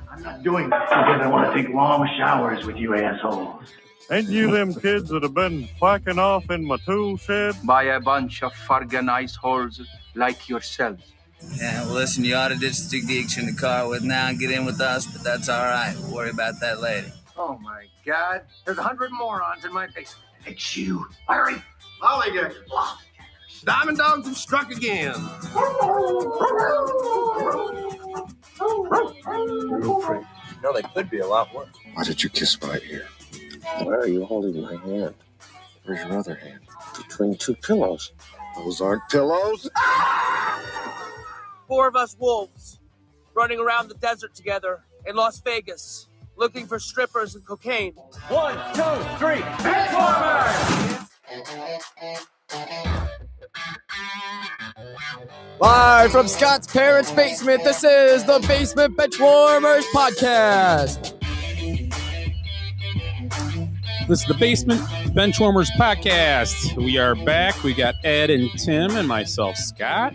I'm not doing this because I want to take long showers with you assholes. Ain't you them kids that have been quacking off in my tool shed? By a bunch of fucking iceholes like yourselves. Yeah, well, listen, you ought to ditch the dick in the car with now and get in with us, but that's all right. We'll worry about that later. Oh, my God. There's 100 morons in my basement. It's you, Larry. Lollygaggers. Diamond dogs have struck again. Real pretty. No, they could be a lot worse. Why did you kiss my ear? Why are you holding my hand? Where's your other hand? Between two pillows. Those aren't pillows. 4 of us wolves running around the desert together in Las Vegas looking for strippers and cocaine. 1, 2, 3, Benchwarmers! Live from Scott's parents' basement, this is the Basement Benchwarmers podcast. This is the Basement Benchwarmers podcast. We are back. We got Ed and Tim and myself, Scott.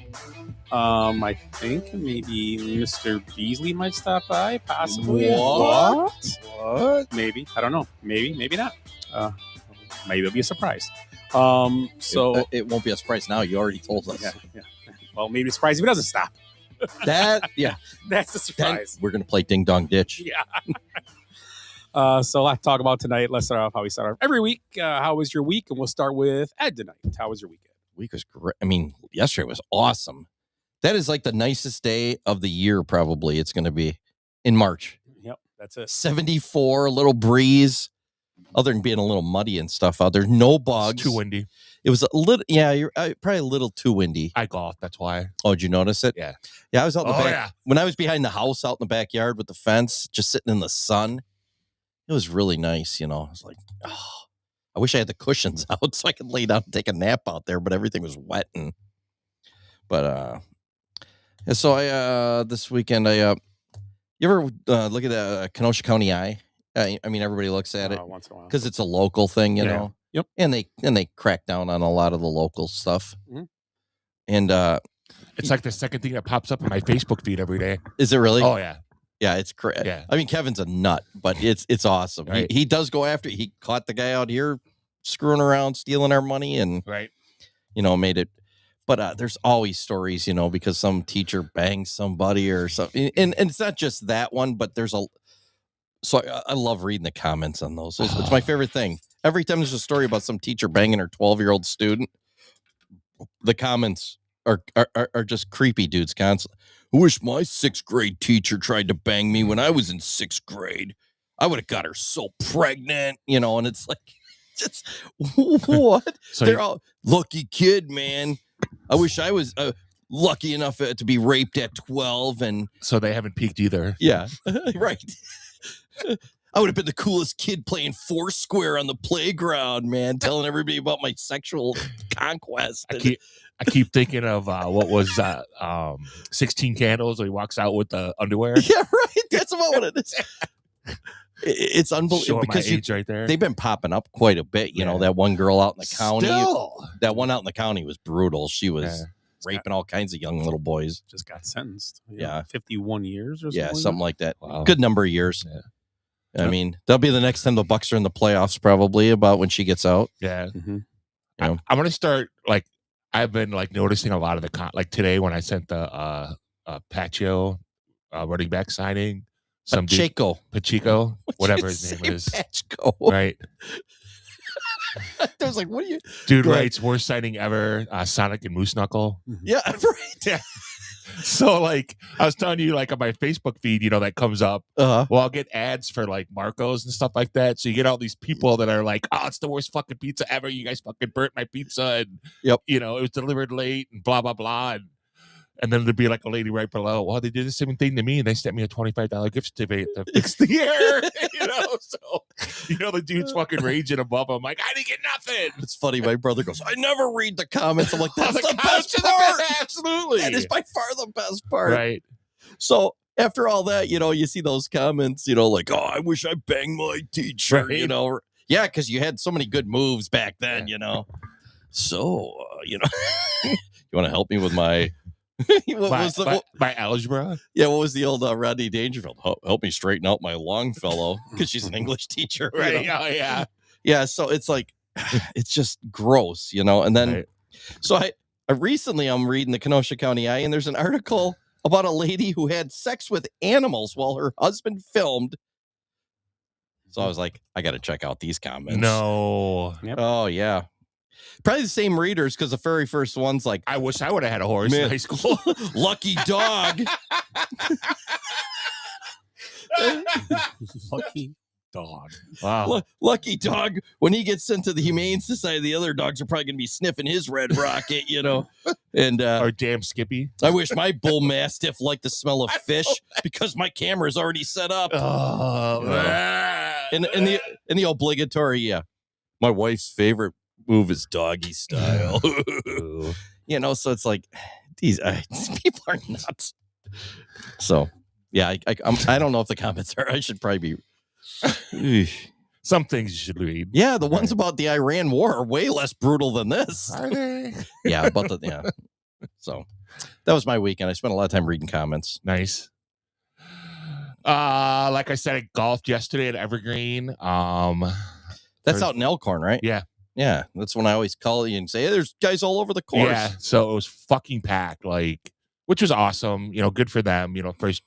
I think maybe Mr. Beasley might stop by, possibly. What? Maybe. I don't know. Maybe not. Maybe it'll be a surprise. So it won't be a surprise now. You already told us. Yeah. Well, maybe a surprise if it doesn't stop. That's the surprise. We're gonna play Ding Dong Ditch. Yeah. So a lot to talk about tonight. Let's start off how we start off every week. How was your week? And we'll start with Ed tonight. How was your weekend? Week was great. I mean, yesterday was awesome. That is like the nicest day of the year. Probably it's going to be in March. Yep, that's it. 74, a little breeze. Other than being a little muddy and stuff out there, no bugs. It's too windy. It was a little, you're probably a little too windy. I golf, that's why. Oh, did you notice it? Yeah. Yeah, I was out in the back. Yeah. When I was behind the house out in the backyard with the fence, just sitting in the sun, it was really nice, I was like, oh, I wish I had the cushions out so I could lay down and take a nap out there, but everything was wet. And so I, this weekend, you ever look at the Kenosha County Eye? I mean, everybody looks at it once in a while because it's a local thing, you know. Yep. And they crack down on a lot of the local stuff. Mm-hmm. And it's like the second thing that pops up in my Facebook feed every day. Is it really? Oh yeah. Yeah, it's crazy. Yeah. I mean, Kevin's a nut, but it's awesome. Right. He does go after. He caught the guy out here screwing around, stealing our money, and made it. But there's always stories, because some teacher bangs somebody or something, and it's not just that one, but there's a. So I love reading the comments on those. It's my favorite thing. Every time there's a story about some teacher banging her 12-year-old student, the comments are just creepy dudes constantly. I wish my 6th grade teacher tried to bang me when I was in 6th grade. I would have got her so pregnant, and it's like, just what? So they're all lucky kid, man. I wish I was lucky enough to be raped at 12, and so they haven't peaked either. Yeah, right. I would have been the coolest kid playing Foursquare on the playground, man, telling everybody about my sexual conquest. I keep thinking of what was 16 Candles where he walks out with the underwear. Yeah, right. That's about what it is. It's unbelievable because right there. They've been popping up quite a bit. You know, that one girl out in the county. That one out in the county was brutal. She was raping all kinds of young little boys. Just got sentenced. 51 years or something. Yeah, something like that. Wow. Good number of years. Yeah. I mean, that'll be the next time the Bucks are in the playoffs, probably about when she gets out. Yeah. Mm-hmm. I'm going to start, I've been, noticing a lot of the, today when I sent the Pacho running back signing. Pacheco, whatever his name is. Pacheco. Right. I was like, what are you? Dude writes, worst signing ever, Sonic and Moose Knuckle. Yeah, right. Yeah. So, I was telling you, on my Facebook feed, that comes up. Uh-huh. Well, I'll get ads for, Marcos and stuff like that. So you get all these people that are like, oh, it's the worst fucking pizza ever. You guys fucking burnt my pizza. And, it was delivered late and blah, blah, blah. And then there'd be like a lady right below. Well, they did the same thing to me, and they sent me a $25 gift certificate to fix the air. So the dude's fucking raging above him. Like, I didn't get nothing. It's funny. My brother goes, I never read the comments. I'm like, that's the best part. Absolutely. That is by far the best part. Right. So after all that, you see those comments, like, oh, I wish I banged my teacher, Right. Yeah, because you had so many good moves back then, So, you want to help me with my... my algebra? Yeah, what was the old Rodney Dangerfield? Help me straighten out my Longfellow, because she's an English teacher. Right. Oh, yeah. Yeah, so it's like, it's just gross, And then, Right. so recently I'm reading the Kenosha County Eye, and there's an article about a lady who had sex with animals while her husband filmed. So I was like, I got to check out these comments. No. Yep. Oh, yeah. Probably the same readers, because the very first one's like, I wish I would have had a horse in high school. Lucky dog. Lucky dog. Wow. Lucky dog. When he gets sent to the Humane Society, the other dogs are probably going to be sniffing his red rocket, And Or damn Skippy. I wish my bull mastiff liked the smell of fish because my camera's already set up. Oh, And the obligatory, my wife's favorite move is doggy style. So it's like these people are nuts. So yeah, I don't know if the comments are. I should probably be. Some things you should read. Yeah, the ones about the Iran war are way less brutal than this. Are they? Yeah, So that was my weekend. I spent a lot of time reading comments. Nice. Like I said, I golfed yesterday at Evergreen. That's out in Elkhorn, right? Yeah. Yeah, that's when I always call you and say, hey, there's guys all over the course. Yeah, so it was fucking packed, which was awesome. Good for them. First,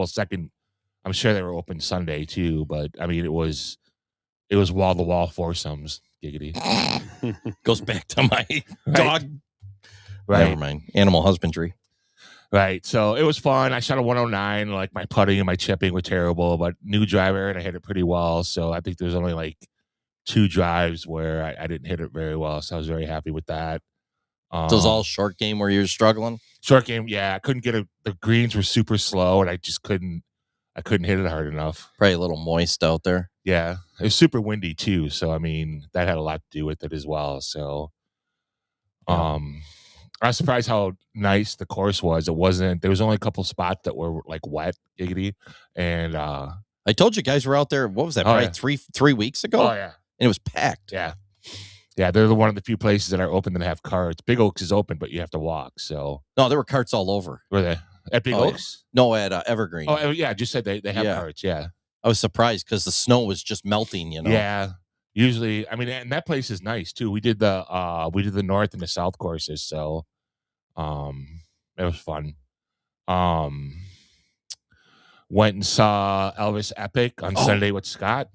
second, I'm sure they were open Sunday too, but I mean, it was wall-to-wall foursomes, giggity. Goes back to my dog. Right. Never mind. Animal husbandry. Right. So it was fun. I shot a 109. Like, my putting and my chipping were terrible, but new driver, and I hit it pretty well. So I think there's only 2 drives where I didn't hit it very well. So I was very happy with that. So it was all short game where you were struggling? Short game, yeah. I couldn't get the greens were super slow, and I just couldn't hit it hard enough. Probably a little moist out there. Yeah. It was super windy too. So, I mean, that had a lot to do with it as well. So, I was surprised how nice the course was. There was only a couple spots that were wet, giggity. And, I told you guys were out there. What was that? Probably 3 weeks ago. Oh yeah. And it was packed. Yeah. Yeah. They're one of the few places that are open that have carts. Big Oaks is open, but you have to walk. So no, there were carts all over. Were they at Big Oaks? Yeah. No, at Evergreen. Oh yeah. Just said they have carts. Yeah. I was surprised because the snow was just melting, Yeah. Usually, I mean, and that place is nice too. We did the north and the south courses. So, it was fun. Went and saw Elvis Epic on Sunday with Scott.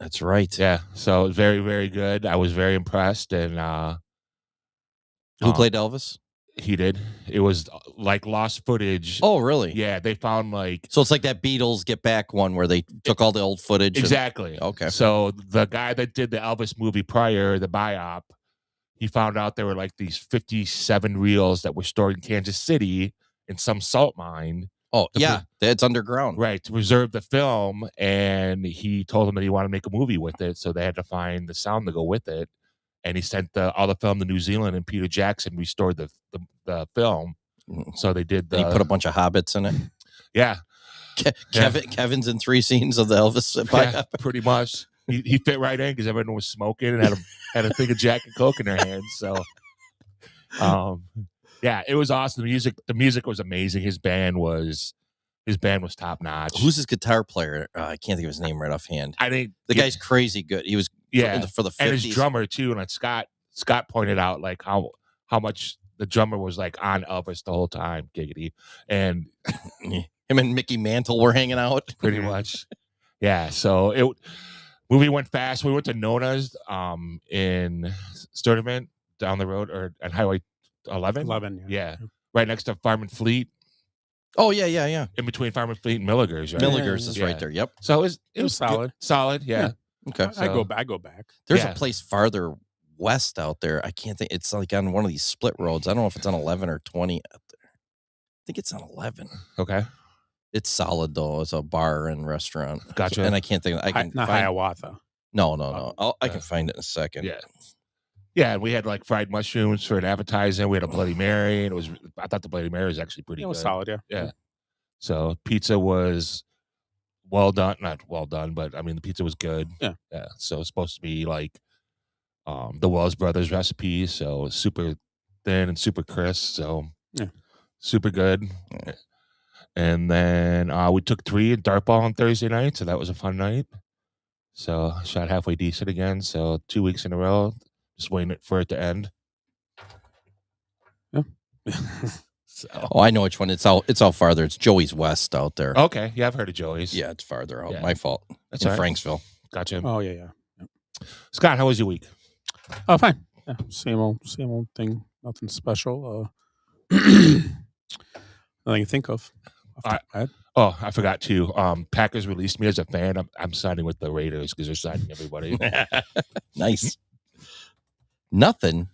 That's right. Yeah. So it was very, very good. I was very impressed. And who played Elvis? He did. It was lost footage. Oh, really? Yeah. They found So it's like that Beatles Get Back one where they took all the old footage. Exactly. Okay. So the guy that did the Elvis movie prior, the biop, he found out there were these 57 reels that were stored in Kansas City in some salt mine. Oh, yeah. It's underground. Right. To preserve the film. And he told them that he wanted to make a movie with it. So they had to find the sound to go with it. And he sent all the film to New Zealand, and Peter Jackson restored the film. So they did he put a bunch of hobbits in it. Yeah. Kevin's in 3 scenes of the Elvis biop. Yeah, pretty much. He fit right in because everyone was smoking and had a thing of Jack and Coke in their hands. So, yeah, it was awesome. The music was amazing. His band was top notch. Who's his guitar player? I can't think of his name right offhand. I think the guy's crazy good. He was for the 50s. And his drummer too. And Scott pointed out how much the drummer was on Elvis the whole time, giggity. And him and Mickey Mantle were hanging out pretty much. Yeah. So movie went fast. We went to Nona's in Sturtevant down the road or on Highway 11. 11. Yeah. Right next to Farm and Fleet. Oh, yeah. In between Farm and Fleet and Milligers, right? Milligers is right there. Yep. So it was solid. Good. Solid, yeah. Okay. I go back. There's a place farther west out there. I can't think. It's on one of these split roads. I don't know if it's on 11 or 20 out there. think it's on 11. Okay. It's solid though. It's a bar and restaurant. Gotcha. And I can't think. I can Not find. Hiawatha. No. I can find it in a second. Yeah. Yeah, and we had like fried mushrooms for an appetizer. We had a Bloody Mary, and I thought the Bloody Mary was actually pretty It was good. solid, yeah. Yeah. So pizza was well done, not well done, but I mean the pizza was good. Yeah. Yeah. So it's supposed to be like the Wells Brothers recipe, so super thin and super crisp. So super good. Yeah. And then we took 3 at dartball on Thursday night, so that was a fun night. So shot halfway decent again. So 2 weeks in a row. Just waiting for it to end. Yeah. Oh, I know which one. It's out farther. It's Joey's West out there. Okay. Yeah, I've heard of Joey's. Yeah, it's farther out. Yeah. My fault. That's in all right. Franksville. Gotcha. Oh, yeah. Scott, how was your week? Oh, fine. Yeah, same old thing. Nothing special. Nothing to think of. I forgot to. Packers released me as a fan. I'm signing with the Raiders because they're signing everybody. Nice. Nothing.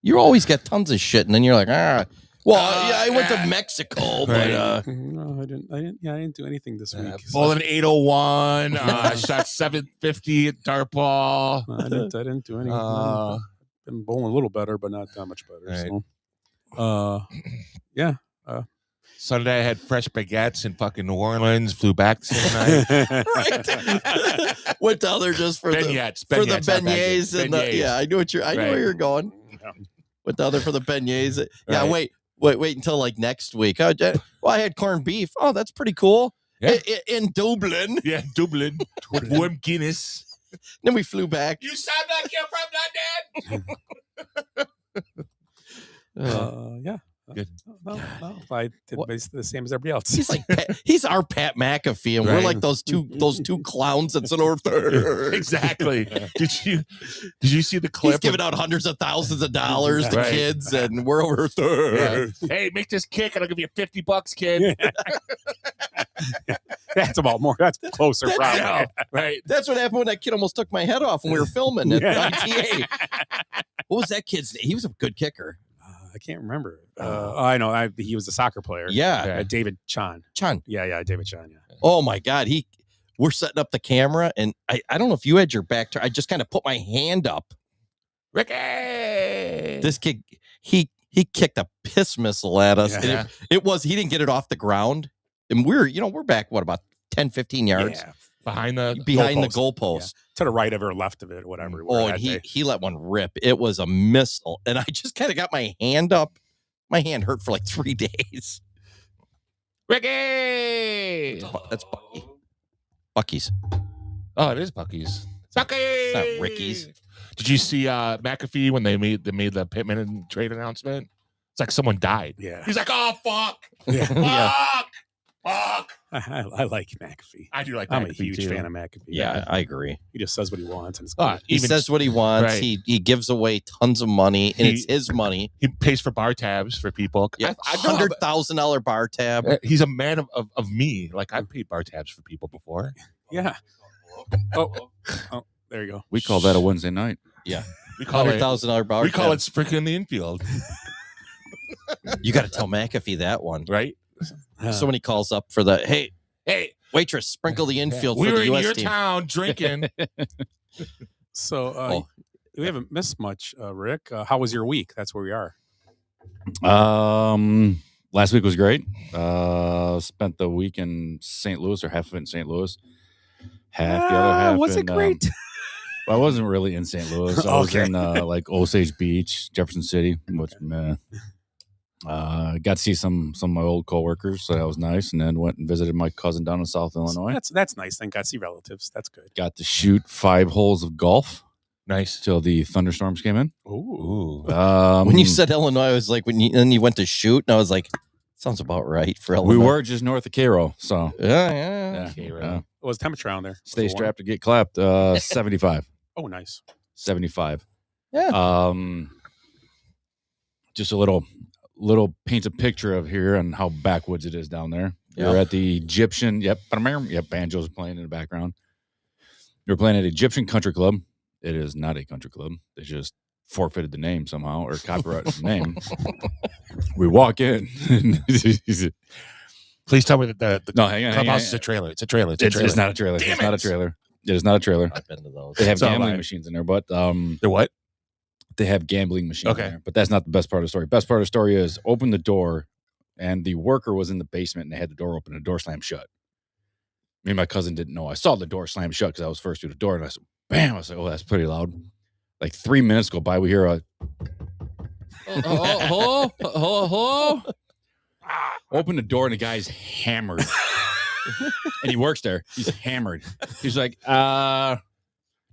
You always get tons of shit, and then you're like, I went to Mexico, but No, I didn't. Yeah, I didn't do anything this week. Bowling 801. Shot 750 at dartball. I didn't do anything. Been bowling a little better, but not that much better. Right. So, yeah. Sunday I had fresh baguettes in fucking New Orleans. Flew back tonight. right. Went down there just for beignets, the not beignets baguettes. and I knew I know where you're going. Went down there for the beignets. Yeah, Right. wait until like next week. I had corned beef. Oh, that's pretty cool. Yeah. In Dublin. Yeah, Dublin. With warm Guinness. Then we flew back. You sound like you're from London. Yeah. Good. No, I did basically the same as everybody else. He's like he's our Pat McAfee, and we're like those two clowns that's in order. Exactly. Did you see the clip? He's giving out hundreds of thousands of dollars to Right. kids, and we're over third. Yeah. Hey, make this kick, and I'll give you $50, kid. That's about more. That's closer, That's- probably. Right. That's what happened when that kid almost took my head off when we were filming at ITA. What was that kid's name? He was a good kicker. I can't remember. I know. He was a soccer player. Yeah. David Chan. Yeah, David Chan. Yeah. Oh my God. We're setting up the camera, and I don't know if you had your back to. I just kind of put my hand up. Ricky. This kid, he kicked a piss missile at us. Yeah. And he didn't get it off the ground, and we're back about 10, 15 yards behind the goalpost. Yeah. To the right of it or left of it, or whatever. Oh, and he let one rip. It was a missile, and I just kind of got my hand up. My hand hurt for like 3 days. Ricky. That's Bucky. Bucky's. Oh, it is Bucky's. Bucky. It's not Ricky's. Did you see McAfee when they made the Pittman trade announcement? It's like someone died. Yeah. He's like, oh fuck. Yeah. Fuck. Fuck. I like McAfee. I do like I'm McAfee a huge too. fan of McAfee. Yeah, I agree. He just says what he wants, and it's good. He says what he wants. Right. He gives away tons of money, and it's his money. He pays for bar tabs for people. Yeah, I know $100,000 bar tab. He's a man of me. Like I've paid bar tabs for people before. Yeah. Oh, there you go. We call that a Wednesday night. Yeah. We call it $100,000 bar We call tab. it sprinkling the infield. You got to tell McAfee that one. Right? So when he calls up for the, hey, waitress, sprinkle the infield We for were the in U.S. your team. town drinking. So we haven't missed much, Rick. How was your week? That's where we are. Last week was great. Spent the week in St. Louis, or half of it in St. Louis. Half the other half. Was it great? Well, I wasn't really in St. Louis. I was in like Osage Beach, Jefferson City, which got to see some of my old coworkers, so that was nice. And then went and visited my cousin down in South Illinois. That's nice. Then got to see relatives. That's good. Got to shoot 5 holes of golf. Nice. Till the thunderstorms came in. Ooh. When you said Illinois, I was like, then you went to shoot, and I was like, sounds about right for Illinois. We were just north of Cairo, so yeah. What was the temperature around there? Stay strapped to get clapped. 75. Oh, nice. 75. Yeah. Just a little paints a picture of here and how backwoods it is down there. Yeah. We're at the Egyptian. Yep, banjos playing in the background. We're playing at Egyptian Country Club. It is not a country club. It's just forfeited the name somehow or copyrighted the name. We walk in. Please tell me that the no, hang on, clubhouse is a trailer. It's a trailer. It's a trailer. It's not a trailer. Damn It's not a trailer. It is not a trailer. I've been to those. They have So gambling have I. machines in there, but The what? they have gambling machines Okay. in there. But that's not the best part of the story. Best part of the story is open the door, and the worker was in the basement, and they had the door open, and the door slammed shut. Me and my cousin didn't know. I saw the door slam shut because I was first through the door, and I said, bam! I was like, oh, that's pretty loud. Like 3 minutes go by, we hear a open the door, and the guy's hammered. And he works there. He's hammered. He's like,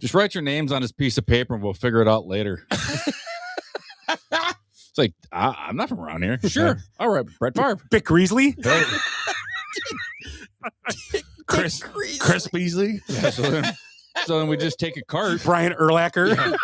just write your names on this piece of paper and we'll figure it out later. It's like, I'm not from around here. Sure. All right, Brett Favre. Vic Greasley? Chris Beasley? Yeah, so then we just take a cart. Brian Urlacher?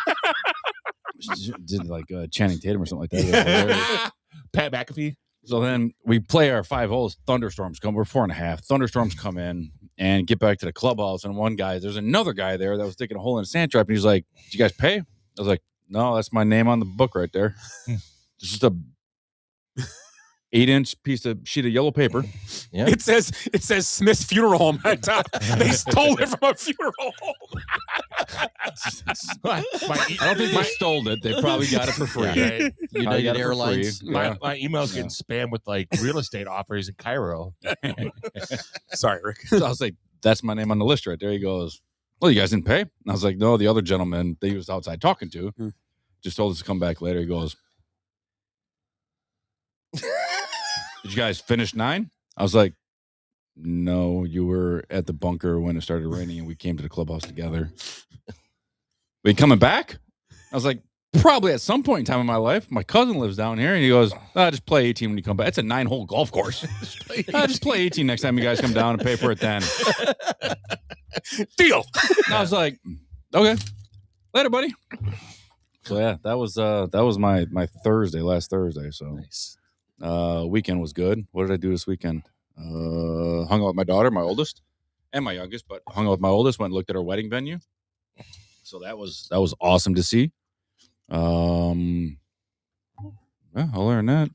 Did like Channing Tatum or something like that. Pat McAfee? So then we play our 5 holes. Thunderstorms come. We're 4.5. Thunderstorms come in and get back to the clubhouse. And there's another guy there that was digging a hole in a sand trap. And he's like, "Did you guys pay?" I was like, "No, that's my name on the book right there. It's just a 8-inch sheet of yellow paper." Yeah. It says Smith's Funeral Home on top. They stole it from a funeral home. I don't think they stole it. They probably got it for free. Yeah. United Airlines. Yeah. My email's getting spammed with like real estate offers in Cairo. Sorry, Rick. So I was like, "That's my name on the list right there." He goes, "Well, you guys didn't pay?" And I was like, "No, the other gentleman that he was outside talking to just told us to come back later." He goes, "Did you guys finish 9?" I was like, "No, you were at the bunker when it started raining and we came to the clubhouse together." "We coming back?" I was like, "Probably at some point in time in my life. My cousin lives down here." And he goes, "Just play 18 when you come back. It's a 9-hole golf course. Just play 18 next time you guys come down and pay for it then." Deal. And I was like, "Okay, later, buddy." So yeah, that was my Thursday, last Thursday. So Nice. Weekend was good. What did I do this weekend? Hung out with my daughter, my oldest, and my youngest, but hung out with my oldest, went and looked at our wedding venue. So that was awesome to see. Yeah, I'll learn that.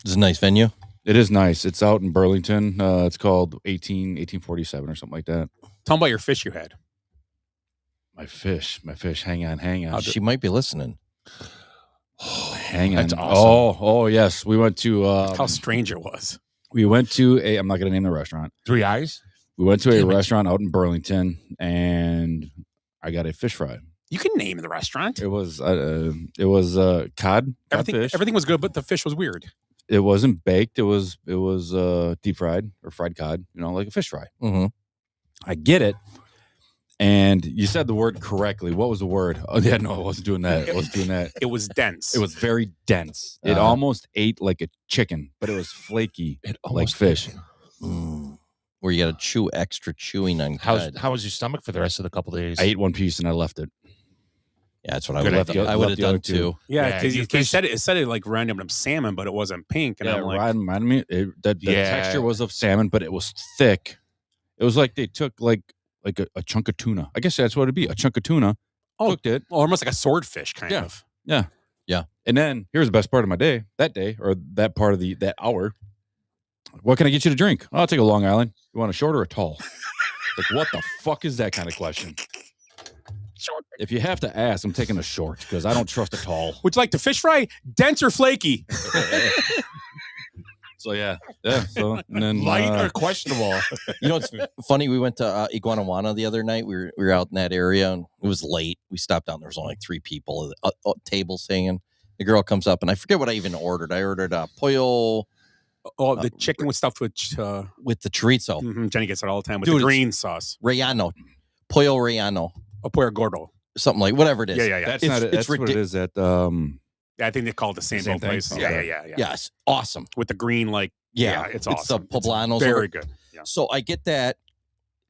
It's a nice venue. It is nice. It's out in Burlington. It's called 1847 or something like that. Tell them about your fish you had. My fish. Hang on. She might be listening. Hang on. That's awesome. Oh, yes. We went to How strange it was. We went to I'm not going to name the restaurant. 3 Eyes? We went to a restaurant out in Burlington, and I got a fish fry. You can name the restaurant. It was cod. Everything was good, but the fish was weird. It wasn't baked. It was deep fried or fried cod. Like a fish fry. Mm-hmm. I get it. And you said the word correctly. What was the word? Oh yeah, no, I wasn't doing that. It was dense. It was very dense. It almost ate like a chicken, but it was flaky like fish. Where you got to chew extra chewing on cod. How was your stomach for the rest of the couple days? I ate one piece and I left it. Yeah, that's what I would have done. I would have done too. Yeah, because it said it like reminded of salmon, but it wasn't pink. And Yeah, I'm like, reminded me. The texture was of salmon, but it was thick. It was like they took like a chunk of tuna. I guess that's what it'd be. A chunk of tuna. Cooked it. almost like a swordfish kind of. Yeah. And then here's the best part of my day. That day, or that part of that hour. What can I get you to drink? I'll take a Long Island. You want a short or a tall? Like, what the fuck is that kind of question? Short. If you have to ask, I'm taking a short because I don't trust a tall. Would you like the fish fry? Dense or flaky? So yeah. So and then Light or questionable? It's funny. We went to Iguanajuana the other night. We were out in that area, and it was late. We stopped down. There was only like 3 people at a table singing. The girl comes up, and I forget what I even ordered. I ordered pollo. Oh, the chicken with stuffed with the chorizo. Mm-hmm. Jenny gets it all the time with the green sauce. Relleno, pollo relleno, pollo gordo, something like whatever it is. Yeah. That's not it. That's what it is at. Yeah, I think they call it the same thing? place. Okay. Yeah. Yes, awesome. With the green, it's awesome. It's the poblanos. Very good. Yeah. So I get that,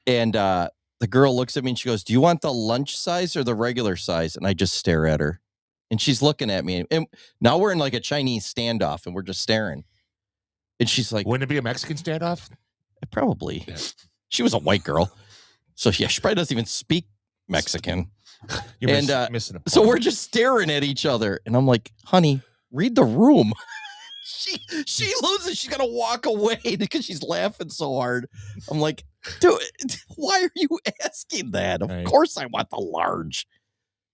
and the girl looks at me and she goes, "Do you want the lunch size or the regular size?" And I just stare at her, and she's looking at me. And now we're in like a Chinese standoff, and we're just staring. And she's like, "Wouldn't it be a Mexican standoff?" Probably. Yeah. She was a white girl, so yeah, she probably doesn't even speak Mexican. You're missing a point. So we're just staring at each other. And I'm like, honey, read the room. She loses. She's going to walk away because she's laughing so hard. I'm like, dude, why are you asking that? Of course I want the large.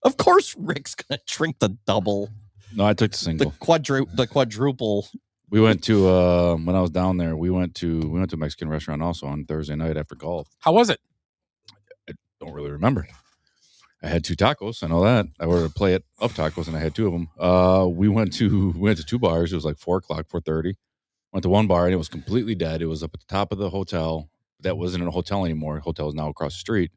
Of course Rick's going to drink the double. No, I took the single. The quadruple. We went to when I was down there. We went to a Mexican restaurant also on Thursday night after golf. How was it? I don't really remember. I had 2 tacos. I know that. I ordered a plate of tacos and I had 2 of them. We went to 2 bars. It was like 4:00, 4:30. Went to one bar and it was completely dead. It was up at the top of the hotel. That wasn't a hotel anymore. The hotel is now across the street.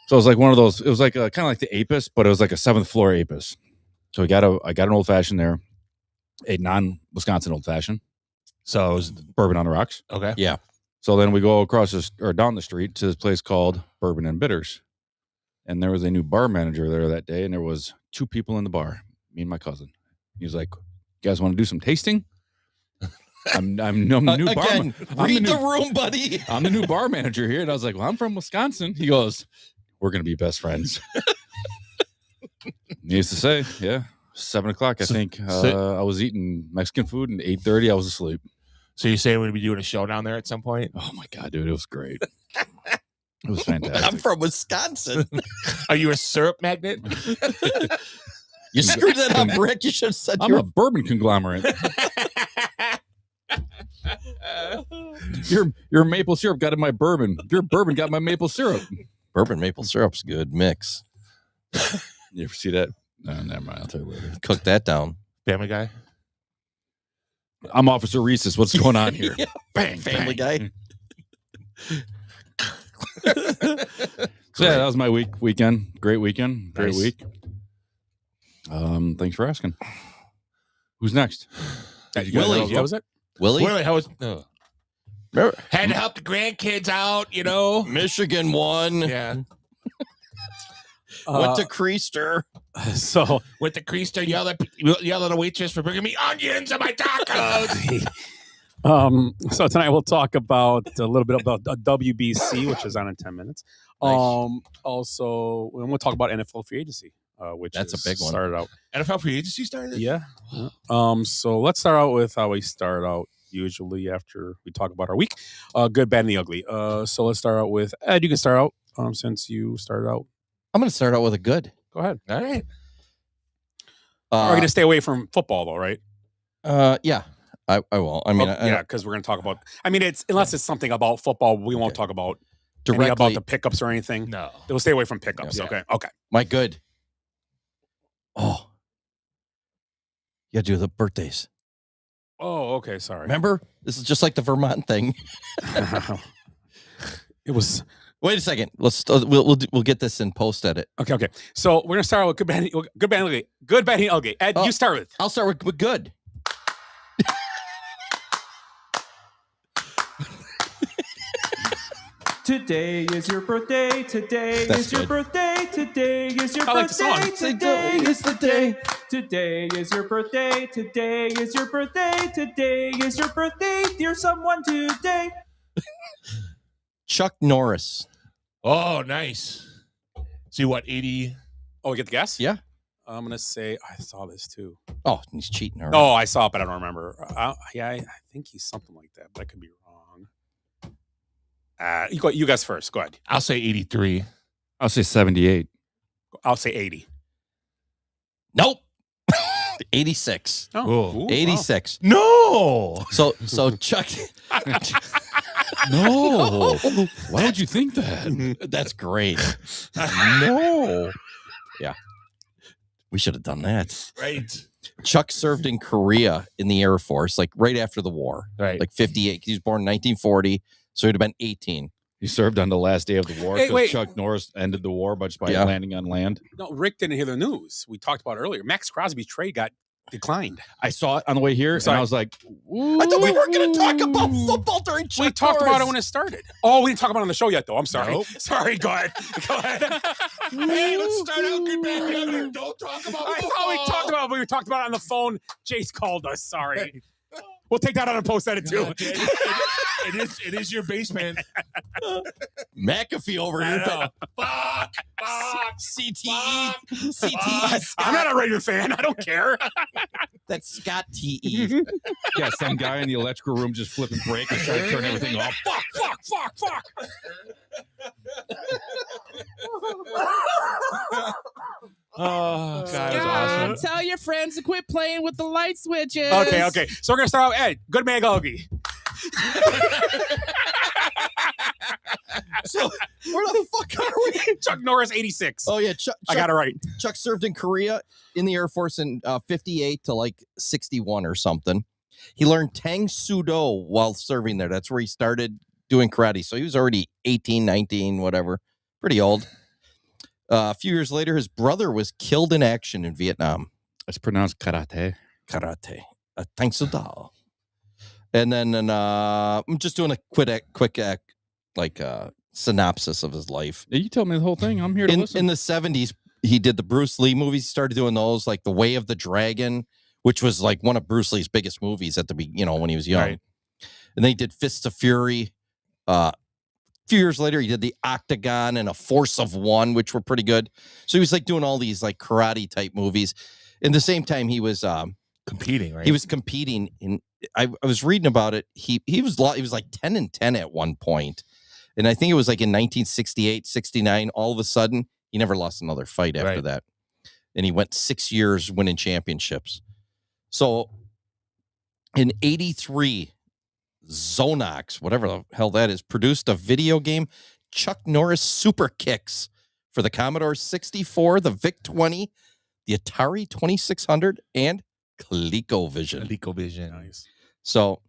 So it was like one of those. It was like kind of like the Apis, but it was like a 7th floor Apis. So I got an old fashioned there, a non-Wisconsin old fashioned. So it was bourbon on the rocks. Okay. Yeah. So then we go across down the street to this place called Bourbon and Bitters. And there was a new bar manager there that day, and there was 2 people in the bar, me and my cousin. He was like, "You guys want to do some tasting?" I'm new Again, bar. read the room, buddy. I'm the new bar manager here, and I was like, "Well, I'm from Wisconsin." He goes, "We're gonna be best friends." Needless to say, yeah, 7:00, I think. I was eating Mexican food, and 8:30, I was asleep. So you say we're gonna be doing a show down there at some point? Oh my god, dude, it was great. It was fantastic. I'm from Wisconsin. Are you a syrup magnet? You screwed that up, Rick. You should have said I'm a bourbon conglomerate. Your maple syrup got in my bourbon. Your bourbon got my maple syrup. Bourbon maple syrup's good mix. You ever see that? No, never mind. I'll tell you later. Cook that down. Family Guy. I'm Officer Reese's. What's going on here? Yeah. Bang, Family bang. Guy. So yeah, that was my weekend. Great weekend. Great Nice. week. Thanks for asking. Who's next? Willie. How was it? Willie? Willie, how was? Remember, Had to help the grandkids out, you know. Michigan won. Yeah. Went to Creaster. So With the creaster, yell at the waitress for bringing me onions on my tacos. So tonight we'll talk about a little bit about WBC, which is on in 10 minutes. Also, we'll talk about NFL free agency, which That's a big one. Started out. NFL free agency started? Yeah. So let's start out with how we start out usually after we talk about our week. Good, bad, and the ugly. So let's start out with Ed. You can start out since you started out. I'm going to start out with a good. Go ahead. All right. We're going to stay away from football, though, right? Yeah, I will. I mean, yeah, because we're going to talk about. I mean, it's unless it's something about football, we won't talk about directly about the pickups or anything. No. We'll stay away from pickups. Yeah. Okay. My good. Oh, you got to do the birthdays. Oh, okay. Sorry. Remember, this is just like the Vermont thing. It was. Wait a second. We'll get this in post edit. Okay. So we're gonna start out with good, bad, and ugly. Good, bad, and ugly. Ed, you start with. I'll start with good. Today is your birthday. Today That's is your good. birthday. Today is your I like the birthday. song. Today is the day. Today is your birthday. Today is your birthday. Today is your birthday. Dear someone today. Chuck Norris. Oh, nice. See what, 80? Oh, we get the guess? Yeah. I'm gonna say I saw this too. Oh, he's cheating. All right. Oh, I saw it, but I don't remember. Yeah, I think he's something like that, but I could be wrong. You guys first. Go ahead. I'll say 83. I'll say 78. I'll say 80. Nope. 86. Oh, 86. No. So Chuck. No. Why would you think that? That's great. No. Yeah. We should have done that. Right. Chuck served in Korea in the Air Force, like right after the war. Right. Like 58. He was born in 1940, so he'd have been 18. He served on the last day of the war Hey, because wait. Chuck Norris ended the war by Yeah. landing on land. No, Rick didn't hear the news. We talked about it earlier. Max Crosby's trade got declined. I saw it on the way here, and Sorry. I was like, I thought we weren't going to talk about football during Chuck We talked about it Norris. when it started. Oh, we didn't talk about it on the show yet, though. I'm sorry. Nope. Sorry. Go ahead. Go ahead. Hey, let's start out good, bad, and ugly. Don't talk about I thought we talked about it, but we talked about it on the phone. Jace called us. Sorry. We'll take that out and post edit too. It is your basement. McAfee over here. Fuck. CTE. CTE. I'm not a Raider fan. I don't care. That's Scott TE. Yeah, some guy in the electrical room just flipping breakers, trying to turn everything off. Fuck. Oh, God, that was awesome. Tell your friends to quit playing with the light switches. Okay. So we're gonna start off. Ed, good man, Gogi. So where the fuck are we? Chuck Norris, 86. Oh yeah, Chuck, I got it right. Chuck served in Korea in the Air Force in 58 to like 61 or something. He learned Tang Sudo while serving there. That's where he started doing karate. So he was already 18, 19, whatever. Pretty old. A few years later, his brother was killed in action in Vietnam. It's pronounced karate. Karate. Tang Sudo. And then I'm just doing a quick synopsis of his life. You tell me the whole thing. I'm here to listen. In the 70s, he did the Bruce Lee movies. He started doing those, like The Way of the Dragon, which was like one of Bruce Lee's biggest movies at the when he was young. Right. And then he did Fists of Fury. A few years later, he did The Octagon and A Force of One, which were pretty good. So he was like doing all these like karate type movies. In the same time, he was competing, right? He was competing in. I was reading about it. He was like 10-10 at one point. And I think it was like in 1968, 69, all of a sudden, he never lost another fight after that. And he went 6 years winning championships. So in 83, Zonox, whatever the hell that is, produced a video game, Chuck Norris Super Kicks, for the Commodore 64, the VIC-20, the Atari 2600, and ColecoVision. ColecoVision. Nice. So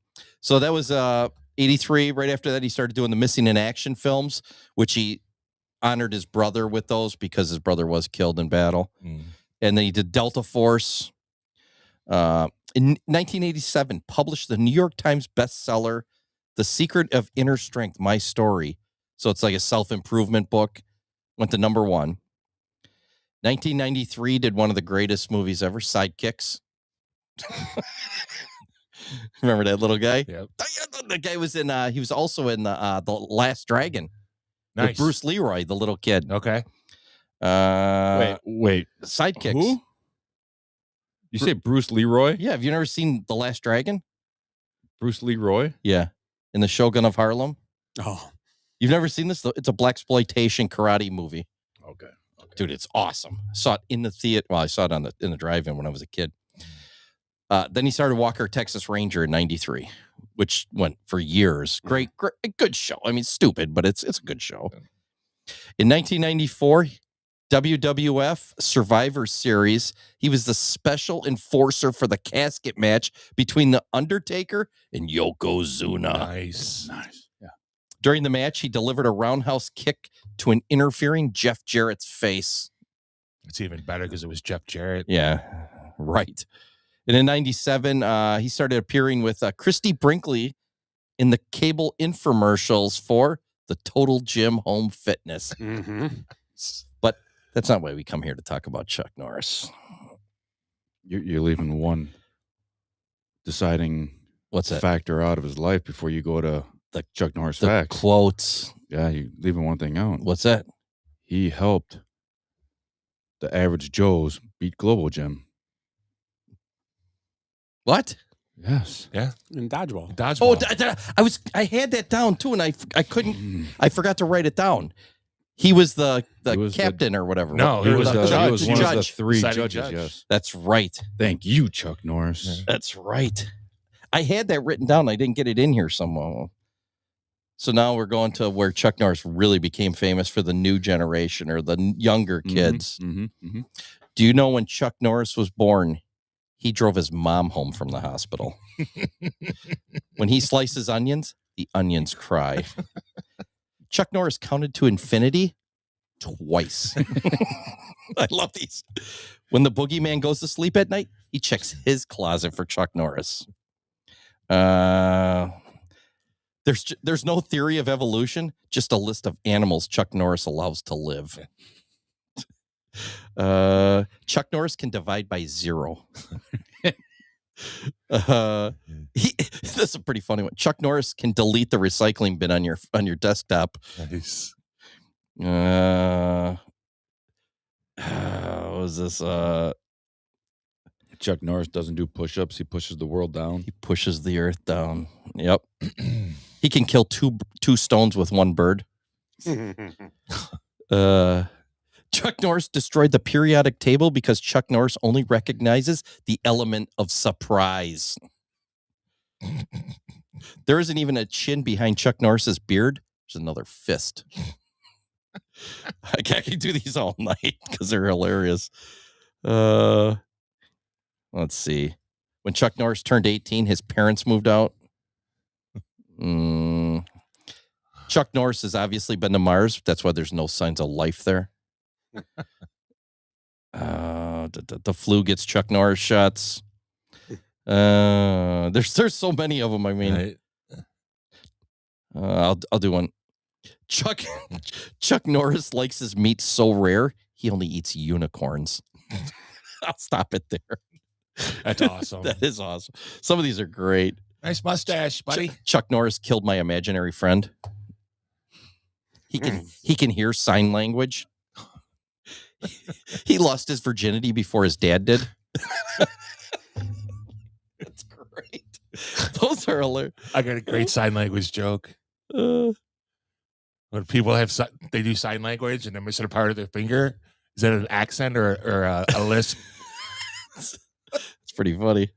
that was 83. Right after that, he started doing the Missing in Action films, which he honored his brother with those because his brother was killed in battle. And then he did Delta Force. In 1987, published the New York Times bestseller, The Secret of Inner Strength, My Story. So it's like a self-improvement book. Went to number 1. 1993, did one of the greatest movies ever, Sidekicks. Remember that little guy? Yep. The guy was in. He was also in the Last Dragon. Nice. With Bruce Leroy, the little kid. Okay. Wait. Sidekicks. Who? You say Bruce Leroy? Yeah. Have you never seen The Last Dragon? Bruce Leroy? Yeah. In the Shogun of Harlem. Oh. You've never seen this? It's a blaxploitation karate movie. Okay. Dude, it's awesome. I saw it in the theater. Well, I saw it in the drive-in when I was a kid. Then he started Walker, Texas Ranger in 93, which went for years. Great, good show. I mean, stupid, but it's a good show. In 1994, WWF Survivor Series, he was the special enforcer for the casket match between The Undertaker and Yokozuna. Nice. Yeah. During the match, he delivered a roundhouse kick to an interfering Jeff Jarrett's face. It's even better because it was Jeff Jarrett. Yeah, right. And in 97, he started appearing with Christy Brinkley in the cable infomercials for the Total Gym Home Fitness. Mm-hmm. But that's not why we come here to talk about Chuck Norris. You're leaving one deciding factor out of his life before you go to the Chuck Norris the facts. Quotes. Yeah, you're leaving one thing out. What's that? He helped the average Joes beat Global Gym. What? Yes. Yeah. In dodgeball. Oh, I had that down too, and I couldn't. I forgot to write it down. He was the captain or whatever. No, he was one of the three Deciding judges. judge. Yes. That's right. Thank you, Chuck Norris. That's right. I had that written down. I didn't get it in here somewhere. So now we're going to where Chuck Norris really became famous for the new generation or the younger kids. Do you know when Chuck Norris was born? He drove his mom home from the hospital. When he slices onions, the onions cry. Chuck Norris counted to infinity twice. I love these. When the boogeyman goes to sleep at night, he checks his closet for Chuck Norris. There's no theory of evolution, just a list of animals Chuck Norris allows to live. Chuck Norris can divide by 0. This is a pretty funny one. Chuck Norris can delete the recycling bin on your desktop. Nice. What was this? Chuck Norris doesn't do push-ups. He pushes the world down. He pushes the earth down. Yep. He can kill two stones with one bird. Chuck Norris destroyed the periodic table because Chuck Norris only recognizes the element of surprise. There isn't even a chin behind Chuck Norris's beard. There's another fist. I can do these all night because they're hilarious. Let's see. When Chuck Norris turned 18, his parents moved out. Chuck Norris has obviously been to Mars. That's why there's no signs of life there. The flu gets Chuck Norris shots. There's so many of them. I mean, I'll do one. Chuck Norris likes his meat so rare he only eats unicorns. I'll stop it there. That's awesome. That is awesome. Some of these are great. Nice mustache, buddy. Chuck Norris killed my imaginary friend. He can hear sign language. He lost his virginity before his dad did. That's great. Those are hilarious. I got a great sign language joke. When people they do sign language and they're missing a part of their finger, is that an accent or a lisp? It's pretty funny.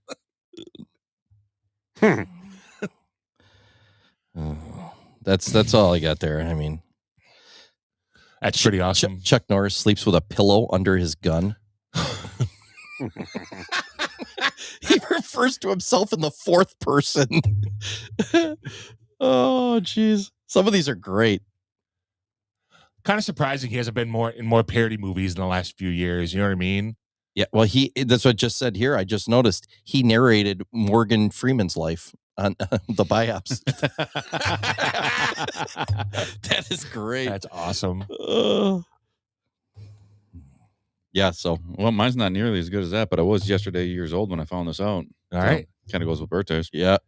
That's all I got there. I mean, that's pretty awesome. Chuck Norris sleeps with a pillow under his gun. He refers to himself in the fourth person. Oh, geez. Some of these are great. Kind of surprising he hasn't been in more parody movies in the last few years. You know what I mean? Yeah, well, that's what I just said here. I just noticed he narrated Morgan Freeman's life on the Biops. That is great. That's awesome. Yeah, so. Well, mine's not nearly as good as that, but I was yesterday years old when I found this out. All right. Kind of goes with birthdays. Yeah.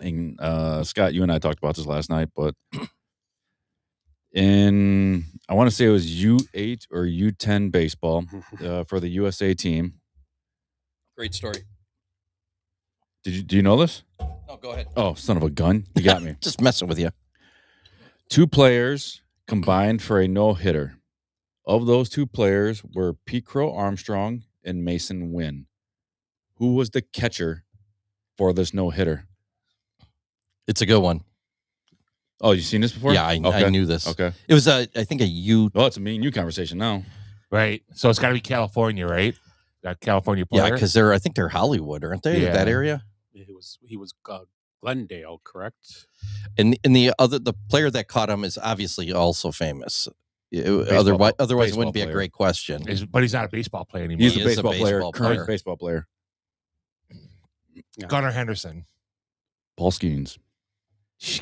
And Scott, you and I talked about this last night, but I want to say it was U8 or U10 baseball for the USA team. Great story. Do you know this? No, go ahead. Oh, son of a gun. You got me. Just messing with you. 2 players combined for a no-hitter. Of those 2 players were Pete Crow Armstrong and Mason Wynn. Who was the catcher for this no-hitter? It's a good one. Oh, you seen this before? Yeah, I knew this. Okay. It was, I think, a U. Oh, it's a me and you conversation now. Right. So it's got to be California, right? That California player? Yeah, because I think they're Hollywood, aren't they? Yeah. That area? He was Glendale, correct? And the player that caught him is obviously also famous. Otherwise, it wouldn't be a great question. But he's not a baseball player anymore. He's a baseball player, current baseball player. Gunnar Henderson. Paul Skeens.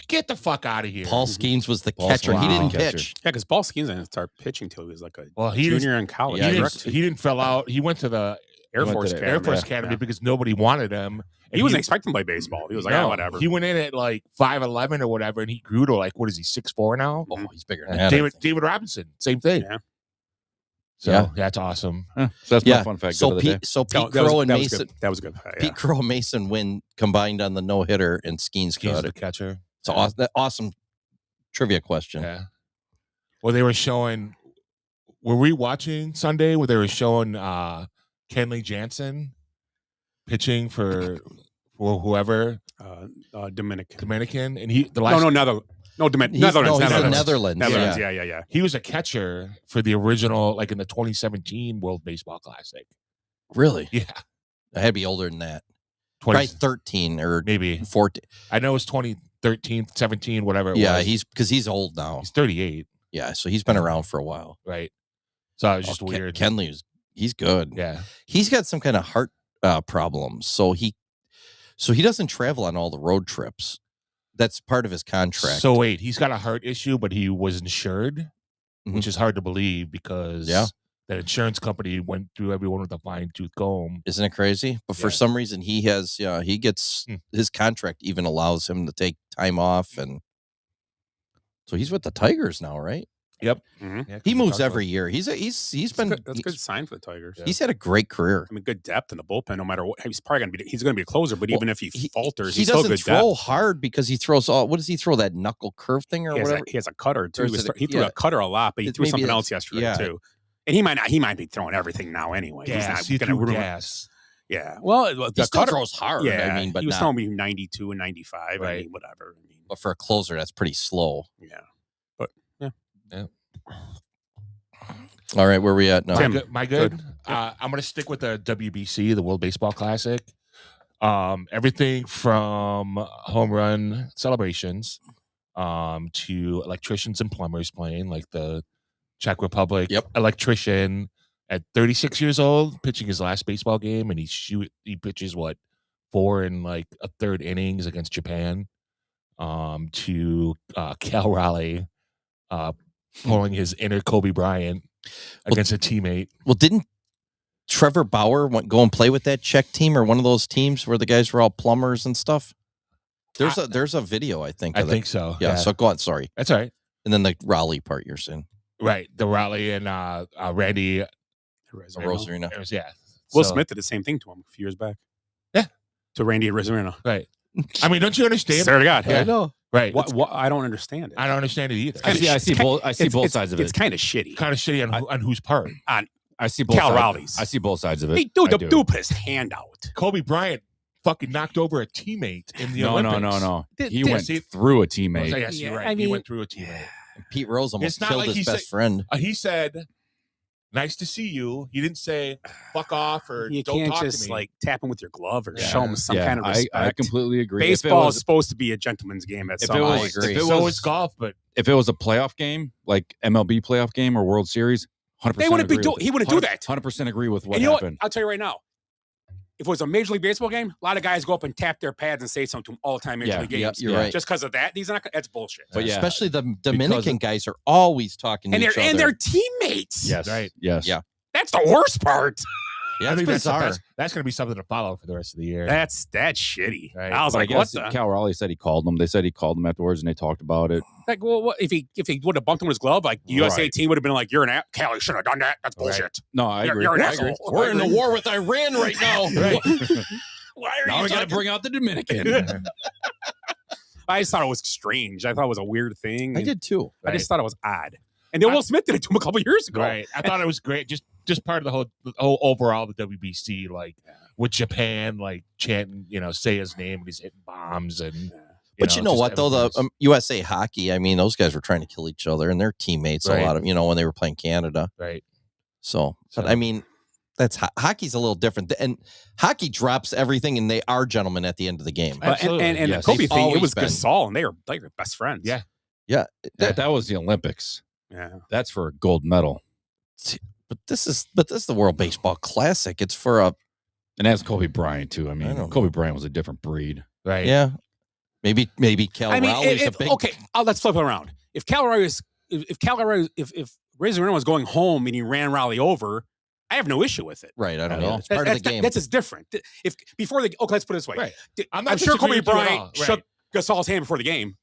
Get the fuck out of here. Paul Skeens was the catcher. He didn't pitch. Yeah, because Paul Skeens didn't start pitching till he was like a he junior in college. He didn't fill out. He went to the Air Force Academy because nobody wanted him. He wasn't expecting to play baseball. He was like, whatever. He went in at like 5'11" or whatever, and he grew to like, what is he, 6'4" now? Oh, he's bigger than that. David Robinson, same thing. Yeah. So that's awesome. So that's my fun fact. So Pete Crow and Mason. That was good. Pete Crow and Mason Wynn combined on the no-hitter, and Skeens caught the it. catcher. It's awesome trivia question. Yeah. Well, they were showing. Were we watching Sunday where they were showing Kenley Jansen pitching for whoever Dominican, and he Netherlands. Yeah. He was a catcher for the original, like in the 2017 World Baseball Classic. Really? Yeah. I had to be older than that. Probably 13 or maybe 14. I know it's 2013, 17, whatever it was. He's old now. He's 38. Yeah, so he's been around for a while. Right. So it was just weird. Kenley he's good. Yeah. He's got some kind of heart problems. So he doesn't travel on all the road trips. That's part of his contract. So wait, he's got a heart issue, but he was insured, which is hard to believe because That insurance company went through everyone with a fine-tooth comb. Isn't it crazy? But for some reason, he gets his contract even allows him to take time off, and so he's with the Tigers now, right? Yep. Mm-hmm. Yeah, He moves every year. He's been that's a good sign for the Tigers. He's had a great career. I mean, good depth in the bullpen. No matter what, he's probably going to be a closer. But even if he falters, he he's still doesn't good throw depth. hard because he throws all. What does he throw? That knuckle curve thing or whatever. He has a cutter too. He threw yeah. a cutter a lot, but he threw something else yesterday too. And he might be throwing everything now anyway. Gas. He's not going to gas. Yeah. Well, he the still cutter throws hard. Yeah, I mean, but he was not, throwing between 92 and 95. Right. I mean, whatever. I mean, but for a closer, that's pretty slow. Yeah. But yeah. All right, where we at now? My good. I'm going to stick with the WBC, the World Baseball Classic. Everything from home run celebrations to electricians and plumbers playing, like the Czech Republic electrician at 36 years old pitching his last baseball game, and he pitches 4 and like a third innings against Japan. To Cal Raleigh pulling his inner Kobe Bryant against a teammate. Well, didn't Trevor Bauer go and play with that Czech team or one of those teams where the guys were all plumbers and stuff? There's a video, I think. I think so. Yeah, so go on. Sorry. That's all right. And then the Raleigh part you're saying. Right. The Raleigh and Randy Rosarino. Yeah. Will Smith did the same thing to him a few years back. Yeah. To Randy Rosarino. Right. I mean, don't you understand? Swear to God. Yeah. I know. Right. What, I don't understand it. I don't understand it either. I see both sides of it. It's kind of shitty. Kind of shitty on whose part? I see both Cal sides. Raleigh's. I see both sides of it. Hey, dude, the dude put his hand out. Kobe Bryant fucking knocked over a teammate in the Olympics. No. He went through a teammate. Yes, you're right. He went through a teammate. And Pete Rose almost It's not killed like his he best said- friend. He said, "Nice to see you." He didn't say "fuck off" or You "don't can't talk just to me." like tap him with your glove or show him some kind of I respect. completely agree. Baseball is supposed to be a gentleman's game at some point. So is golf, but if it was a playoff game, like MLB playoff game or World Series, 100%. They wouldn't be he wouldn't do that. 100% agree with what And you know happened. what? I'll tell you right now. If it was a Major League Baseball game, a lot of guys go up and tap their pads and say something to them all the time in Major League games. you're right. Just because of that, that's bullshit. But yeah, Especially the Dominican guys are always talking to and each other. they're teammates. Yes. Right. Yes. Yeah. That's the worst part. Yeah, I it's think bizarre. that's going to be something to follow for the rest of the year. That's shitty. Right. I was But like, I what guess the? Cal Raleigh said he called them. They said he called them afterwards and they talked about it. Like, well, what if he would have bumped him with his glove? Like the USA Right. team would have been like, "You're an ass. Cal, you shouldn't have done that. That's bullshit." No, I agree. You're an I asshole. agree. We're in a war with Iran right now. Right. Why are Now you we got to talking? bring out the Dominican. I just thought it was strange. I thought it was a weird thing. I did too. I just thought it was odd. And then Will Smith did it to him a couple years ago. Right. I thought it was great. Just part of the whole overall the WBC, like with Japan, like chanting, say his name and he's hitting bombs and. But you know just what though, the everything's- USA Hockey, I mean, those guys were trying to kill each other and they're teammates. Right. A lot of when they were playing Canada. right. So, but I mean, that's hockey's a little different, and hockey drops everything, and they are gentlemen at the end of the game. Absolutely. And Yes. the Kobe They've thing, it always was been. Gasol, and they were best friends. Yeah. Yeah, That was the Olympics. Yeah. That's for a gold medal. but this is the World Baseball Classic. It's for a And that's Kobe Bryant, too. I I mean, don't Kobe Bryant was a different breed. Right. yeah, maybe Cal Raleigh's a big. okay, let's flip it around. If Razor was going home and he ran Raleigh over, I have no issue with it. Right, I don't Yeah. know. It's part of the game. That's just different. If before the let's put it this way. Right. I'm I'm not sure Kobe disagreeing with you at Bryant all. Right. shook Gasol's hand before the game.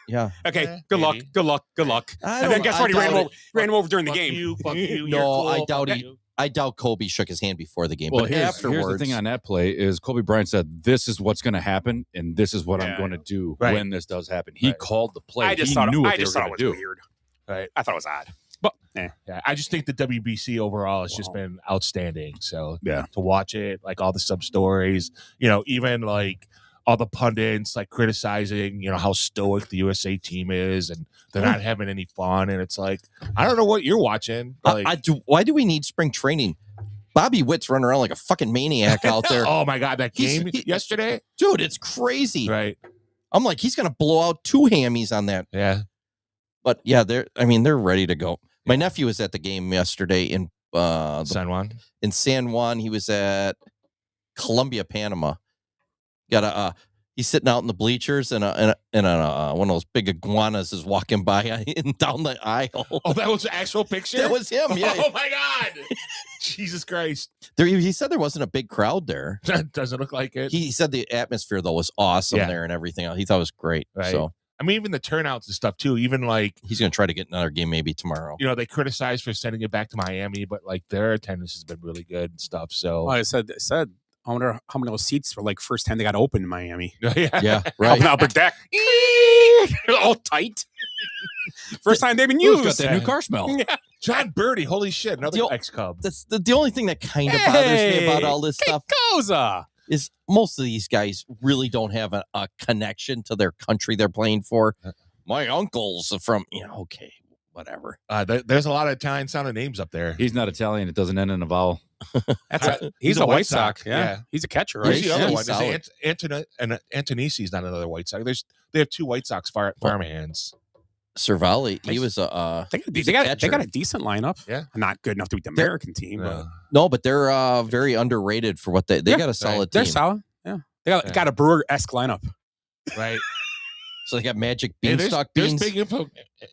yeah. Okay, Yeah, good luck, maybe. good luck, good luck. I And then don't- guess I what? He ran doubt him over, ran him over during the Fuck game. you, fuck you. No, you're cool, I doubt fuck it. you. I doubt Kobe shook his hand before the game, Well, but here's afterwards, the thing on that play is Kobe Bryant said, "This is what's going to happen, and this is what I'm Yeah. going to do Right. when this does happen." He Right. called the play. I just he thought knew what I they just were thought it going was to do. weird. Right. I thought it was odd. But Yeah, I just think the WBC overall has just been outstanding. So Yeah. to watch it, like all the sub stories, even like all the pundits like criticizing, how stoic the USA team is, and they're not having any fun. And it's like, I don't know what you're watching. Like, why do we need spring training? Bobby Witt's running around like a fucking maniac out there. oh my god, that game yesterday, Dude, it's crazy. right? I'm like, he's gonna blow out 2 hammies on that. Yeah, But yeah, they're ready to go. My nephew was at the game yesterday in San Juan. in San Juan. He was at Columbia, Panama. He's sitting out in the bleachers, and one of those big iguanas is walking by and down the aisle. Oh, that was the actual picture? That was him, yeah. Oh, my God. Jesus Christ. He said there wasn't a big crowd there. Doesn't look like it. He said the atmosphere, though, was awesome there and everything else. He thought it was great. Right. So, I mean, even the turnouts and stuff, too. Even like... He's going to try to get another game maybe tomorrow. You know, they criticized for sending it back to Miami, but like their attendance has been really good and stuff. So I said, I wonder how many of those seats were like first time they got open in Miami. Yeah, right. Upper deck. All tight. First time they've been used. Got that new car smell. Yeah. John Birdie, holy shit, another ex-Cub. That's the only thing that kind of bothers me about all this stuff is most of these guys really don't have a connection to their country they're playing for. My uncle's from, okay, whatever. There's a lot of Italian sounding names up there. He's not Italian. It doesn't end in a vowel. He's a White Sox. Yeah. He's a catcher, right? Who's the other one? Antonisi's not another White Sox. They have two White Sox farmhands. Cervalli, he was a they got a decent lineup. Yeah, not good enough to beat the American team. But. No, but they're very underrated for what they got a solid team. They're solid. Yeah, they got a Brewer-esque lineup. Right. So they got Magic Beanstalk beans. There's big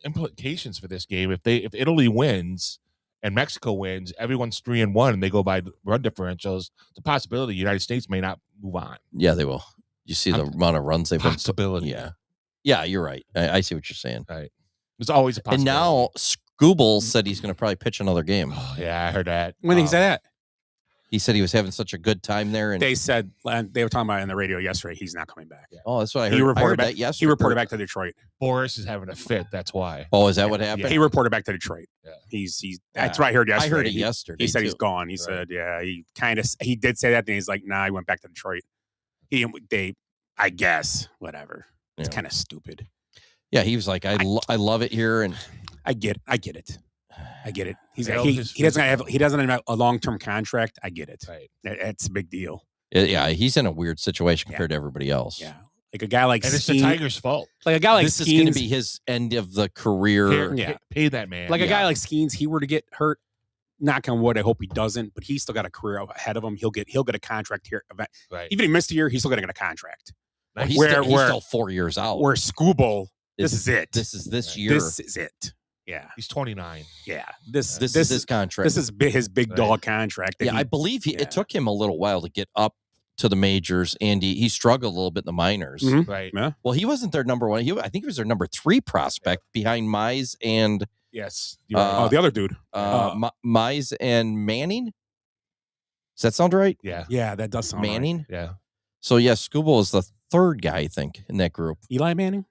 implications for this game. If Italy wins and Mexico wins, everyone's 3-1, and they go by run differentials. The possibility the United States may not move on. Yeah, they will. You see the amount of runs they've possibility. Yeah, you're right. I see what you're saying. Right. There's always a possibility. And now Scooble said he's going to probably pitch another game. Oh, yeah, I heard that. When did he say that? He said he was having such a good time there, and they were talking about it on the radio yesterday. He's not coming back. Yeah. Oh, that's what I heard. He reported back that yesterday. He reported back to Detroit. Boris is having a fit. That's why. Oh, is that what happened? Yeah, he reported back to Detroit. Yeah. He's that's what I heard yesterday. I heard it yesterday. He said he's gone. He said, yeah, he did say that. Then he's like, nah, he went back to Detroit. I guess, whatever. It's kind of stupid. Yeah, he was like, I love it here, and I get it. He doesn't have a long-term contract. I get it. Right. That's a big deal. Yeah, he's in a weird situation compared to everybody else. Yeah, like a guy like and it's the Tigers' fault. Like a guy like this is going to be his end of the career. Pay that man. Like a guy like Skeens, he were to get hurt. Knock on wood, I hope he doesn't. But he's still got a career ahead of him. He'll get a contract here. Right. Even if he missed a year, he's still going to get a contract. Well, he's still 4 years out. Where Scooble, this is it. This is this year. This is it. Yeah, he's 29. Yeah, this is his contract. This is his big dog contract. Yeah, I believe it took him a little while to get up to the majors, and he struggled a little bit in the minors. Mm-hmm. Right. Yeah. Well, he wasn't their number one. I think he was their number 3 prospect behind Mize and yes, the other dude, Mize and Manning. Does that sound right? Yeah, that does sound Manning. Right. Yeah. So Scooble is the third guy, I think, in that group. Eli Manning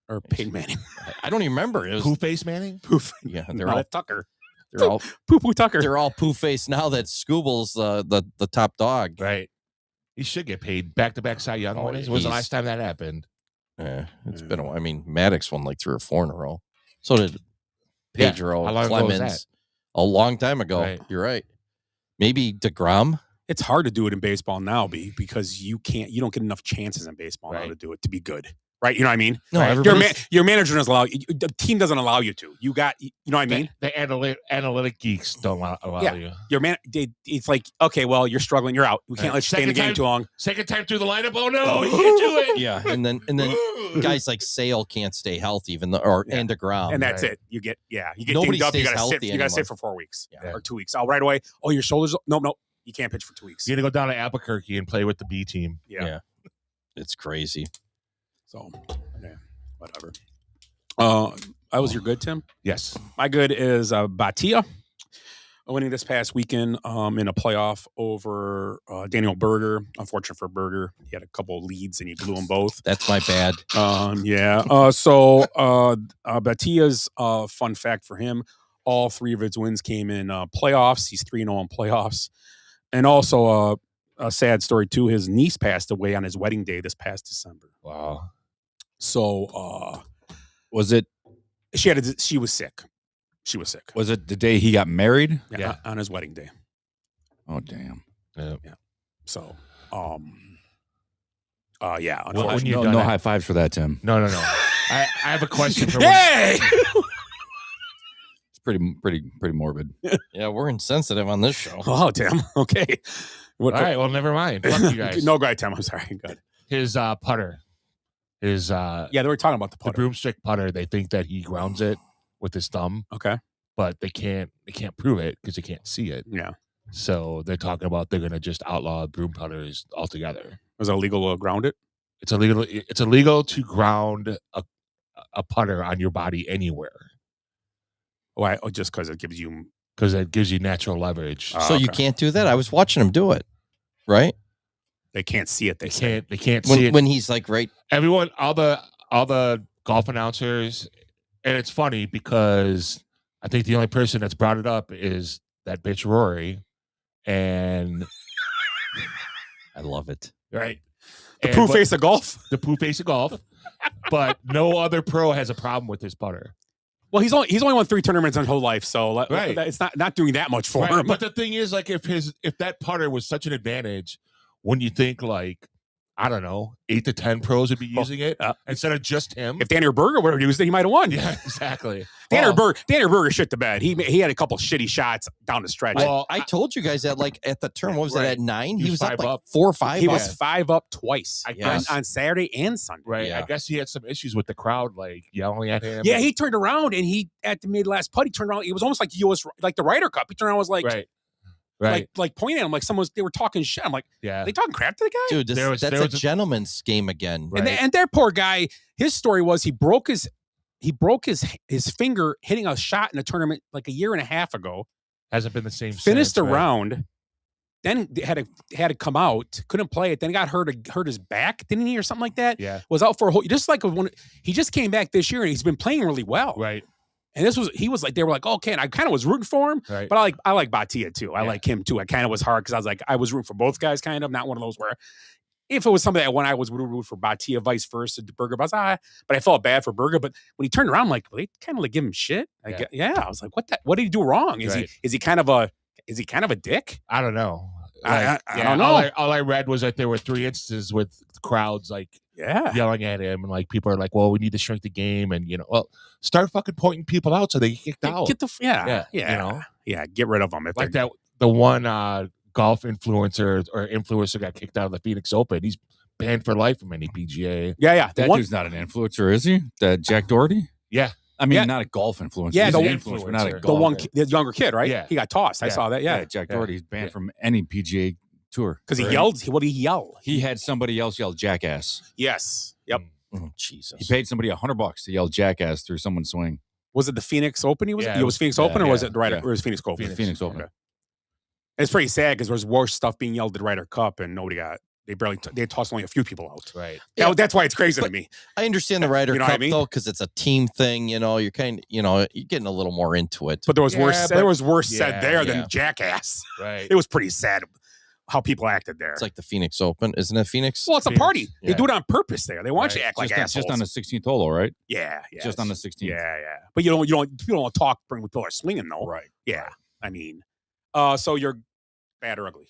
or Peyton Manning? I don't even remember. It was Pooh-Face Manning. Yeah, they're all Tucker. They're all Poo Tucker. They're all Pooh-Face now that Scooble's the top dog. Right. He should get paid back-to-back Cy Young winners. When was the last time that happened? Yeah, it's been a while. I mean, Maddox won like 3 or 4 in a row. So did Pedro, How long ago was Clemens. that? A long time ago. Right. You're right. Maybe DeGrom. It's hard to do it in baseball now, because you don't get enough chances in baseball now to do it to be good. Right? You know what I mean? No, your manager doesn't allow you. The team doesn't allow you to. You know what I mean? The analytic geeks don't allow you. Your it's like, okay, well, you're struggling. You're out. We can't let you stay in the game too long. Second time through the lineup. Oh no, you can't do it. Yeah, and then guys like Sale can't stay healthy, and DeGrom, and that's it. You get nobody dinged up. stays You healthy. You got to sit for 4 weeks or 2 weeks. Oh, right away. Oh, your shoulders. No. You can't pitch for 2 weeks. You're gonna go down to Albuquerque and play with the B team. Yeah. It's crazy. So, yeah, whatever. I was your good, Tim? Yes. My good is Batia winning this past weekend in a playoff over Daniel Berger. Unfortunate for Berger. He had a couple of leads and he blew them both. That's my bad. So Batia's fun fact for him, all 3 of his wins came in playoffs. He's 3-0 in playoffs. And also a sad story, too. His niece passed away on his wedding day this past December. Wow. So was it? She was sick. She was sick. Was it the day he got married? Yeah, on his wedding day. Oh, damn. Yeah. So, No high fives for that, Tim. No. I have a question for Hey! Pretty morbid. Yeah, we're insensitive on this show. Oh, Tim. Okay. All right. Well, never mind. Fuck you guys. No, go ahead, Tim. I'm sorry. Good. His putter. his they were talking about the putter. broomstick putter. They think that he grounds it with his thumb. Okay, but they can't prove it because they can't see it. Yeah. So they're talking about they're going to just outlaw broom putters altogether. Was it illegal to ground it? It's illegal. It's illegal to ground a putter on your body anywhere. Why? Oh, just because it gives you natural leverage. So you can't do that. I was watching him do it. Right? They can't see it. They can't when, see it when he's like right. Everyone, all the golf announcers, and it's funny because I think the only person that's brought it up is that bitch Rory, and I love it. Right. The poo face of golf. The poo face of golf. But no other pro has a problem with his putter. Well, he's only won 3 tournaments in his whole life, so Right. it's not doing that much for him. But the thing is, like, if that putter was such an advantage, when you think like, I don't know, 8 to 10 pros would be using it instead of just him. If Danny Berger would have used it, he might have won. Yeah, exactly. Danny Berger shit the bed. He had a couple shitty shots down the stretch. Well, I told you guys that like at the turn, what was that at 9? He was up 5 like up. 4 or 5. He up. was 5 up twice guess. on Saturday and Sunday. Right. Yeah. I guess he had some issues with the crowd, like yelling at him. Yeah, he turned around and he at the mid last putt, he turned around. It was almost like the Ryder Cup. He turned around and was like, right. like pointing at him like they were talking shit. I'm like, yeah, are they talking crap to the guy? Dude, that's a gentleman's game again. And, and that poor guy, his story was he broke his finger hitting a shot in a tournament like a year and a half ago. Hasn't been the same. Finished since, the right? round, then had to come out, couldn't play it. Then got hurt his back, didn't he, or something like that? Yeah, was out for a whole. Just like he just came back this year and he's been playing really well. Right. And he was like, they were like, okay, and I kind of was rooting for him, right. But I like Batia too. I like him too. I kind of was hard because I was rooting for both guys, kind of, not one of those where if it was something that when I was rooting for Batia, vice versa, to Berger, but I felt bad for Berger. But when he turned around, I'm like, well, they kind of like give him shit. I was like, what did he do wrong? Is he kind of a dick? I don't know. I don't know. All I read was that there were 3 instances with crowds like yelling at him, and like people are like, well, we need to shrink the game, and start fucking pointing people out so they get kicked out. Get get rid of them. If like that, the one golf influencer got kicked out of the Phoenix Open. He's banned for life from any PGA. Yeah. That dude's not an influencer, is he? That Jack Doherty? Yeah. I mean, not a golf influencer. Yeah, he's the an influencer, but not a golf. The younger kid, right? Yeah. He got tossed. I saw that. Yeah. Jack Doherty's banned from any PGA tour. Because he yelled. What did he yell? He had somebody else yell jackass. Yes. Yep. Oh, Jesus. He paid somebody $100 to yell jackass through someone's swing. Was it the Phoenix Open? It was Phoenix Open, or was it the Ryder? Or was Phoenix Open? Phoenix Open. Okay. It's pretty sad because there's worse stuff being yelled at the Ryder Cup, and nobody got. They tossed only a few people out. Right. That's why it's crazy to me. I understand the Ryder Cup I mean? though, because it's a team thing. You're you're getting a little more into it. But there was worse. There was worse said there yeah. than jackass. Right. It was pretty sad how people acted there. It's like the Phoenix Open, isn't it? Phoenix. Well, it's a party. Yeah. They do it on purpose. There, they want you to act like assholes. Just on the 16th hole, right? Yeah. Just on the 16th. Yeah. But you don't talk when people are swinging though. Right. Yeah. I mean, so you're bad or ugly?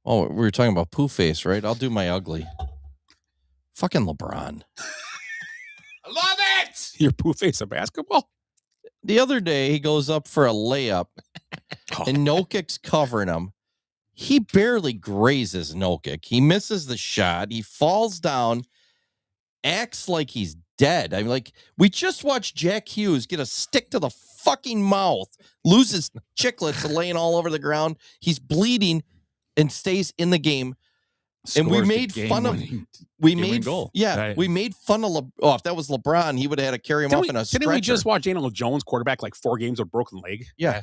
Oh, we were talking about poo face, right? I'll do my ugly. Fucking LeBron. I love it. Your poo face of basketball. The other day, he goes up for a layup, and Nokic's covering him. He barely grazes Nokic. He misses the shot. He falls down, acts like he's dead. I mean, like, we just watched Jack Hughes get a stick to the fucking mouth, lose his chiclets laying all over the ground. He's bleeding and stays in the game. And we made fun of we made goal. we made fun of if that was LeBron, he would have had to carry him off in a stretcher. Didn't we just watch Daniel Jones, quarterback, like 4 games with a broken leg? Yeah.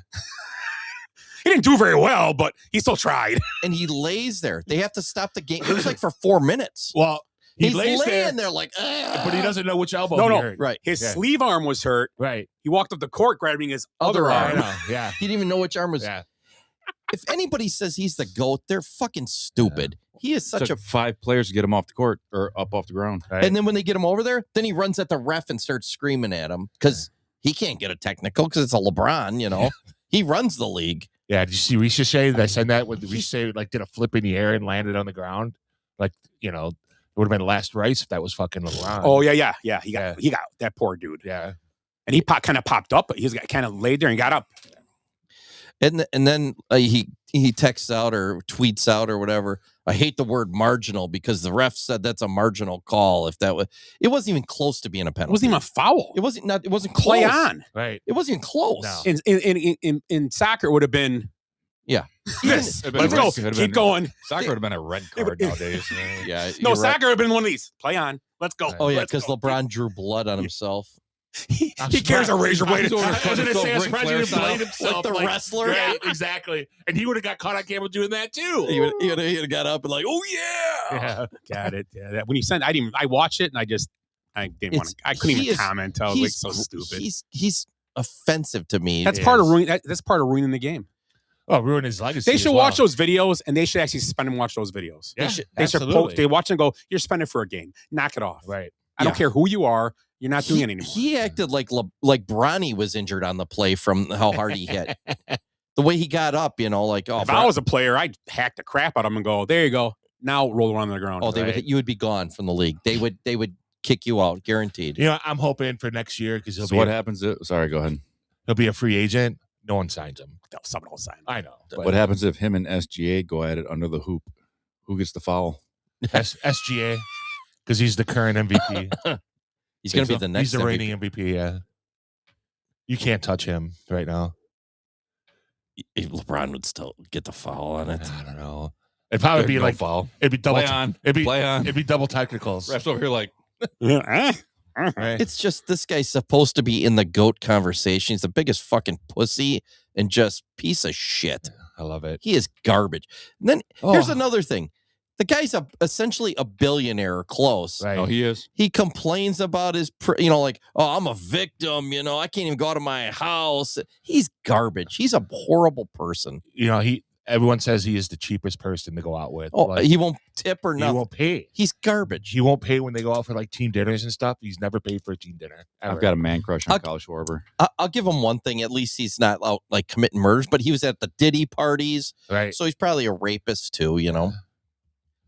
He didn't do very well, but he still tried. And he lays there. They have to stop the game. It was like for 4 minutes. Well, he's lays laying there like, but he doesn't know which elbow. No, hurt. right. His sleeve arm was hurt. Right. He walked up the court grabbing his other arm. Yeah. He didn't even know which arm was. Yeah. If anybody says he's the GOAT, they're fucking stupid. He is such Took 5 players to get him off the court or up off the ground. Right. And then when they get him over there, then he runs at the ref and starts screaming at him because he can't get a technical because it's a LeBron, He runs the league. Yeah, did you see Ricochet? They said that when Ricochet did a flip in the air and landed on the ground. Like, it would have been last rice if that was fucking LeBron. Oh, yeah. He got that poor dude. Yeah. And he kind of popped up, but he kind of laid there and got up. And then he he texts out or tweets out or whatever. I hate the word marginal because the ref said that's a marginal call. If that was, it wasn't even close to being a penalty. It wasn't even a foul. It wasn't close. Play on. Right. It wasn't even close. No. In soccer, it would have been. Yeah. Yes. Let's go. Keep going. Soccer would have been a red card nowadays. Yeah. No, you're right. soccer would have been one of these. Play on. Let's go. Oh yeah, Let's because go. LeBron drew blood on himself. He carries a razor blade. I was going to say, I'm surprised he didn't blade himself. Like the wrestler. Right, exactly. And he would have got caught on camera doing that too. He would have got up and like, oh yeah. Got it. Yeah, when he sent, I watched it and I didn't want to. I couldn't even comment. I was like so stupid. He's offensive to me. That's part of ruining. That's part of ruining the game. Oh, ruin his legacy. They should watch those videos, and they should actually suspend and watch those videos. Yeah, they should. They watch and go. You're suspended for a game. Knock it off. Right. I don't care who you are. You're not doing it anymore. He acted like Bronny was injured on the play from how hard he hit. The way he got up, like, oh. If I was a player, I'd hack the crap out of him and go, there you go. Now roll around on the ground. Oh, you would be gone from the league. They would kick you out, guaranteed. I'm hoping for next year because what happens? Sorry, go ahead. He'll be a free agent. No one signs him. Someone will sign him. I know. What happens if him and SGA go at it under the hoop? Who gets the foul? SGA, because he's the current MVP. He's going to be the next. He's the reigning MVP. Yeah. You can't touch him right now. LeBron would still get the foul on it. I don't know. It'd probably be like foul. It'd be double. Play on. It'd be double technicals. Refs over here like. Right. It's just this guy's supposed to be in the GOAT conversation. He's the biggest fucking pussy and just piece of shit. I love it. He is garbage. And then here's another thing. The guy's essentially a billionaire or close. Right. Oh, he is. He complains about his, like, oh, I'm a victim. I can't even go out of my house. He's garbage. He's a horrible person. Everyone says he is the cheapest person to go out with. Oh, he won't tip or nothing. He won't pay. He's garbage. He won't pay when they go out for like team dinners and stuff. He's never paid for a team dinner. Ever. I've got a man crush on Kyle Schwarber. I'll give him one thing. At least he's not out like committing murders, but he was at the Diddy parties. Right. So he's probably a rapist too,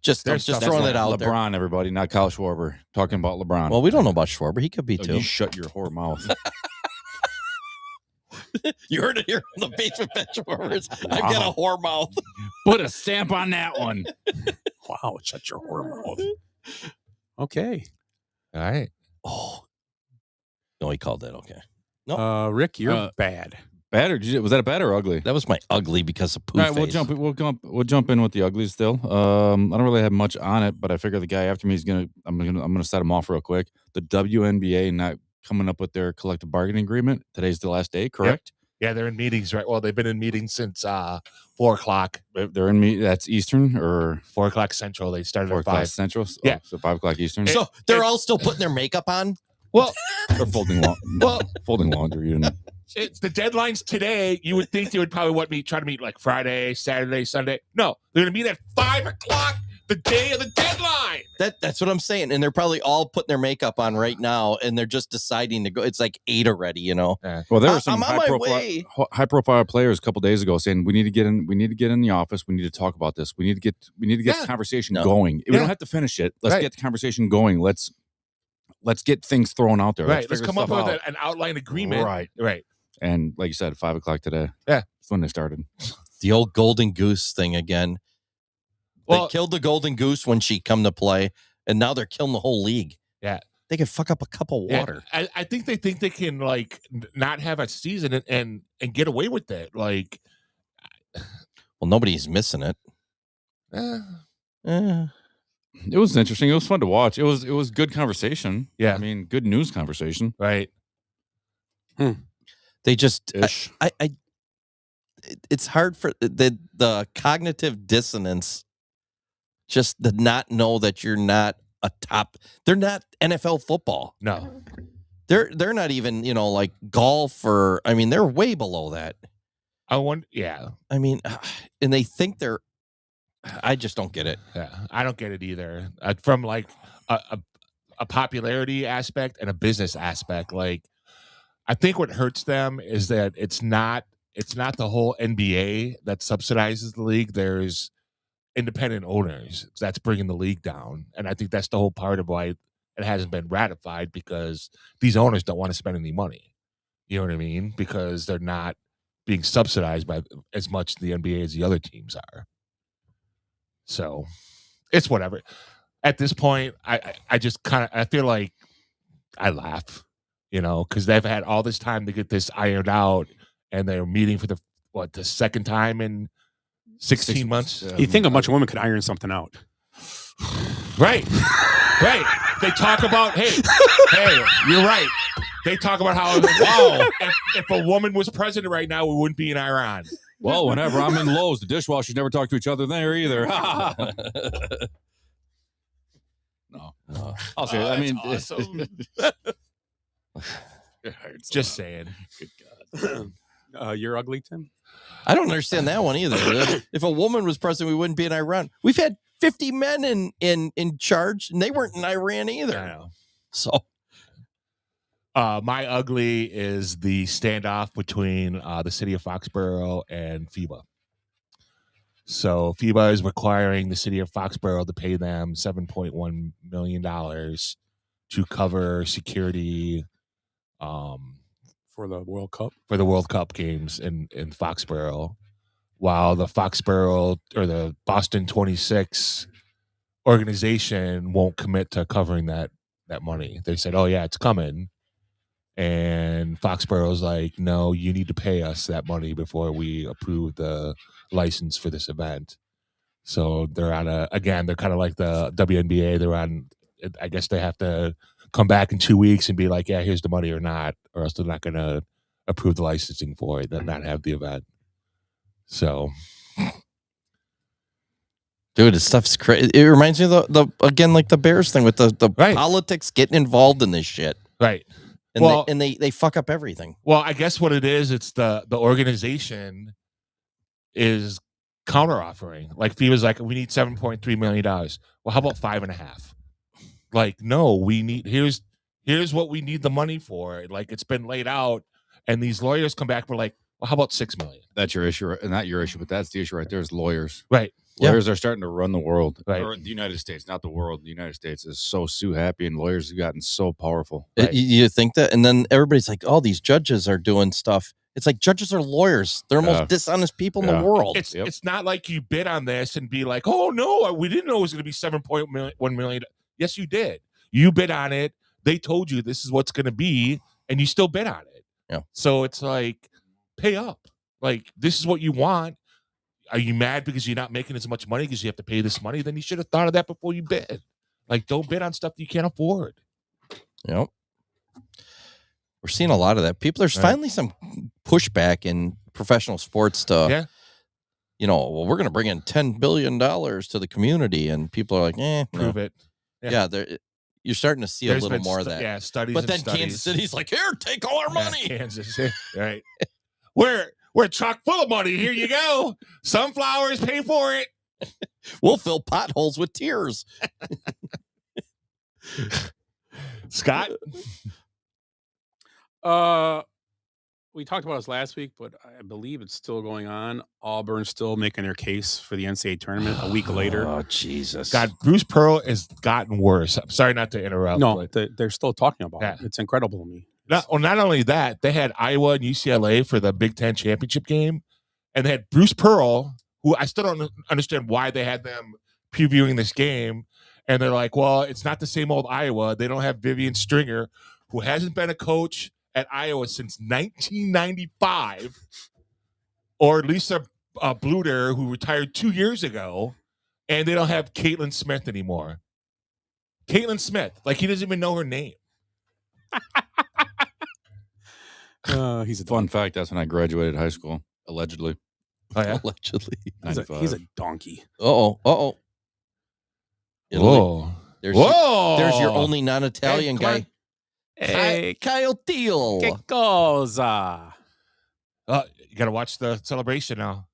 Just throwing it out there. LeBron, everybody, not Kyle Schwarber. Talking about LeBron. Well, we don't know about Schwarber. He could be too. You shut your whore mouth. You heard it here on the Basement Benchwarmers. I've got a whore mouth. Put a stamp on that one. Wow, shut your whore mouth. Okay. All right. Oh. No, he called that okay. No. Rick, you're bad. Bad or was that a bad or ugly? That was my ugly because of poo All right, face. we'll jump in with the uglies still. I don't really have much on it, but I figure the guy after me I'm gonna set him off real quick. The WNBA not coming up with their collective bargaining agreement. Today's the last day, correct? Yeah, they're in meetings, right? Well, they've been in meetings since 4:00. They're in that's Eastern or 4:00 Central. They started 4 at 5 Central. Yeah, so 5 o'clock Eastern. So they're all still putting their makeup on. Well, they're folding laundry. And the deadline's today. You would think they would probably try to meet like Friday, Saturday, Sunday. No, they're going to meet at 5 o'clock the day of the deadline. That's what I'm saying. And they're probably all putting their makeup on right now, and they're just deciding to go. It's like 8 already, Well, there were some high profile players a couple days ago saying we need to get in the office. We need to talk about this. We need to get the conversation going. We don't have to finish it. Let's get the conversation going. Let's get things thrown out there. Right. Let's come up with an outline agreement. Right. And like you said, 5 o'clock today. Yeah. That's when they started. The old golden goose thing again. Well, they killed the golden goose when she come to play, and now they're killing the whole league. Yeah. They can fuck up a cup of water. Yeah. I think they can like not have a season and get away with it. Like, well, nobody's missing it. It was interesting. It was fun to watch. It was good conversation. Yeah. I mean, good news conversation. Right. They just it's hard for the cognitive dissonance just to not know that you're not a top. They're not NFL football. No. They're not even, like golf or they're way below that. Yeah. And they think I just don't get it. Yeah, I don't get it either. From like a popularity aspect and a business aspect, like I think what hurts them is that it's not the whole NBA that subsidizes the league. There's independent owners that's bringing the league down, and I think that's the whole part of why it hasn't been ratified, because these owners don't want to spend any money. You know what I mean? Because being subsidized by as much the NBA as the other teams are. So it's whatever. At this point, I just kind of I feel like I laugh, because they've had all this time to get this ironed out, and they're meeting for the second time in 16 months. You think a bunch of women could iron something out? Right. They talk about, hey, you're right. They talk about how, wow, if a woman was president right now, we wouldn't be in Iran. Well, whenever I'm in Lowe's, the dishwashers never talk to each other there either. No. I'll say it. I mean, awesome. Just saying. Good God. You're ugly, Tim? I don't understand that one either. If a woman was president, we wouldn't be in Iran. We've had 50 men in charge, and they weren't in Iran either. I know. So, my ugly is the standoff between the city of Foxborough and FIBA. So FIBA is requiring the city of Foxborough to pay them $7.1 million to cover security for the World Cup. For the World Cup games in Foxborough, while the Foxborough or the Boston 26 organization won't commit to covering that money. They said, "Oh yeah, it's coming," and Foxborough's like, "No, you need to pay us that money before we approve the license for this event." So they're on they're kind of like the WNBA. They're on. I guess they have to come back in 2 weeks and be like, "Yeah, here's the money," or not, or else they're not going to approve the licensing for it. They'll not have the event. So, dude, this stuff's crazy. It reminds me of the Bears thing with the politics getting involved in this shit. Right. And they fuck up everything. Well, I guess what it is, it's the organization is counter offering. Like FIBA's like, we need $7.3 million. Well, how about 5.5? Like, no, we need here's what we need the money for. Like, it's been laid out, and these lawyers come back for like, well, how about $6 million? That's your issue, not your issue, but that's the issue right there is lawyers. Right. Lawyers are starting to run the world. Right. Or the United States, not the world. The United States is so sue happy, and lawyers have gotten so powerful. Right. You think that? And then everybody's like, oh, these judges are doing stuff. It's like judges are lawyers. They're the most dishonest people in the world. It's not like you bid on this and be like, oh, no, we didn't know it was going to be $7.1 million. Yes, you did. You bid on it. They told you this is what's going to be, and you still bid on it. Yeah. So it's like, pay up. Like, this is what you want. Are you mad because you're not making as much money because you have to pay this money? Then you should have thought of that before you bid. Like, don't bid on stuff that you can't afford. Yep. We're seeing a lot of that. There's finally some pushback in professional sports to, well, we're going to bring in $10 billion to the community. And people are like, prove it. Yeah, you're starting to see a little more of that. Yeah, studies. But then Kansas City's like, here, take all our money. Kansas, right. We're chock full of money. Here you go. Sunflowers, pay for it. We'll fill potholes with tears. Scott? We talked about this last week, but I believe it's still going on. Auburn's still making their case for the NCAA tournament a week later. Oh, Jesus. God, Bruce Pearl has gotten worse. I'm sorry not to interrupt. No, they're still talking about it. It's incredible to me. Not only that, they had Iowa and UCLA for the Big Ten championship game, and they had Bruce Pearl, who I still don't understand why they had them previewing this game. And they're like, well, it's not the same old Iowa. They don't have Vivian Stringer, who hasn't been a coach at Iowa since 1995, or Lisa Bluter, who retired 2 years ago, and they don't have Caitlin Smith anymore. Caitlin Smith, like he doesn't even know her name. He's a fun fact. That's when I graduated high school, allegedly. Oh yeah, allegedly. He's a donkey. Uh-oh. Whoa. There's your only non-Italian guy. Hey, Kyle Thiel. Que cosa? You got to watch the celebration now.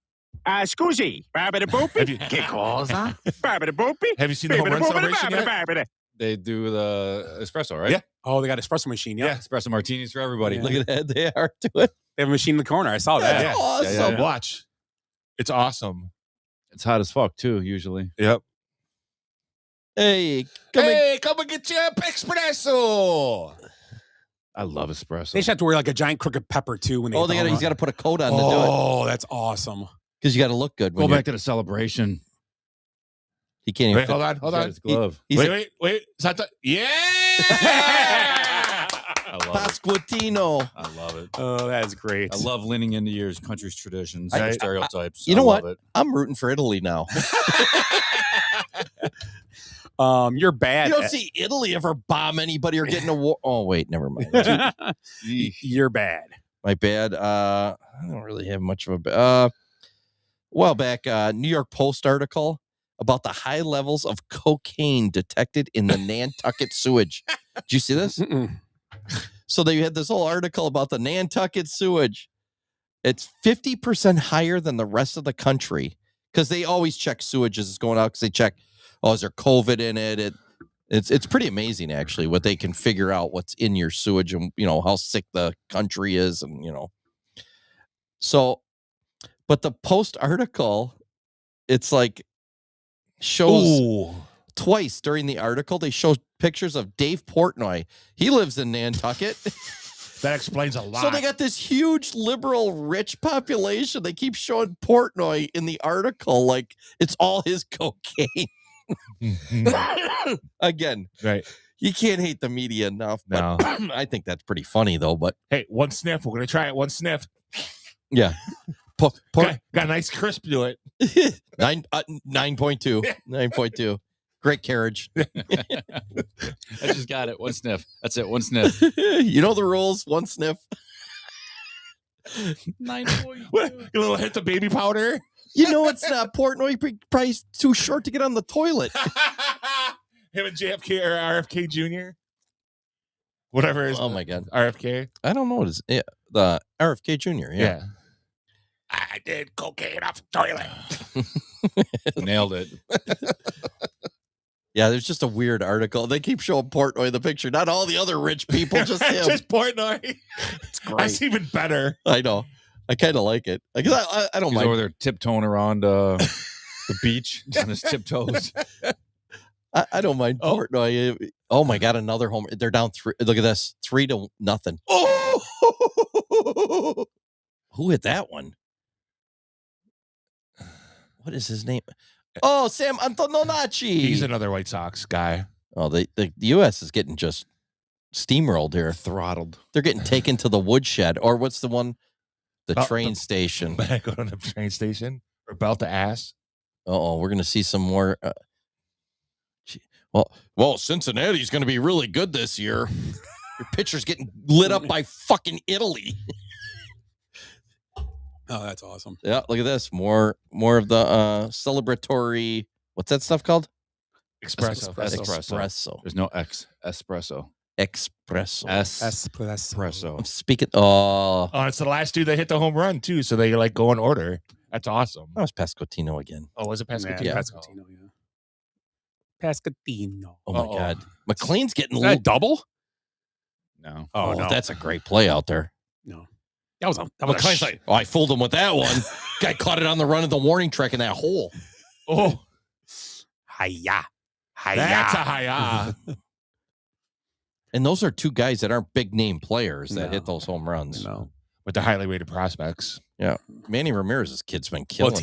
Scusi, Barbara Boopy. Che cosa? Barbara Boopy. Have you seen the home run celebration yet? They do the espresso, right? Yeah. Oh, they got espresso machine. Yeah. Espresso martinis for everybody. Yeah. Look at that. They are to it. They have a machine in the corner. I saw that. That's awesome. Yeah. Watch. It's awesome. It's hot as fuck, too, usually. Yep. Hey, come and get your espresso. I love espresso. They should have to wear like a giant crooked pepper too when they. Oh, he's got to put a coat on to do it. Oh, that's awesome. Because you got to look good. Go back to the celebration. He can't even. Wait, hold on. His glove. Wait. Is that the... Yeah! I love Pasquantino. I love it. Oh, that's great. I love leaning into your country's traditions, stereotypes. You know love what? It. I'm rooting for Italy now. You're bad. You don't see Italy ever bomb anybody or get in a war. Oh, wait, never mind. You're bad. My bad. I don't really have much of a while back, New York Post article about the high levels of cocaine detected in the Nantucket sewage. Did you see this? So they had this whole article about the Nantucket sewage. It's 50% higher than the rest of the country because they always check sewage as it's going out because they check, is there COVID in it? It's pretty amazing, actually, what they can figure out what's in your sewage and, how sick the country is and, So, but the Post article, it's like shows twice during the article. They show pictures of Dave Portnoy. He lives in Nantucket. That explains a lot. So they got this huge liberal rich population. They keep showing Portnoy in the article like it's all his cocaine. Again, right. You can't hate the media enough. But No. I think that's pretty funny though. But hey, one sniff. We're gonna try it. One sniff. Yeah. Got a nice crisp to it. 9.2. 9.2. Great carriage. I just got it. One sniff. That's it. One sniff. You know the rules. One sniff. 9.2. A little hit of baby powder. You know it's Portnoy probably too short to get on the toilet. Him and JFK or RFK Jr. Whatever is. Oh my God. RFK. I don't know what is the RFK Jr. Yeah. I did cocaine off the toilet. Nailed it. Yeah, there's just a weird article. They keep showing Portnoy the picture, not all the other rich people, just him. Just Portnoy. It's great. That's even better. I know. I kind of like it. I don't He's mind. over there tiptoeing around the beach on his tiptoes. I don't mind Portnoy. Oh my God, another home. They're down 3. Look at this, 3-0. Oh, who hit that one? What is his name? Oh, Sam Antononacci. He's another White Sox guy. Oh, the U.S. is getting just steamrolled here. Throttled. They're getting taken to the woodshed. Or what's the one? The train station. Back on the train station. Or about to ass. Oh, we're going to see some more. Well, Cincinnati's going to be really good this year. Your pitcher's getting lit up by fucking Italy. Oh, that's awesome. Yeah, look at this. More of the celebratory. What's that stuff called? Espresso. There's no X. Espresso. Espresso. I'm speaking. Oh, it's the last dude that hit the home run too. So they like go in order. That's awesome. that was Pasquantino again. Oh, was it Pasquantino? Yeah, Pasquantino. Yeah. Pasquantino. Oh my God, McLean's getting Is that a double? No. Oh, no. That's a great play out there. No. That was McLean's like, I fooled him with that one. Guy caught it on the run of the warning track in that hole. Oh, Hiya. that's a hiya. And those are two guys that aren't big name players that hit those home runs. No. With the highly rated prospects. Yeah, Manny Ramirez's kid's been killing. Well,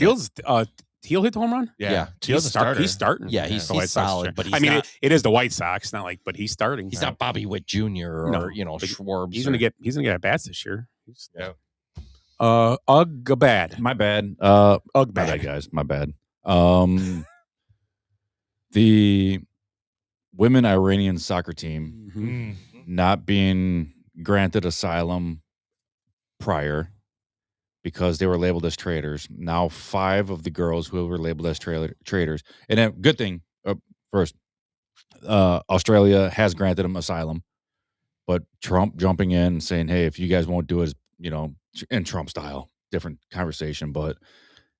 Teal hit the home run? Yeah. Teal's a starter. He's starting. Yeah, he's The White Sox solid, starter. but he's I mean, not- it is the White Sox, not like, but he's starting. He's not Bobby Witt Jr. or No, but Schwarbs. He's gonna get at bats this year. Yeah. Bad. My bad. Ugh My bad. bad, guys. My bad. The women Iranian soccer team not being granted asylum prior because they were labeled as traitors. Now 5 of the girls who were labeled as traitors. And a good thing, first, Australia has granted them asylum, but Trump jumping in and saying, hey, if you guys won't do it, in Trump style, different conversation, but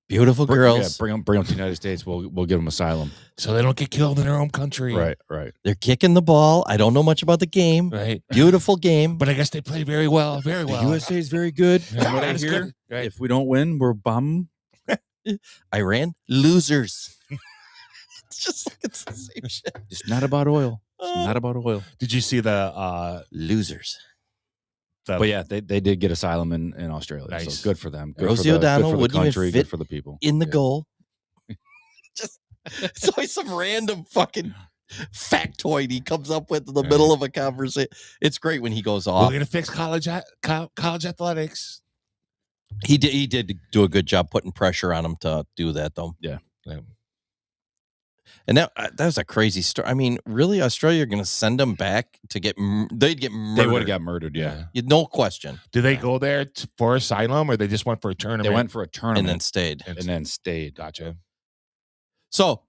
beautiful girls. Bring them to the United States. We'll give them asylum. So they don't get killed in their own country. Right. They're kicking the ball. I don't know much about the game. Right. Beautiful game. But I guess they play very well. Very well. The USA is very good. Yeah, What I that is hear, good. Right. if we don't win, we're bum. Iran, losers. It's just like it's the same shit. It's not about oil. It's not about oil. Did you see the Losers? But yeah, they did get asylum in Australia. Nice. So good for them. Good Rosie for O'Donnell good for the wouldn't even country, fit good for the people. in the goal. Just it's always some random fucking factoid he comes up with in the middle of a conversation. It's great when he goes off. We're gonna fix college athletics. He did do a good job putting pressure on him to do that, though. Yeah. And that was a crazy story. I mean, really, Australia are going to send them back to get? They'd get murdered. They would have got murdered. Yeah. No question. Did they go there for asylum, or they just went for a tournament? They went for a tournament and then stayed. Gotcha. So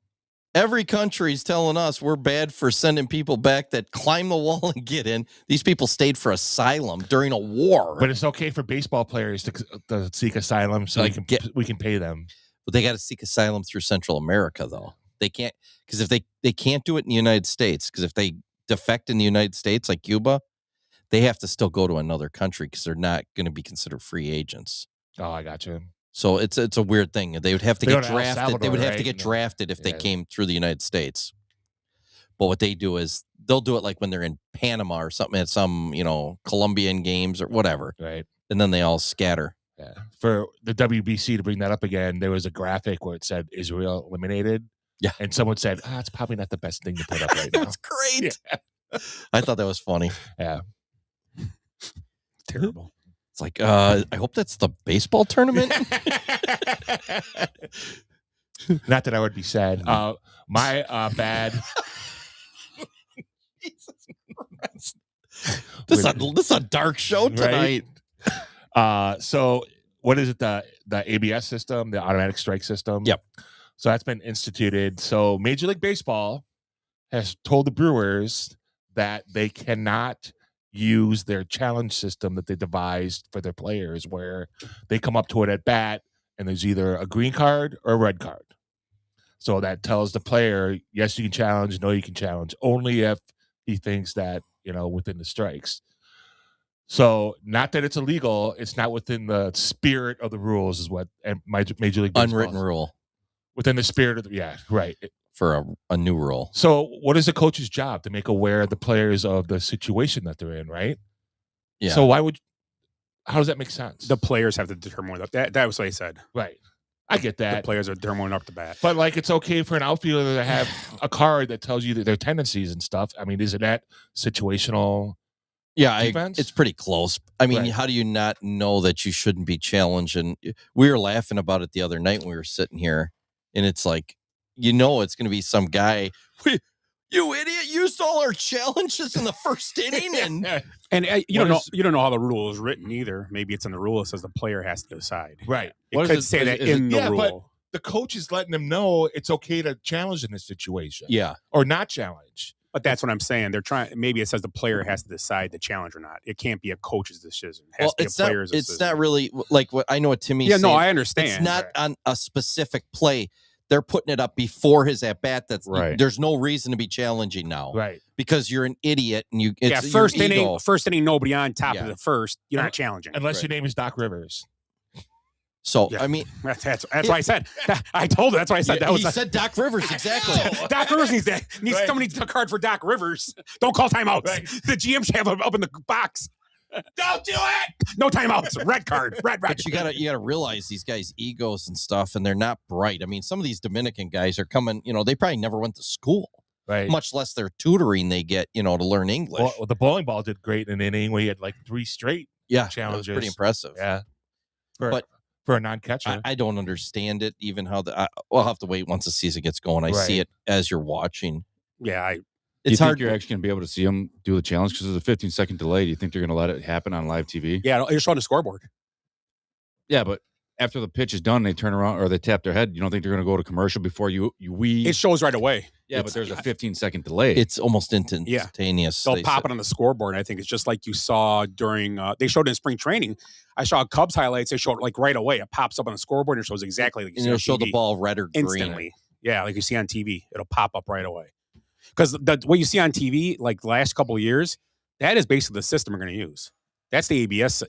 every country's telling us we're bad for sending people back that climb the wall and get in. These people stayed for asylum during a war. But it's okay for baseball players to seek asylum, so we can pay them. But they got to seek asylum through Central America, though. They can't, because if they can't do it in the United States, because if they defect in the United States, like Cuba, they have to still go to another country because they're not going to be considered free agents. Oh, I got you. So it's a weird thing. They would have to get drafted. Salvador, they would have right? to get drafted if they came through the United States. But what they do is they'll do it like when they're in Panama or something at some Colombian games or whatever, right? And then they all scatter. Yeah. For the WBC to bring that up again, there was a graphic where it said Israel eliminated. Yeah. And someone said, it's probably not the best thing to put up right now. It was great. Yeah. I thought that was funny. Yeah. Terrible. It's like, I hope that's the baseball tournament. Not that I would be sad. My bad. Jesus Christ. This is a dark show tonight. Right? So what is it? The ABS system, the automatic strike system? Yep. So that's been instituted. So Major League Baseball has told the Brewers that they cannot use their challenge system that they devised for their players, where they come up to it at bat and there's either a green card or a red card. So that tells the player, yes, you can challenge, no, you can challenge, only if he thinks that, within the strikes. So not that it's illegal, it's not within the spirit of the rules is what Major League Baseball unwritten rule. Within the spirit of right. For a new rule. So what is a coach's job? To make aware the players of the situation that they're in, right? Yeah. So how does that make sense? The players have to determine that was what I said. Right. I get that. The players are determining up the bat. But it's okay for an outfielder to have a card that tells you their tendencies and stuff. I mean, isn't that situational? Yeah, defense? It's pretty close. I mean, Right. How do you not know that you shouldn't be challenged? And we were laughing about it the other night when we were sitting here, and it's like, it's going to be some guy. You idiot! You saw our challenges in the first inning, and you don't know how the rule is written either. Maybe it's in the rule that says the player has to decide. Right. It could say that in the rule. But the coach is letting them know it's okay to challenge in this situation. Yeah. Or not challenge. But that's what I'm saying. They're trying. Maybe it says the player has to decide to challenge or not. It can't be a coach's decision. It has to be a player's decision. It's not really like what I know. What Timmy's saying. No, I understand. It's not on a specific play. They're putting it up before his at bat. That's right. There's no reason to be challenging now, right? Because you're an idiot and you. It's first your inning. ego. First inning, nobody on top of the first. You're not challenging unless your name is Doc Rivers. So I mean, that's what I said. I told him. That's what I said. He said Doc Rivers exactly. Doc Rivers needs somebody to card for Doc Rivers. Don't call timeouts. Right. The GM should have him up in the box. Don't do it. No timeouts. Red card. Red. But you gotta realize these guys' egos and stuff, and they're not bright. I mean, some of these Dominican guys are coming. They probably never went to school, right? Much less their tutoring they get, to learn English. Well, the bowling ball did great in an inning where he had 3 straight. Challenges. That was pretty impressive. Yeah, but for a non-catcher, I don't understand it. Even how we'll have to wait once the season gets going. I see it as you're watching. Yeah, It's hard. You're actually going to be able to see them do the challenge because there's a 15-second delay. Do you think they're going to let it happen on live TV? Yeah, it's on the scoreboard. Yeah, but after the pitch is done, they turn around or they tap their head. You don't think they're going to go to commercial before we? It shows right away. Yeah, but there's a 15-second delay. It's almost instantaneous. They'll pop it on the scoreboard. I think it's just like you saw during. They showed it in spring training. I saw Cubs highlights. They showed it right away. It pops up on the scoreboard and it shows exactly. Like and it'll show the ball red or green instantly. Yeah, like you see on TV, it'll pop up right away. Because what you see on TV, like the last couple of years, that is basically the system we're going to use. That's the ABS.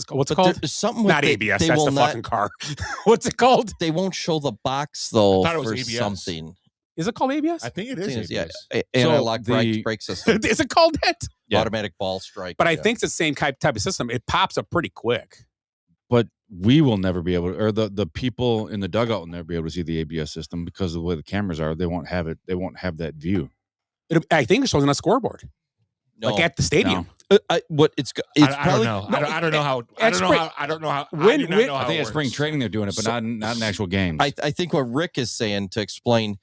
What's it called? Something not ABS. That's the fucking car. What's it called? They won't show the box though I thought it was for ABS. something. Is it called ABS? I think it is. Yeah, ABS. analog brake system. Is it called that? Yeah. Automatic ball strike. But I think it's the same type of system. It pops up pretty quick. But we will never be able to, or the people in the dugout will never be able to see the ABS system because of the way the cameras are. They won't have it. They won't have that view. I think it shows on a scoreboard. No. Like at the stadium. I don't know. I don't know how. I don't know how. I don't know how. I think at spring training they're doing it, but not in actual games. I think what Rick is saying to explain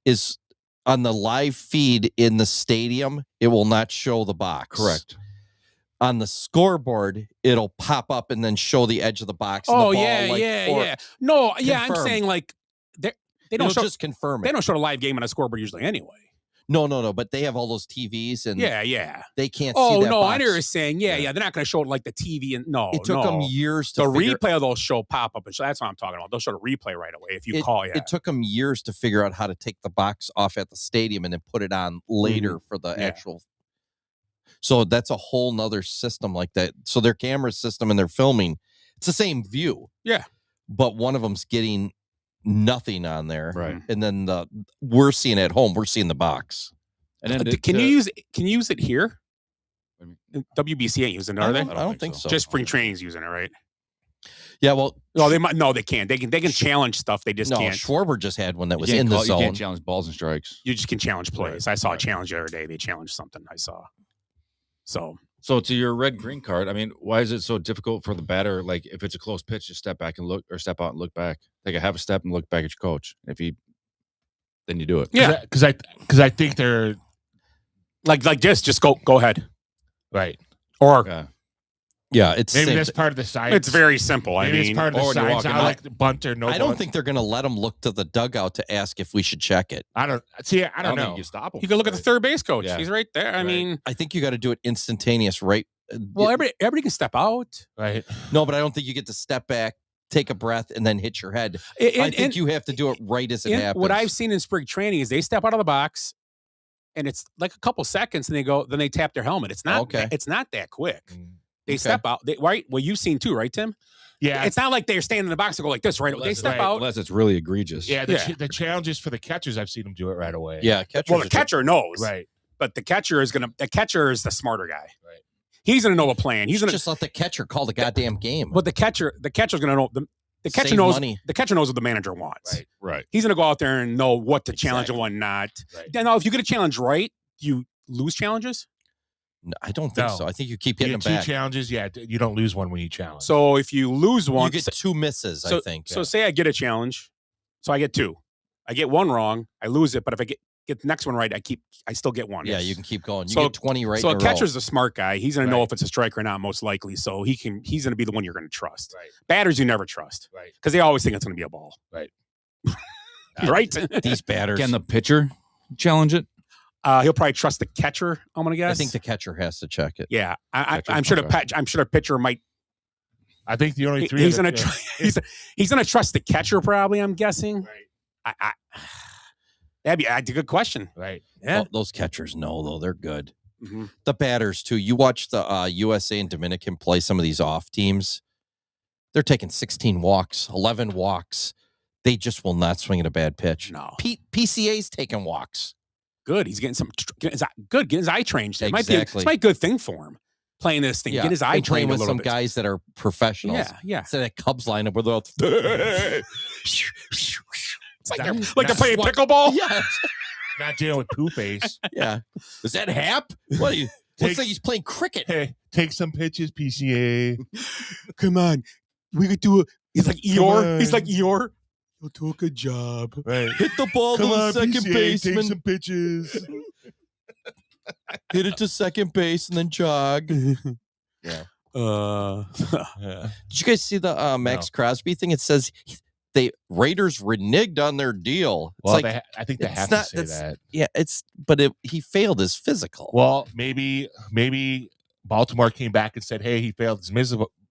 is on the live feed in the stadium, it will not show the box. Correct. On the scoreboard, it'll pop up and then show the edge of the box. And the ball, yeah. No, yeah, I'm saying like they don't show, just confirm it. They don't show the live game on a scoreboard usually anyway. No. But they have all those TVs and they can't see that. Oh no, box. I know you're saying they're not going to show like the TV and no. It took them years to the replay of those show pop up, and so that's what I'm talking about. They'll show the replay right away if you call. It took them years to figure out how to take the box off at the stadium and then put it on later for the actual. So that's a whole nother system like that. So their camera system and their filming, it's the same view. Yeah, but one of them's getting nothing on there, right? And then we're seeing at home. We're seeing the box. And then can you use it here? WBC ain't using it, are they? I don't think so. Just spring training's using it, right? Yeah, well, no, they might. No, they can't. They can challenge stuff. They just can't. Schwarber just had one that was in the zone. You can't challenge balls and strikes. You just can challenge plays. I saw a challenge the other day. They challenged something I saw. So to your red green card, I mean, why is it so difficult for the batter? Like if it's a close pitch, just step back and look, or step out and look back. Take a half a step and look back at your coach. Then you do it. Yeah, because I think they're like this. Just go ahead. Right. Or it's maybe that's part of the science. It's very simple. Maybe it's part of the science. I like the bunt or no. I don't think they're going to let them look to the dugout to ask if we should check it. I don't know. You stop them. You can look at the third base coach. Yeah. He's right there. I mean, I think you got to do it instantaneous, right? Well, everybody can step out, right? No, but I don't think you get to step back, take a breath, and then hit your head. I think you have to do it right as it happens. What I've seen in spring training is they step out of the box, and it's like a couple seconds, and then they tap their helmet. It's not it's not that quick. They step out. Right? Well, you've seen too, right, Tim? Yeah. It's not like they're standing in the box and go like this, right? They step out. Unless it's really egregious. Yeah. The challenges for the catchers, I've seen them do it right away. Yeah. Well, the catcher knows. Right. But the catcher is the smarter guy. Right. He's going to know a plan. He's going to just let the catcher call the goddamn game. But the catcher's going to know the catcher Save knows money. The catcher knows what the manager wants. Right. He's going to go out there and know what to challenge and what not. Right. Now, if you get a challenge right, you lose challenges. No, I don't think so. I think you keep getting them back. Two challenges, you don't lose one when you challenge. So if you lose one, you get two misses. I think. So say I get a challenge, so I get two. I get one wrong, I lose it. But if I get the next one right, I still get one. Yeah, you can keep going. You get 20 right. So in a catcher's a smart guy. He's going to know if it's a strike or not, most likely. So he's going to be the one you're going to trust. Right. Batters you never trust, right? Because they always think it's going to be a ball, right? Right. These batters. Can the pitcher challenge it? He'll probably trust the catcher. I'm gonna guess. I think the catcher has to check it. Yeah, I'm sure the pitcher might. I think the only three. He's gonna trust the catcher. Probably, I'm guessing. Right. That's a good question. Right. Yeah. Well, those catchers know though, they're good. Mm-hmm. The batters too. You watch the USA and Dominican play some of these off teams. They're taking 16 walks, 11 walks. They just will not swing at a bad pitch. No. PCA's taking walks. Good. He's getting getting his eye trained. It exactly. It might be a good thing for him. Playing this thing, get his eye trained with a some bit. Guys that are professionals. Yeah. Instead of Cubs lineup where they're all it's like they're playing pickleball. Yeah. Not dealing with poo face. Yeah. Is that Hap? What are you? Looks like he's playing cricket. Hey, take some pitches, PCA. Come on. We could do it. He's like Eeyore. He's like Eeyore. You'll do a good job. Right. Hit the ball to the second PCA, baseman. Take some pitches. Hit it to second base and then jog. Yeah. Did you guys see the Max Crosby thing? It says Raiders reneged on their deal. It's Well, like, I think they have to say that. Yeah, he failed his physical. Well, maybe Baltimore came back and said, "Hey, he failed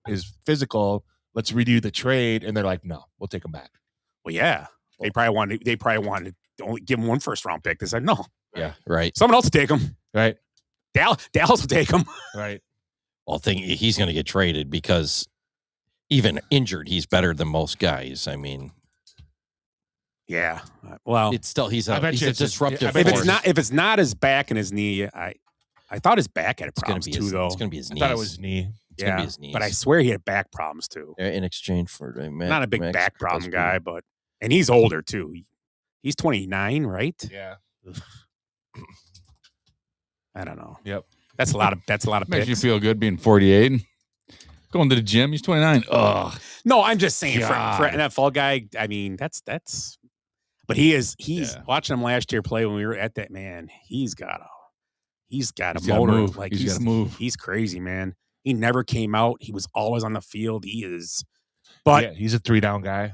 his physical. Let's redo the trade." And they're like, "No, we'll take him back." Well, yeah. They probably wanted to only give him one first round pick. They said no. Yeah, right. Someone else will take him. Right. Dallas will take him. Right. Well, he's going to get traded because even injured, he's better than most guys. I mean, Yeah. Well, it's still he's a bet you it's disruptive. if it's not his back and his knee, I thought his back had problems too, too, though. It's going to be his knees. I thought it was his knee. It's going to be his knees. But I swear he had back problems too. In exchange for not a big back problem guy, and he's older too. He's 29, right? Yeah. I don't know. Yep. That's a lot of Makes picks. you feel good being 48. Going to the gym. He's 29. Ugh. No, I'm just saying for God. an NFL guy, I mean, that's but he's watching him last year play when we were at that, man, he's got a motor. Move. Like He's got to move. He's crazy, man. He never came out. He was always on the field. He is. But yeah, he's a 3-down guy.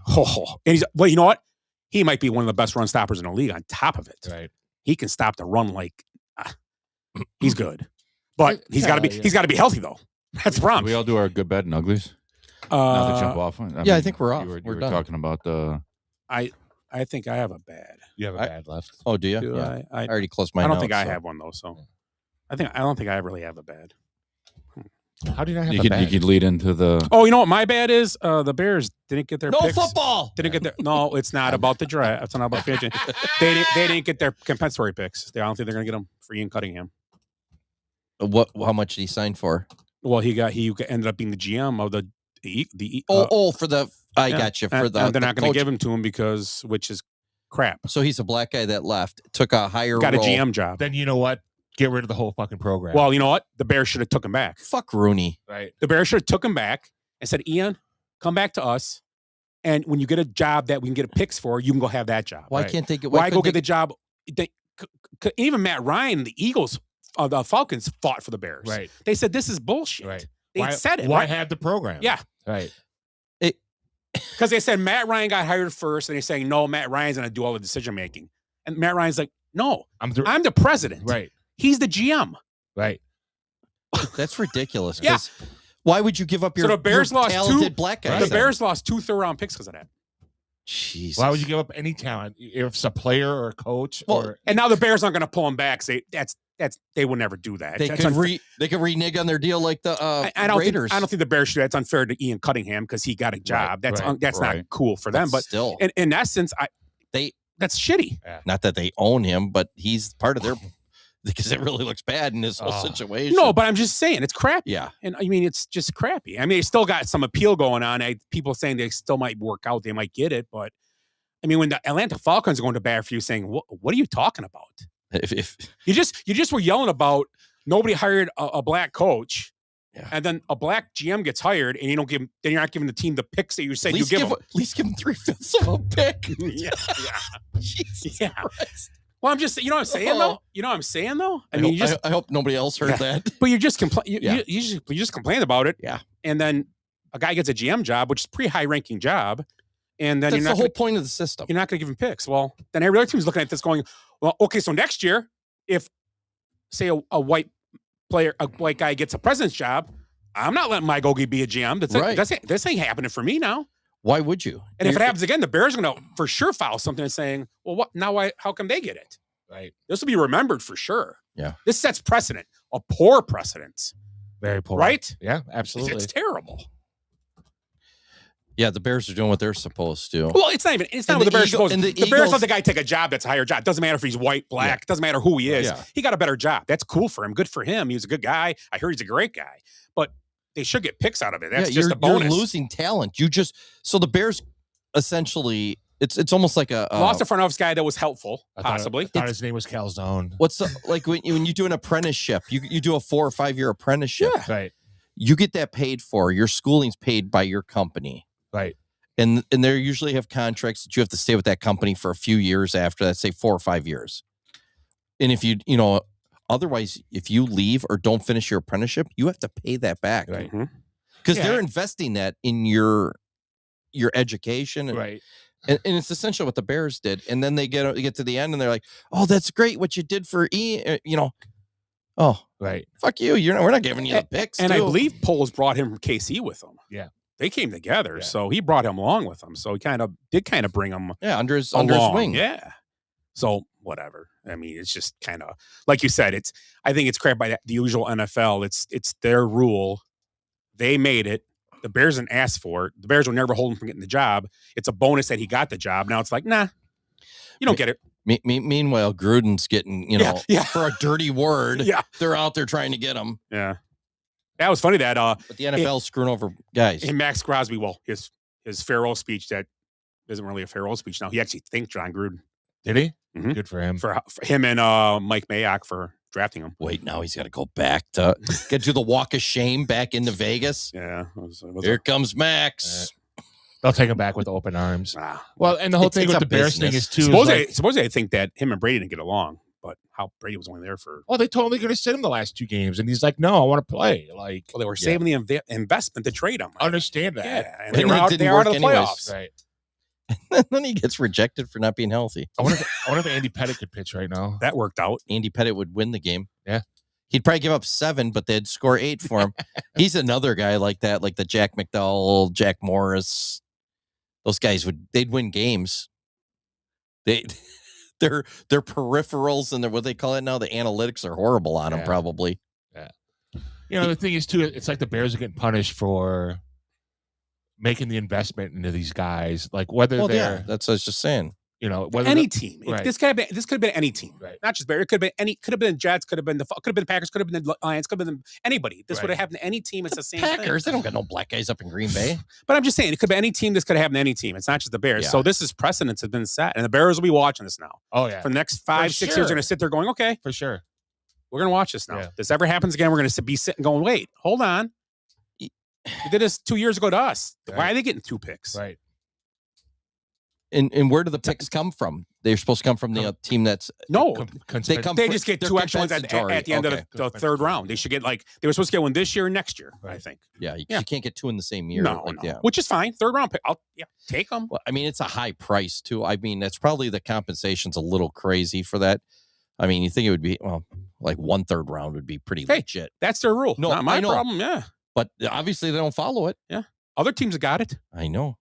And well, you know what? He might be one of the best run stoppers in the league on top of it. Right. He can stop the run like he's good. But he's got to be healthy though. That's the problem. We all do our good, bad, and uglies. Not to jump off. I think we're off. You We're were done. talking about the. I think I have a bad. You have a bad left. Oh, do you? Do Yeah. I already closed my I don't notes, think I so. have one though. So I don't think I really have a bad. How do you not have You a could, bad? you could lead into the. Oh, you know what my bad is? The Bears didn't get their No picks. football. Didn't get their. No, it's not about the draft. It's not about free agent. They didn't get their compensatory picks. I don't think they're going to get them for Ian Cunningham. How much did he sign for? Well, he ended up being the GM of the for the. I got you for and, the. and they're not going coach. to give him to him because which is crap. So he's a black guy that left, took a higher. Got a role. GM job. Then you know what? Get rid of the whole fucking program. Well, you know what? The Bears should have took him back. Fuck Rooney. Right. The Bears should have took him back and said, Ian, come back to us. And when you get a job that we can get picks for, you can go have that job. Why can't they get? Why go get the job? Even Matt Ryan, the Eagles, the Falcons fought for the Bears. Right. They said this is bullshit. Right. They said it. Why right? have the program? Yeah. Right. Because they said Matt Ryan got hired first, and they're saying no, Matt Ryan's going to do all the decision making. And Matt Ryan's like, no, I'm the president. Right. He's the GM. Right. That's ridiculous. Yeah. Why would you give up your, so the Bears your lost talented two black guys? The Bears lost 2 third-round picks because of that. Jesus. Why would you give up any talent if it's a player or a coach? And now the Bears aren't going to pull him back. Say they would never do that. They could renege on their deal like the I don't Raiders. I don't think the Bears should. That's unfair to Ian Cunningham because he got a job. That's not cool for them. But still, in essence, that's shitty. Not that they own him, but he's part of their because it really looks bad in this whole situation. No, but I'm just saying it's crappy. Yeah, and I mean it's just crappy. I mean they still got some appeal going on. People saying they still might work out. They might get it, but I mean when the Atlanta Falcons are going to bat for you, saying what are you talking about? If you just were yelling about nobody hired a black coach, and then a black GM gets hired, and you don't give him, then you're not giving the team the picks that you said you give them. At least give them 3/5 of a pick. yeah. Jesus Christ. Well, I'm just, you know what I'm saying though. You know what I'm saying though. I hope nobody else heard that. But you just complain. You just complain about it. Yeah. And then a guy gets a GM job, which is a pretty high ranking job, and then That's you're not the whole point of the system. You're not going to give him picks. Well, then every other team's looking at this, going, well, okay, so next year, if say a white guy gets a president's job, I'm not letting my Gogi be a GM. This ain't happening for me now. Why would you? And if it happens again, the Bears are going to for sure file something and saying, well, what now? How come they get it? Right. This will be remembered for sure. Yeah. This sets precedent, a poor precedent. Very poor. Right? Yeah, absolutely. It's terrible. Yeah, the Bears are doing what they're supposed to. Well, it's not what the Bears are supposed to. The Bears Eagles, let the guy take a job that's a higher job. Doesn't matter if he's white, black. Doesn't matter who he is. Yeah. He got a better job. That's cool for him. Good for him. He was a good guy. I heard he's a great guy. But they should get picks out of it. That's just a bonus. You're losing talent. So the Bears essentially, it's almost like a lost a front office guy that was helpful, possibly. I thought his name was Calzone. What's like when you do an apprenticeship, you do a 4 or 5 year apprenticeship. Yeah. Right. You get that paid for. Your schooling's paid by your company. Right. And they usually have contracts that you have to stay with that company for a few years after that, say 4 or 5 years. And if otherwise, if you leave or don't finish your apprenticeship, you have to pay that back. Right. Because they're investing that in your education. And, right. And it's essentially what the Bears did. And then they get to the end and they're like, oh, that's great what you did for oh, right. Fuck you. We're not giving you the picks. And I believe Poles brought him from KC with him. Yeah. They came together, so he brought him along with him. So he did bring him under his wing. Yeah. So whatever. I mean, it's just kind of like you said. I think it's crap by the usual NFL. It's their rule. They made it. The Bears didn't ask for it. The Bears will never hold him from getting the job. It's a bonus that he got the job. Now it's like, nah, You don't get it. Meanwhile, Gruden's getting, for a dirty word. Yeah. They're out there trying to get him. Yeah. That was funny that but the NFL's screwing over guys. And Max Crosby, his farewell speech that isn't really a farewell speech now. He actually thanked John Gruden. Did he? Mm-hmm. Good for him. For him and Mike Mayock for drafting him. Wait, now he's got to go back to get to the walk of shame back into Vegas. Yeah. Here comes Max. They'll take him back with open arms. Well, and the whole thing with the Bears thing is too. Supposedly, I think that him and Brady didn't get along, but how Brady was only there for. Well, they told him they're going to sit him the last 2 games, and he's like, "No, I want to play." Like, they were saving the investment to trade him. I understand that. Yeah, and they were out of the playoffs. Right. And then he gets rejected for not being healthy. I wonder if Andy Pettit could pitch right now. That worked out. Andy Pettit would win the game. Yeah. He'd probably give up 7, but they'd score 8 for him. He's another guy like that, like the Jack McDowell, Jack Morris. Those guys they'd win games. Their peripherals and what they call it now, the analytics are horrible on them probably. Yeah. The thing is too, it's like the Bears are getting punished for making the investment into these guys, like whether they're that's what I was just saying. Whether any team. Right. This could have been any team, right? Not just Bears. It could have been Jets. Could have been the Packers. Could have been the Lions. Could have been anybody. This would have happened to any team. It's the same Packers. thing. They don't got no black guys up in Green Bay. But I'm just saying, it could be any team. This could have happened to any team. It's not just the Bears. Yeah. So this is precedence has been set, and the Bears will be watching this now. Oh yeah. For the next 5, 6 years, they're going to sit there going, "Okay, for sure, we're going to watch this now. Yeah. If this ever happens again, we're going to be sitting going, wait, hold on. You did this 2 years ago to us. Right. Why are they getting 2 picks? Right. And where do the picks come from? They're supposed to come from the team that's They just get 2 extra ones at the end of the third round. They should get they were supposed to get one this year and next year. Right. I think. Yeah, you can't get 2 in the same year. No, which is fine. Third round pick. I'll take them. Well, I mean, it's a high price too. I mean, that's probably the compensation's a little crazy for that. I mean, you think it would be like 1/3 round would be pretty legit. That's their rule. No, Not my I know. problem. Yeah, but obviously they don't follow it. Yeah, other teams have got it. I know.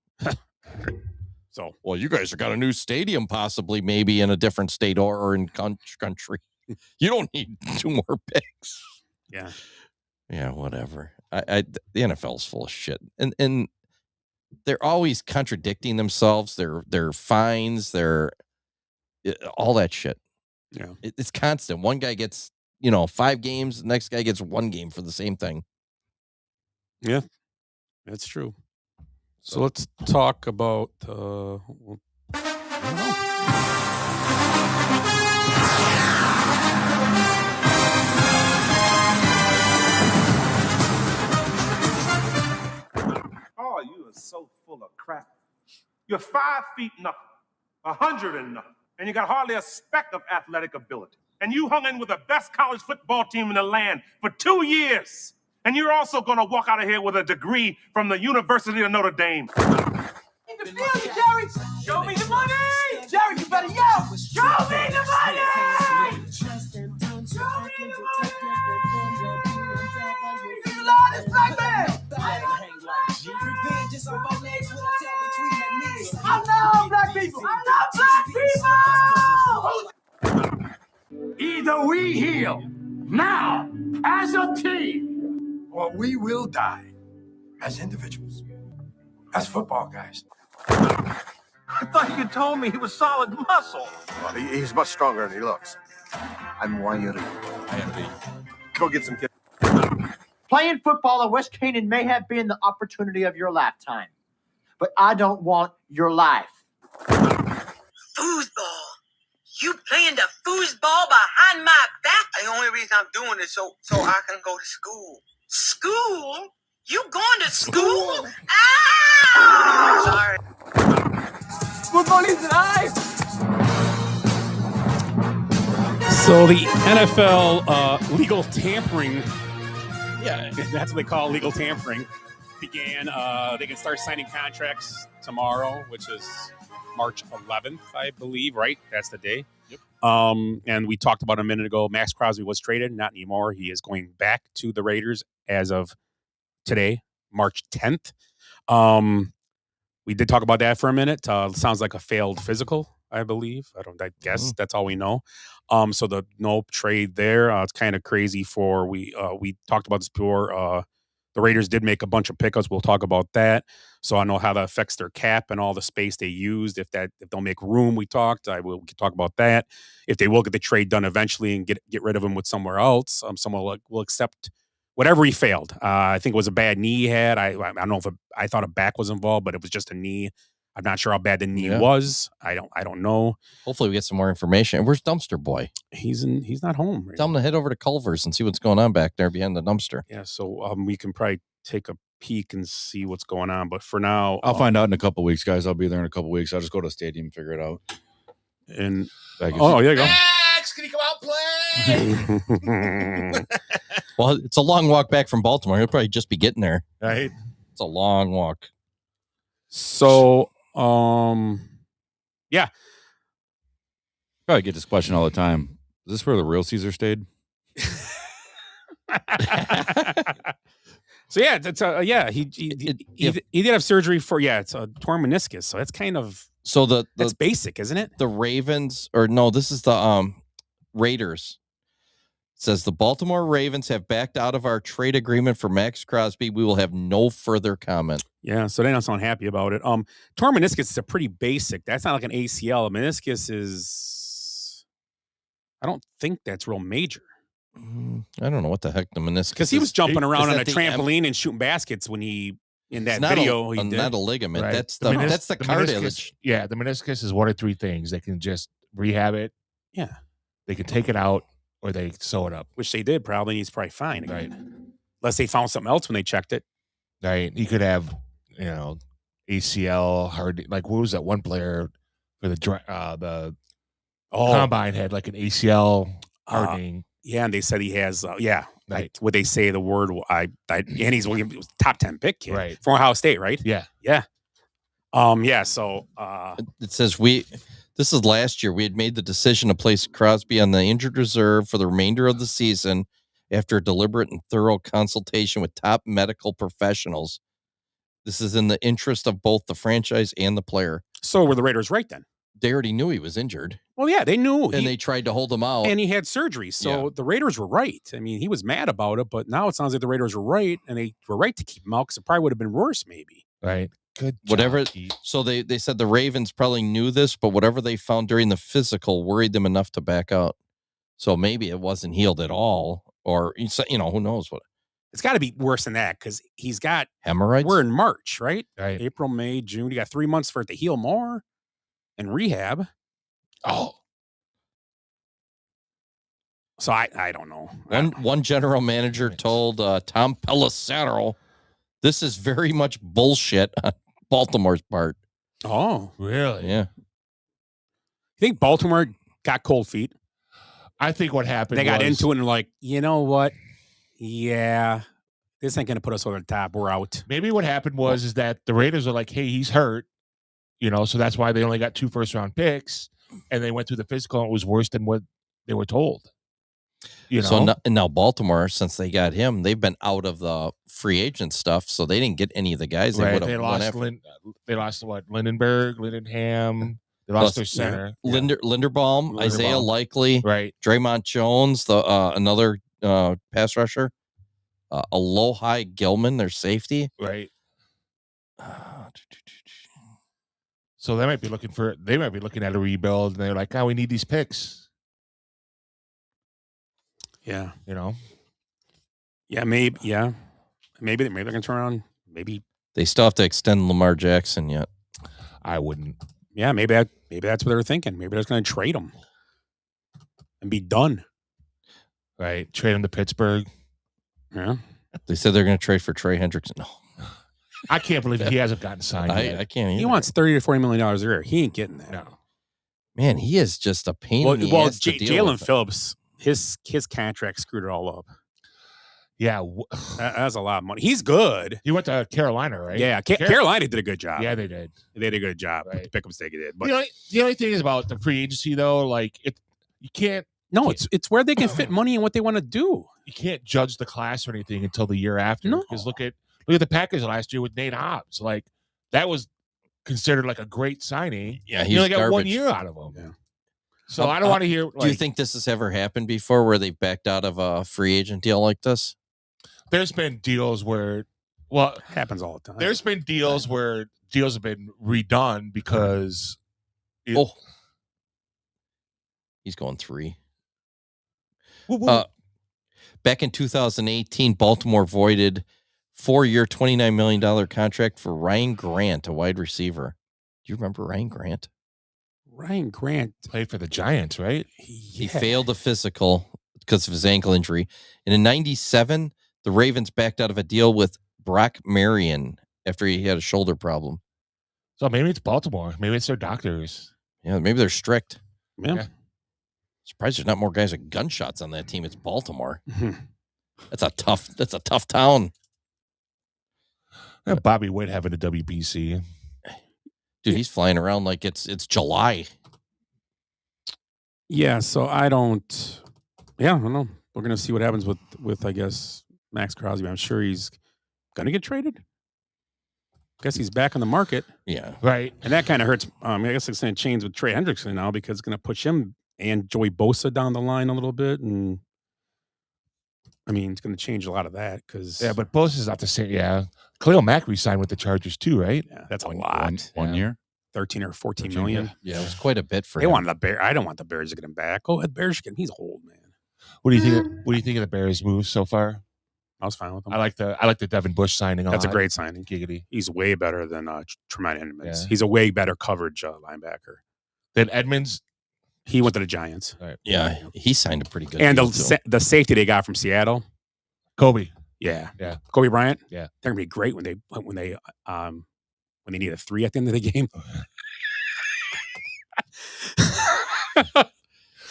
So, well, you guys have got a new stadium, possibly, maybe in a different state or in country. You don't need 2 more picks. Yeah, yeah, whatever. The NFL's full of shit, and they're always contradicting themselves. Their fines, all that shit. Yeah, it's constant. One guy gets 5 games, the next guy gets 1 game for the same thing. Yeah, that's true. So let's talk about. I don't know. Oh, you are so full of crap. You're 5 feet nothing, 100 and nothing, and you got hardly a speck of athletic ability. And you hung in with the best college football team in the land for 2 years. And you're also going to walk out of here with a degree from the University of Notre Dame. In the field, Jerry! Show me the money! Jerry, you better yell! Show me the money! Show me the money! You love this black man! I love black people! I love black people! Either we heal now as a team, or we will die as individuals, as football guys. I thought you told me he was solid muscle. Well, he's much stronger than he looks. I'm wiry. Go get some kids. Playing football at West Canaan may have been the opportunity of your lifetime, but I don't want your life. Foosball. You playing the foosball behind my back? The only reason I'm doing it so I can go to school. School? You going to school? Ah! Sorry. Football is life! So the NFL legal tampering, that's what they call legal tampering, began. They can start signing contracts tomorrow, which is March 11th, I believe, right? That's the day. Yep. And we talked about a minute ago, Max Crosby was traded, not anymore. He is going back to the Raiders as of today, March 10th. We did talk about that for a minute. Sounds like a failed physical, I believe. I guess that's all we know. So the no trade there. It's kind of crazy we talked about this before. The Raiders did make a bunch of pickups. We'll talk about that. So I know how that affects their cap and all the space they used. If they'll make room, we can talk about that. If they will get the trade done eventually and get rid of him with somewhere else, someone will accept whatever he failed. I think it was a bad knee he had. I don't know if I thought a back was involved, but it was just a knee. I'm not sure how bad the knee was. I don't know. Hopefully we get some more information. Where's Dumpster Boy? He's not home. Right Tell him to head over to Culver's and see what's going on back there behind the dumpster. Yeah, so we can probably take a peek and see what's going on. But for now, I'll find out in a couple weeks, guys. I'll be there in a couple weeks. I'll just go to the stadium and figure it out. And there you go. Max, can you come out and play? Well, it's a long walk back from Baltimore. He'll probably just be getting there. Right. It's a long walk. So, yeah. Probably get this question all the time. Is this where the real Caesar stayed? So he did have surgery for it's a torn meniscus. So that's kind of that's basic, isn't it? The Ravens, or no, this is the Raiders. It says the Baltimore Ravens have backed out of our trade agreement for Max Crosby. We will have no further comment. Yeah, so they don't sound happy about it. Torn meniscus is a pretty basic. That's not like an ACL. A meniscus is, I don't think that's real major. I don't know what the heck the meniscus is. Because he was jumping around on a trampoline and shooting baskets when in that video. He did. Not a ligament. Right. That's the cartilage. Yeah, the meniscus is one of three things. They can just rehab it. Yeah. They can take it out or they sew it up. Which they did probably. He's probably fine again. Right. Unless they found something else when they checked it. Right. You could have, ACL, hard. Like, what was that one player for the combine had like an ACL hardening. Yeah, and they said he has, right. Would they say the word? And he's top 10 pick kid, right, from Ohio State, right? Yeah. So it says this is last year. We had made the decision to place Crosby on the injured reserve for the remainder of the season after a deliberate and thorough consultation with top medical professionals. This is in the interest of both the franchise and the player. So were the Raiders right then? They already knew he was injured. Well, yeah, they knew. And they tried to hold him out. And he had surgery. So the Raiders were right. I mean, he was mad about it, but now it sounds like the Raiders were right, and they were right to keep him out because it probably would have been worse, maybe. Right. Good job, whatever. Keith. So they said the Ravens probably knew this, but whatever they found during the physical worried them enough to back out. So maybe it wasn't healed at all, or who knows what. It's got to be worse than that because he's got hemorrhoids. We're in March, right? Right. April, May, June. You got 3 months for it to heal more and rehab. Oh. So I don't know. One general manager told Tom Pelissero, "This is very much bullshit on Baltimore's part." Oh, really? Yeah. You think Baltimore got cold feet? I think what happened they got into it and like, you know what? Yeah, this ain't gonna put us over the top. We're out. Maybe what happened is that the Raiders are like, hey, he's hurt, so that's why they only got 2 first-round picks, and they went through the physical, and it was worse than what they were told. So now Baltimore, since they got him, they've been out of the free agent stuff, so they didn't get any of the guys they would have. They lost what? Lindenberg, Lindenham. They lost their center. Linderbaum, Isaiah Likely, right? Draymond Jones, another pass rusher. Alohi Gilman, their safety, right? So they might be looking at a rebuild, and they're like, "Oh, we need these picks." Yeah, Yeah, maybe. Yeah, maybe they're gonna turn around. Maybe they still have to extend Lamar Jackson yet. I wouldn't. Yeah, maybe that's what they were thinking. Maybe they're just gonna trade him and be done. Right, trade him to Pittsburgh. Yeah, they said they're going to trade for Trey Hendrickson. No, I can't believe he hasn't gotten signed yet. I can't either. He wants $30 to $40 million a year. He ain't getting that. No, man, he is just a pain in the ass to deal Jalen with. Phillips, his contract screwed it all up. Yeah, that's a lot of money. He's good. He went to Carolina, right? Yeah, Carolina did a good job. Yeah, they did. They did a good job. Right. The pickups they did. But the only thing is about the free agency, though, like you can't. No, it's where they can fit money and what they want to do. You can't judge the class or anything until the year after. No. Because look at the Packers last year with Nate Hobbs. Like that was considered like a great signing. Yeah, you only got 1 year out of him. Yeah. So I don't want to hear. Do you think this has ever happened before, where they backed out of a free agent deal like this? there's been deals where, well, happens all the time. There's been deals where deals have been redone because. He's going 3. Woo-woo. Back in 2018, Baltimore voided 4-year, $29 million contract for Ryan Grant, a wide receiver. Do you remember Ryan Grant? Ryan Grant played for the Giants, right? He failed a physical because of his ankle injury. And in 97, the Ravens backed out of a deal with Brock Marion after he had a shoulder problem. So maybe it's Baltimore. Maybe it's their doctors. Yeah, maybe they're strict. Yeah. Surprised there's not more guys with gunshots on that team. It's Baltimore. That's a tough town. Bobby Witt having a WBC. Dude, he's flying around like it's July. Yeah, so I don't know. We're gonna see what happens with I guess Max Crosby. I'm sure he's gonna get traded. Guess he's back on the market. Yeah. Right. And that kind of hurts. I guess it's gonna change with Trey Hendrickson now because it's gonna push him and Joey Bosa down the line a little bit. And I mean, it's gonna change a lot of that because but Bosa's not the same. Yeah. Khalil Mack re-signed with the Chargers too, right? Yeah, that's a lot. One year. 13 or 14 million. Yeah, it was quite a bit for They him. wanted the Bears. I don't want the Bears to get him back. Oh, the Bears should get him. He's old, man. What do you think? What do you think of the Bears' moves so far? I was fine with him. I like the Devin Bush signing. That's a lot. great signing. Giggity. He's way better than Tremaine Edmonds. Yeah. He's a way better coverage linebacker. Then Edmonds. He went to the Giants. Right. Yeah, he signed a pretty good And deal, the safety they got from Seattle, Kobe. Yeah. Yeah. Kobe Bryant. Yeah. They're gonna be great when they need a 3 at the end of the game.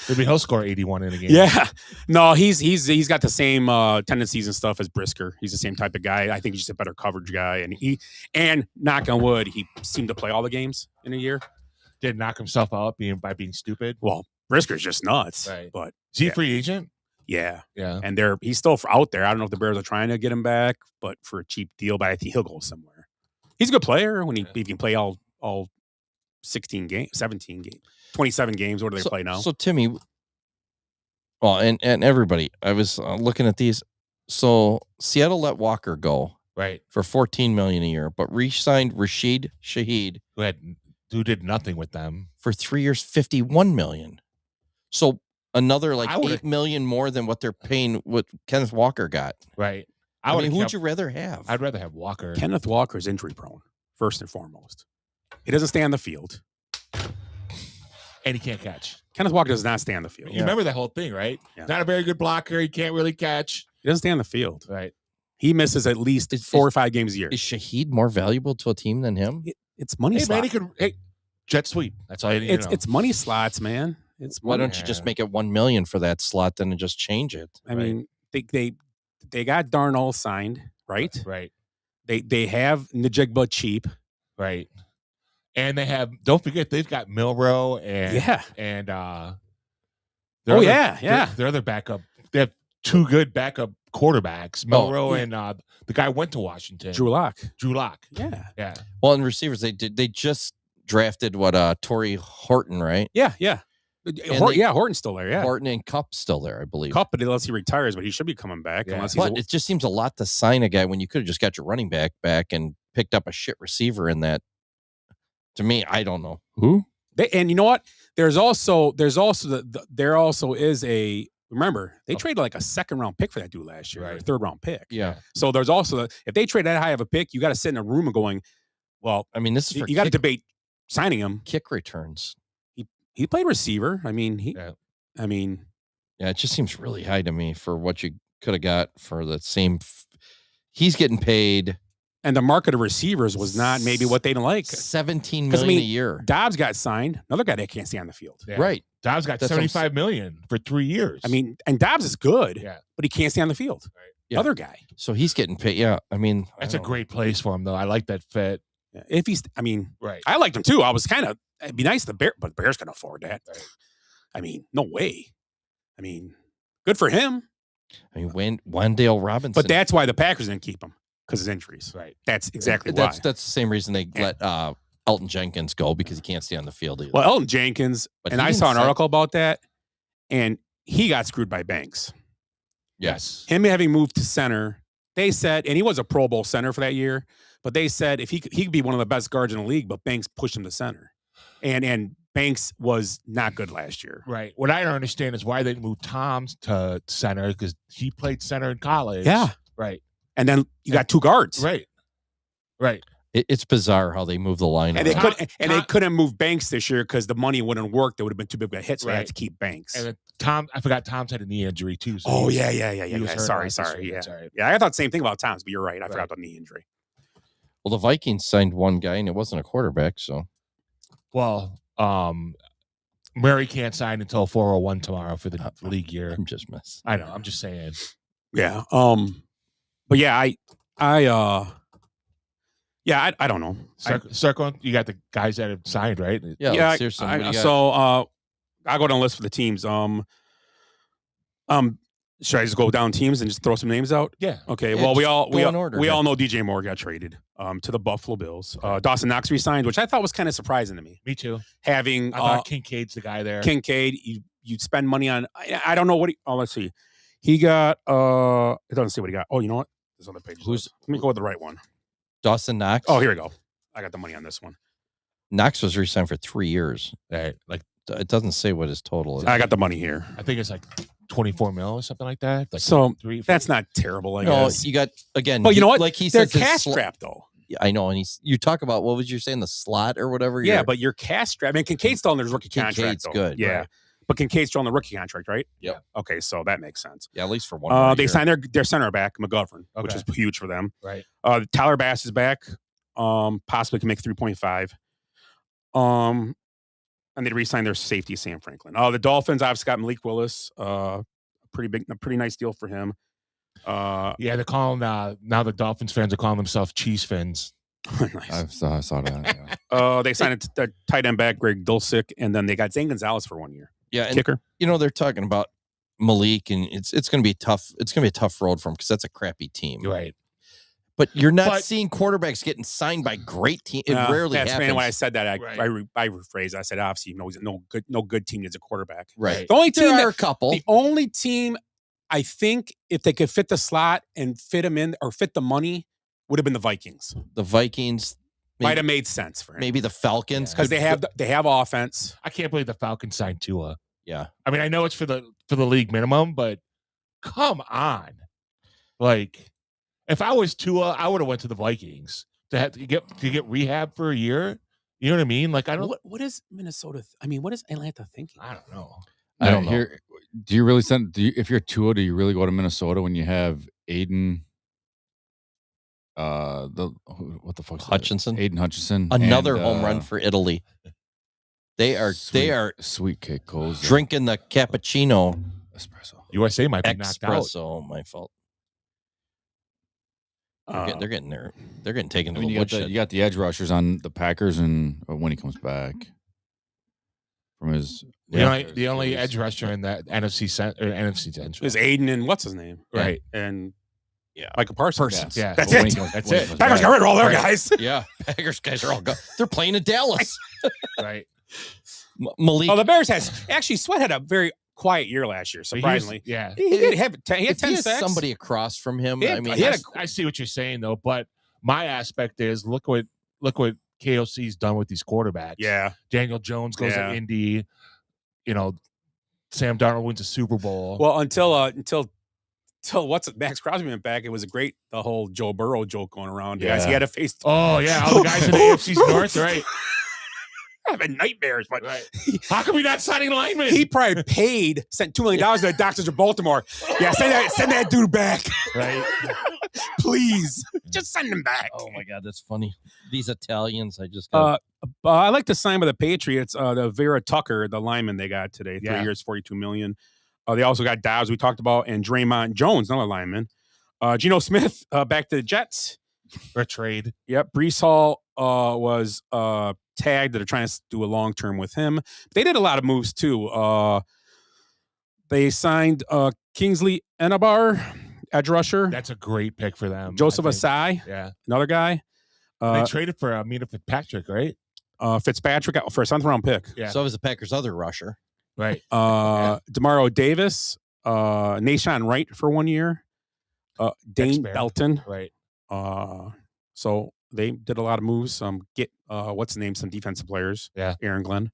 Maybe he'll score 81 in a game. Yeah. No, he's got the same tendencies and stuff as Brisker. He's the same type of guy. I think he's just a better coverage guy. And knock on wood, he seemed to play all the games in a year. Did knock himself out by being stupid. Well, Brisker's just nuts. Right. But is he a free agent? Yeah. Yeah. And he's still out there. I don't know if the Bears are trying to get him back, but for a cheap deal, but I think he'll go somewhere. He's a good player when he can play all 16 games, 17 games, 27 games. What do they play now? So Timmy, well, and everybody, I was looking at these. So Seattle let Walker go, right, for $14 million a year, but re-signed Rashid Shaheed, who did nothing with them, for 3 years, $51 million. So another like $8 million more than what they're paying what Kenneth Walker got. Right. I mean, who would you rather have? I'd rather have Walker. Kenneth Walker is injury prone, first and foremost. He doesn't stay on the field. And he can't catch. Kenneth Walker does not stay on the field. You remember that whole thing, right? Yeah. Not a very good blocker. He can't really catch. He doesn't stay on the field. Right. He misses at least 4 or 5 games a year. Is Shaheed more valuable to a team than him? It's money Hey, slot. man, jet sweep. That's all you need to know. It's money slots, man. It's Why money. don't you just make it $1 million for that slot, then and just change it? I mean, they got Darnold signed, right? Right. They have Njigba cheap. Right. And they have, don't forget, they've got Milrow and their other backup. They have 2 good backup quarterbacks, Milrow and the guy went to Washington. Drew Lock. Yeah. Yeah. Well, in receivers, they just drafted Torrey Horton, right? Yeah. Horton's still there. Yeah. Horton and Kupp still there, I believe. Kupp, but unless he retires, but he should be coming back. Yeah. Unless he's But it just seems a lot to sign a guy when you could have just got your running back and picked up a shit receiver in that. To me, I don't know who. And you know what? There also is a. Remember, they traded like a 2nd round pick for that dude last year, or a 3rd round pick. Yeah. So there's also if they trade that high of a pick, you got to sit in a room and going, well, I mean, this is you got to debate signing him. Kick returns. He played receiver. I mean, it just seems really high to me for what you could have got for the same. He's getting paid. And the market of receivers was not maybe what they didn't like. $17 million a year. Dobbs got signed. Another guy that can't stay on the field. Yeah. Right. Dobbs got $75 million for 3 years. I mean, and Dobbs is good, but he can't stay on the field. Right. Yeah. Other guy. So he's getting paid. Yeah. I mean, that's a great place for him, though. I like that fit. Yeah. If he's, I mean, right. I liked him too. I was it'd be nice but the Bears can afford that. Right. I mean, no way. I mean, good for him. I mean, Wendell Robinson. But that's why the Packers didn't keep him. Because his injuries. Right. That's exactly why. That's the same reason they let Elton Jenkins go, because he can't stay on the field either. Well, Elton Jenkins, But and he I didn't saw an sign- article about that, and he got screwed by Banks. Yes. Him having moved to center, they said, and he was a Pro Bowl center for that year, but they said if he could be one of the best guards in the league, but Banks pushed him to center. And Banks was not good last year. Right. What I don't understand is why they moved Tom to center, because he played center in college. Yeah. Right. And then you got two guards. Right. Right. It's bizarre how they move the line. And they couldn't move Banks this year because the money wouldn't work. They would have been too big of a hit, so they had to keep Banks. And then I forgot Tom's had a knee injury too. So yeah. Sorry. Yeah. Yeah, I thought the same thing about Tom's, but you're right. I forgot the knee injury. Well, the Vikings signed one guy, and it wasn't a quarterback, so. Well, Murray can't sign until 401 tomorrow for the league year. I'm just messing. I know. I'm just saying. Yeah. But yeah, I don't know. Circle. You got the guys that have signed, right? Yeah. So I'll go down the list for the teams. Should I just go down teams and just throw some names out? Yeah. Okay. Yeah, well, we all know DJ Moore got traded to the Buffalo Bills. Dawson Knox resigned, which I thought was kind of surprising to me. Me too. I thought Kincaid's the guy there. Kincaid, you spend money on. I don't know what. Let's see. He got. It doesn't say what he got. Oh, you know what? This other page. Let me go with the right one. Dawson Knox. Oh, here we go. I got the money on this one. Knox was re-signed for 3 years. Right. Like it doesn't say what his total is. I got the money here. I think it's like 24 mil or something like that. Like so that's not terrible. I guess. You got again. But you know what? Like he they're says, cash strapped though. I know, and you talk about what was you saying, the slot or whatever. Yeah, but you're cash strapped. I mean, Kincaid's still on his rookie contract. Kincaid's good. Yeah. Right. But Kincaid's still on the rookie contract, right? Yep. Okay, so that makes sense. Yeah, at least for one. They signed their center back, McGovern, which is huge for them. Right. Tyler Bass is back. Possibly can make 3.5. And they re-signed their safety, Sam Franklin. The Dolphins obviously got Malik Willis. Pretty nice deal for him. Yeah, they're calling now the Dolphins fans are calling themselves cheese fins. Nice. I saw that. They signed a tight end back, Greg Dulcich, and then they got Zane Gonzalez for 1 year. Yeah, and, kicker. They're talking about Malik, and it's going to be tough. It's going to be a tough road for him because that's a crappy team, right? But you're not seeing quarterbacks getting signed by great teams. It rarely happens. When I said that, I rephrased. I said, obviously, no good team needs a quarterback. Right. The only team there are a couple. The only team I think if they could fit the slot and fit him in or fit the money would have been the Vikings. The Vikings might have made sense for him. Maybe the Falcons because they have offense. I can't believe the Falcons signed Tua. Yeah, I mean I know it's for the league minimum, but come on, like if I was Tua, I would have went to the Vikings to get rehab for a year. You know what I mean? Like I don't. What is Minnesota? What is Atlanta thinking? I don't know. I don't know. Do you really if you're Tua, do you really go to Minnesota when you have Aiden? What the fuck? Hutchinson? Aiden Hutchinson. Another home run for Italy. They are sweet cake goes drinking the cappuccino. Espresso. USA might be knocked out. Espresso, my fault. They're getting taken to the woodshed. You got the edge rushers on the Packers, and when he comes back from his the only edge rusher in that NFC Central is Aiden and what's his name, right? And yeah, Micah Parsons. Yeah, that's it. That's it. Packers got rid of all their guys. Yeah, Packers guys are all gone. They're playing in Dallas, right? Malik. Oh, the Bears Sweat had a very quiet year last year. Surprisingly, he had 10 sacks. Somebody across from him. I see what you're saying though, but my aspect is look what KOC's done with these quarterbacks. Yeah, Daniel Jones goes to Indy. Sam Darnold wins a Super Bowl. Well, until Max Crosby went back, it was the whole Joe Burrow joke going around. Yeah. He had to face. Oh yeah, all the guys in the AFC North, right? Having nightmares, but how come we not signing linemen? He probably sent $2 million to the doctors of Baltimore. Yeah, send that dude back, right? Please, just send him back. Oh my God, that's funny. These Italians, I like to sign by the Patriots. The Vera Tucker, the lineman they got today, 3 years, $42 million. They also got Dobbs, we talked about, and Draymond Jones, another lineman. Geno Smith back to the Jets for a trade. Yep, Breece Hall was tagged. They're trying to do a long term with him. They did a lot of moves too. They signed Kingsley Enabar, edge rusher. That's a great pick for them. Joseph Asai, another guy. They traded for Amina Fitzpatrick, right? Fitzpatrick for a 7th round pick. Yeah. So was the Packers' other rusher, right? DeMario Davis, Nashawn Wright for 1 year. Dane Bear. Belton. Right. So they did a lot of moves. Get what's the name? Some defensive players. Yeah. Aaron Glenn.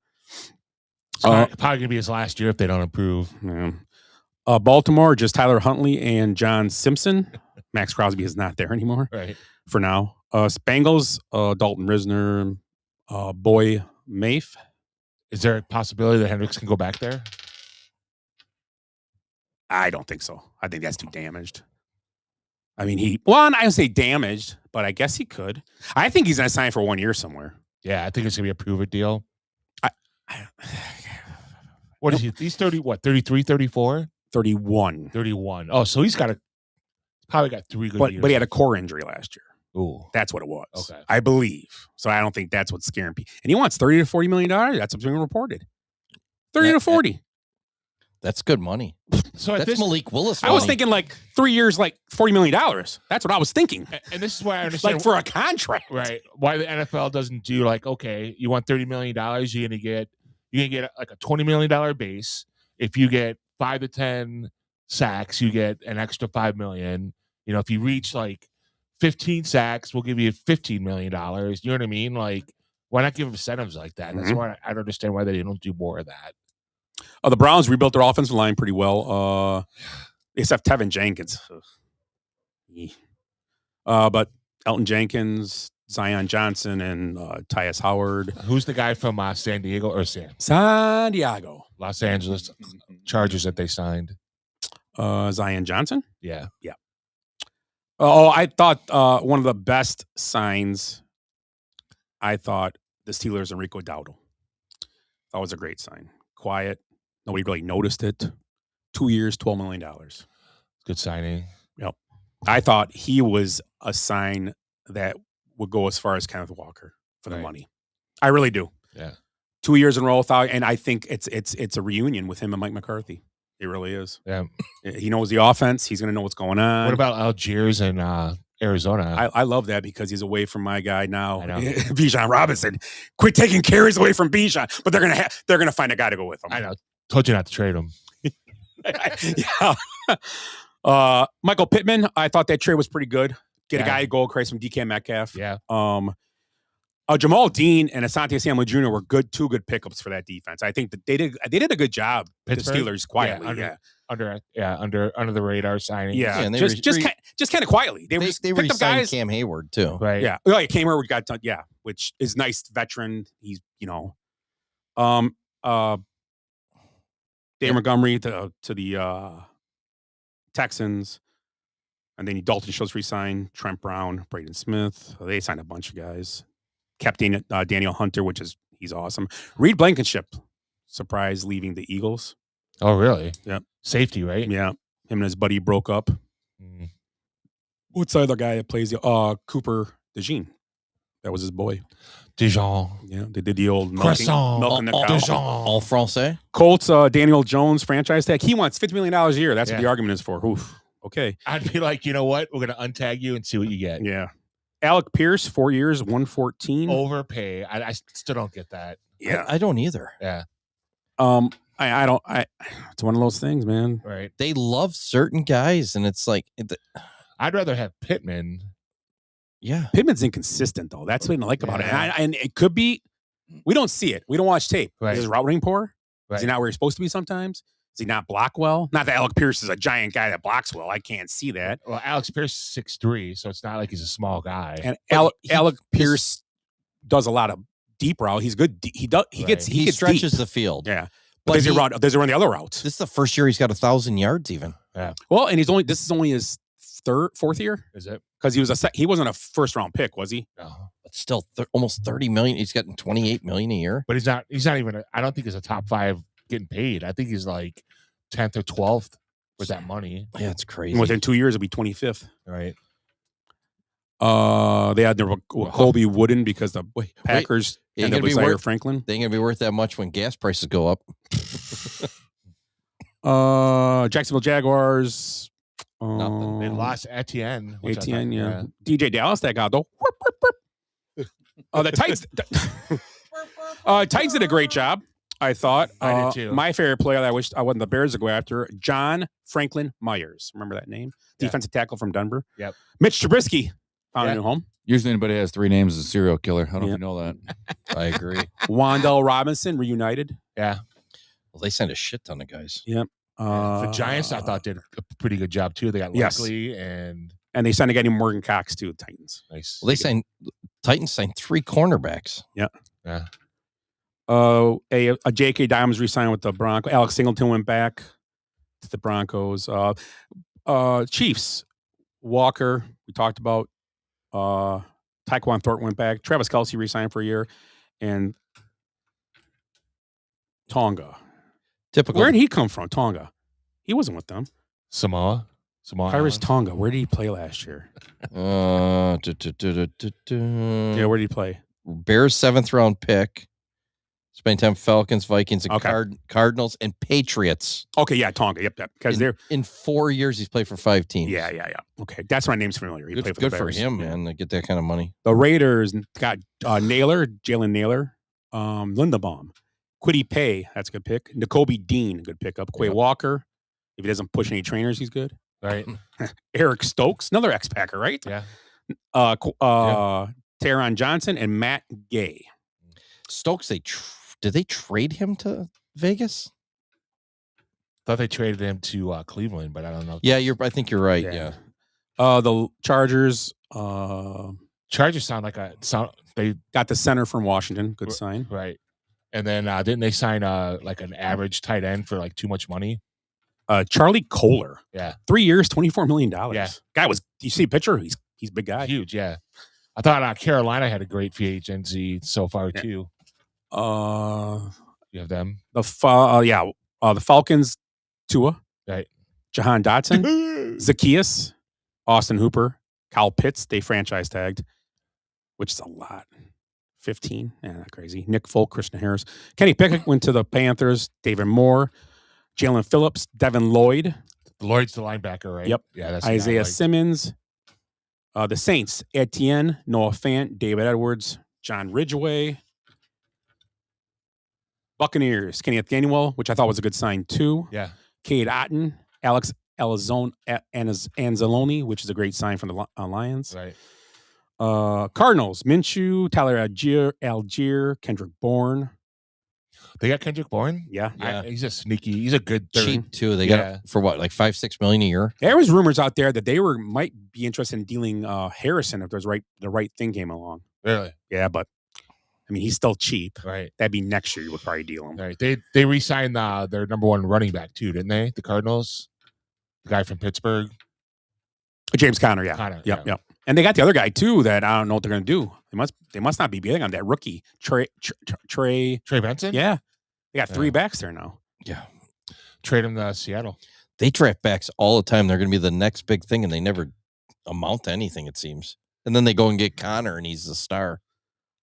It's probably going to be his last year if they don't improve. Yeah. Baltimore, just Tyler Huntley and John Simpson. Max Crosby is not there anymore. Right. For now. Bengals, Dalton Risner, Boy Mafe. Is there a possibility that Hendricks can go back there? I don't think so. I think that's too damaged. I mean, I don't say damaged, but I guess he could. I think he's going to sign for 1 year somewhere. Yeah, I think it's going to be a prove-it deal. What is he? He's 30, what, 33, 34? 31. 31. Oh, so he's probably got 3 good years. But he had a core injury last year. Ooh. That's what it was. Okay. I believe. So I don't think that's what's scaring people. And he wants $30 to $40 million. That's what's being reported. 30 to 40. That's good money. So that's Malik Willis money. I was thinking like 3 years, like $40 million. That's what I was thinking. And this is why I understand. Like for a contract. Right. Why the NFL doesn't do like, okay, you want $30 million, you're going to get like a $20 million base. If you get 5 to 10 sacks, you get an extra $5 million. You know, if you reach like 15 sacks, we'll give you $15 million. You know what I mean? Like, why not give incentives like that? That's why I don't understand why they don't do more of that. The Browns rebuilt their offensive line pretty well, except Tevin Jenkins. But Elton Jenkins, Zion Johnson, and Tyus Howard. Who's the guy from San Diego or San Diego? Los Angeles Chargers that they signed? Zion Johnson? Yeah. Yeah. Oh, I thought one of the best signs, I thought the Steelers and Rico Dowdle. That was a great sign. Quiet. Nobody really noticed it. 2 years, $12 million. Good signing. Yep. I thought he was a sign that would go as far as Kenneth Walker for the money. I really do. Yeah. 2 years in a row without, and I think it's a reunion with him and Mike McCarthy. It really is. Yeah. He knows the offense. He's going to know what's going on. What about Algiers and Arizona? I love that because he's away from my guy now, Bijan Robinson. Quit taking carries away from Bijan, but they're gonna find a guy to go with him. I know. Told you not to trade him. Yeah. Michael Pittman, I thought that trade was pretty good. Get a guy to go across from DK Metcalf. Yeah. Jamal Dean and Asante Samuel Jr. were two good pickups for that defense. I think that they did a good job. Pittsburgh? The Steelers quietly, under the radar signing. Yeah, and just kind of quietly. They picked up re-signed guys. Cam Hayward too. Right. Yeah. Oh, yeah. Cam Hayward got done. Yeah, which is nice. Veteran. He's Dave Montgomery to the Texans, and then Dalton Schultz re-signed Trent Brown, Braden Smith. They signed a bunch of guys. Kept Daniel Hunter, he's awesome. Reed Blankenship, surprise leaving the Eagles. Oh, really? Yep. Safety, right? Yeah. Him and his buddy broke up. What's the other guy that plays Cooper DeJean? That was his boy. Dijon. Yeah, they did the old milking the cow. Dijon. All Francais. Colts, Daniel Jones, franchise tag. He wants $50 million a year. That's what the argument is for. Oof. Okay. I'd be like, you know what? We're going to untag you and see what you get. Yeah. Alec Pierce, 4 years, 114. Overpay. I still don't get that. Yeah. I don't either. Yeah. I don't. It's one of those things, man. Right. They love certain guys, and it's like I'd rather have Pittman. Yeah. Pittman's inconsistent though. That's what I like about it. And it could be we don't see it. We don't watch tape. Right. Is his route running poor? Right. Is he not where he's supposed to be sometimes? Does he not block well? Not that Alec Pierce is a giant guy that blocks well. I can't see that. Well, Alex Pierce is 6'3", so it's not like he's a small guy. And Alec Pierce does a lot of deep route. He's good. He stretches deep. the field. Yeah. But does he run the other routes? This is the first year he's got 1,000 yards even. Yeah. Well, and this is only his fourth year. Is it? Because he wasn't a first round pick, was he? No. But still almost 30 million. He's getting 28 million a year. But he's not even I don't think he's a top 5 getting paid. I think he's like 10th or 12th with that money. Yeah, it's crazy. And within 2 years, it'll be 25th. Right. They had their Colby Wooden because the Packers ended up with Zaire Franklin. They ain't gonna be worth that much when gas prices go up. Jacksonville Jaguars. Nothing. They lost Etienne. Etienne, yeah. DJ Dallas, that guy though. The Titans. Titans did a great job. I thought. I did too. My favorite player that I wished I wasn't the Bears to go after, John Franklin Myers. Remember that name? Yeah. Defensive tackle from Denver. Yep. Mitch Trubisky found Yeah. a new home. Usually anybody has three names as a serial killer. I don't know if you know that. I agree. Wandell Robinson reunited. Yeah. Well, they sent a shit ton of guys. Yep. The Giants, I thought, did a pretty good job too. They got Yes. Likely and they signed a guy named Morgan Cox too. Titans. Nice. Well, Titans signed 3 cornerbacks. Yeah. Yeah. A J.K. Diamonds re-signed with the Broncos. Alex Singleton went back to the Broncos. Chiefs. Walker, we talked about. Tyquan Thornton went back. Travis Kelce re-signed for a year. And Tonga. Typical. Where did he come from, Tonga? He wasn't with them. Samoa. Pirates Tonga. Where did he play last year? Yeah, Yeah, where did he play? Bears 7th round pick. Spent time Falcons, Vikings, and Cardinals, and Patriots. Okay, yeah, Tonga. Yep. Because they're in 4 years he's played for 5 teams. Yeah. Okay, that's my name's familiar. He played for Good the for Bears. him, man. To get that kind of money. The Raiders got Jalen Naylor, Lindebaum, Kwity Paye. That's a good pick. N'Kobe Dean, good pickup. Quay Walker. If he doesn't push any trainers, he's good. Right. Eric Stokes, another ex-Packer, right? Yeah. Taron Johnson and Matt Gay. Stokes, did they trade him to Vegas? Thought they traded him to Cleveland, but I don't know. Yeah, I think you're right. Yeah. The Chargers. Chargers sound like they got the center from Washington. Good sign. Right. And then didn't they sign like an average tight end for like too much money? Charlie Kohler. Yeah. 3 years, $24 million. Yeah. Guy was. You see a picture? He's a big guy. Huge. Yeah. I thought Carolina had a great free agency so far too. You have them. The Falcons. Tua. Right. Jahan Dotson. Zacchaeus. Austin Hooper. Kyle Pitts. They franchise tagged, which is a lot. 15. Yeah, not crazy. Nick Folk, Christian Harris. Kenny Pickett went to the Panthers. David Moore. Jalen Phillips. Devin Lloyd. Lloyd's the linebacker, right? Yep. Yeah, that's Isaiah Simmons. The Saints. Etienne. Noah Fant. David Edwards. John Ridgeway. Buccaneers. Kenny Gainwell, which I thought was a good sign too. Yeah. Cade Otton. Alex Anzalone, which is a great sign from the Lions. Right. Cardinals. Minshew. Tyler Algier. Kendrick Bourne. They got Kendrick Bourne? Yeah. He's a good third. Cheap too. They got it for what, like $5-6 million a year? There was rumors out there that they might be interested in dealing Harrison if the right thing came along. Really? Yeah, but I mean he's still cheap. Right. That'd be next year you would probably deal him. Right. They re-signed their number one running back too, didn't they? The Cardinals, the guy from Pittsburgh, James Conner. Yeah. Yep. And they got the other guy too that I don't know what they're going to do. They must not be bidding on that rookie Trey Benson. Yeah. They got 3 backs there now. Yeah. Trade him to Seattle. They draft backs all the time. They're going to be the next big thing, and they never amount to anything, it seems. And then they go and get Connor, and he's the star.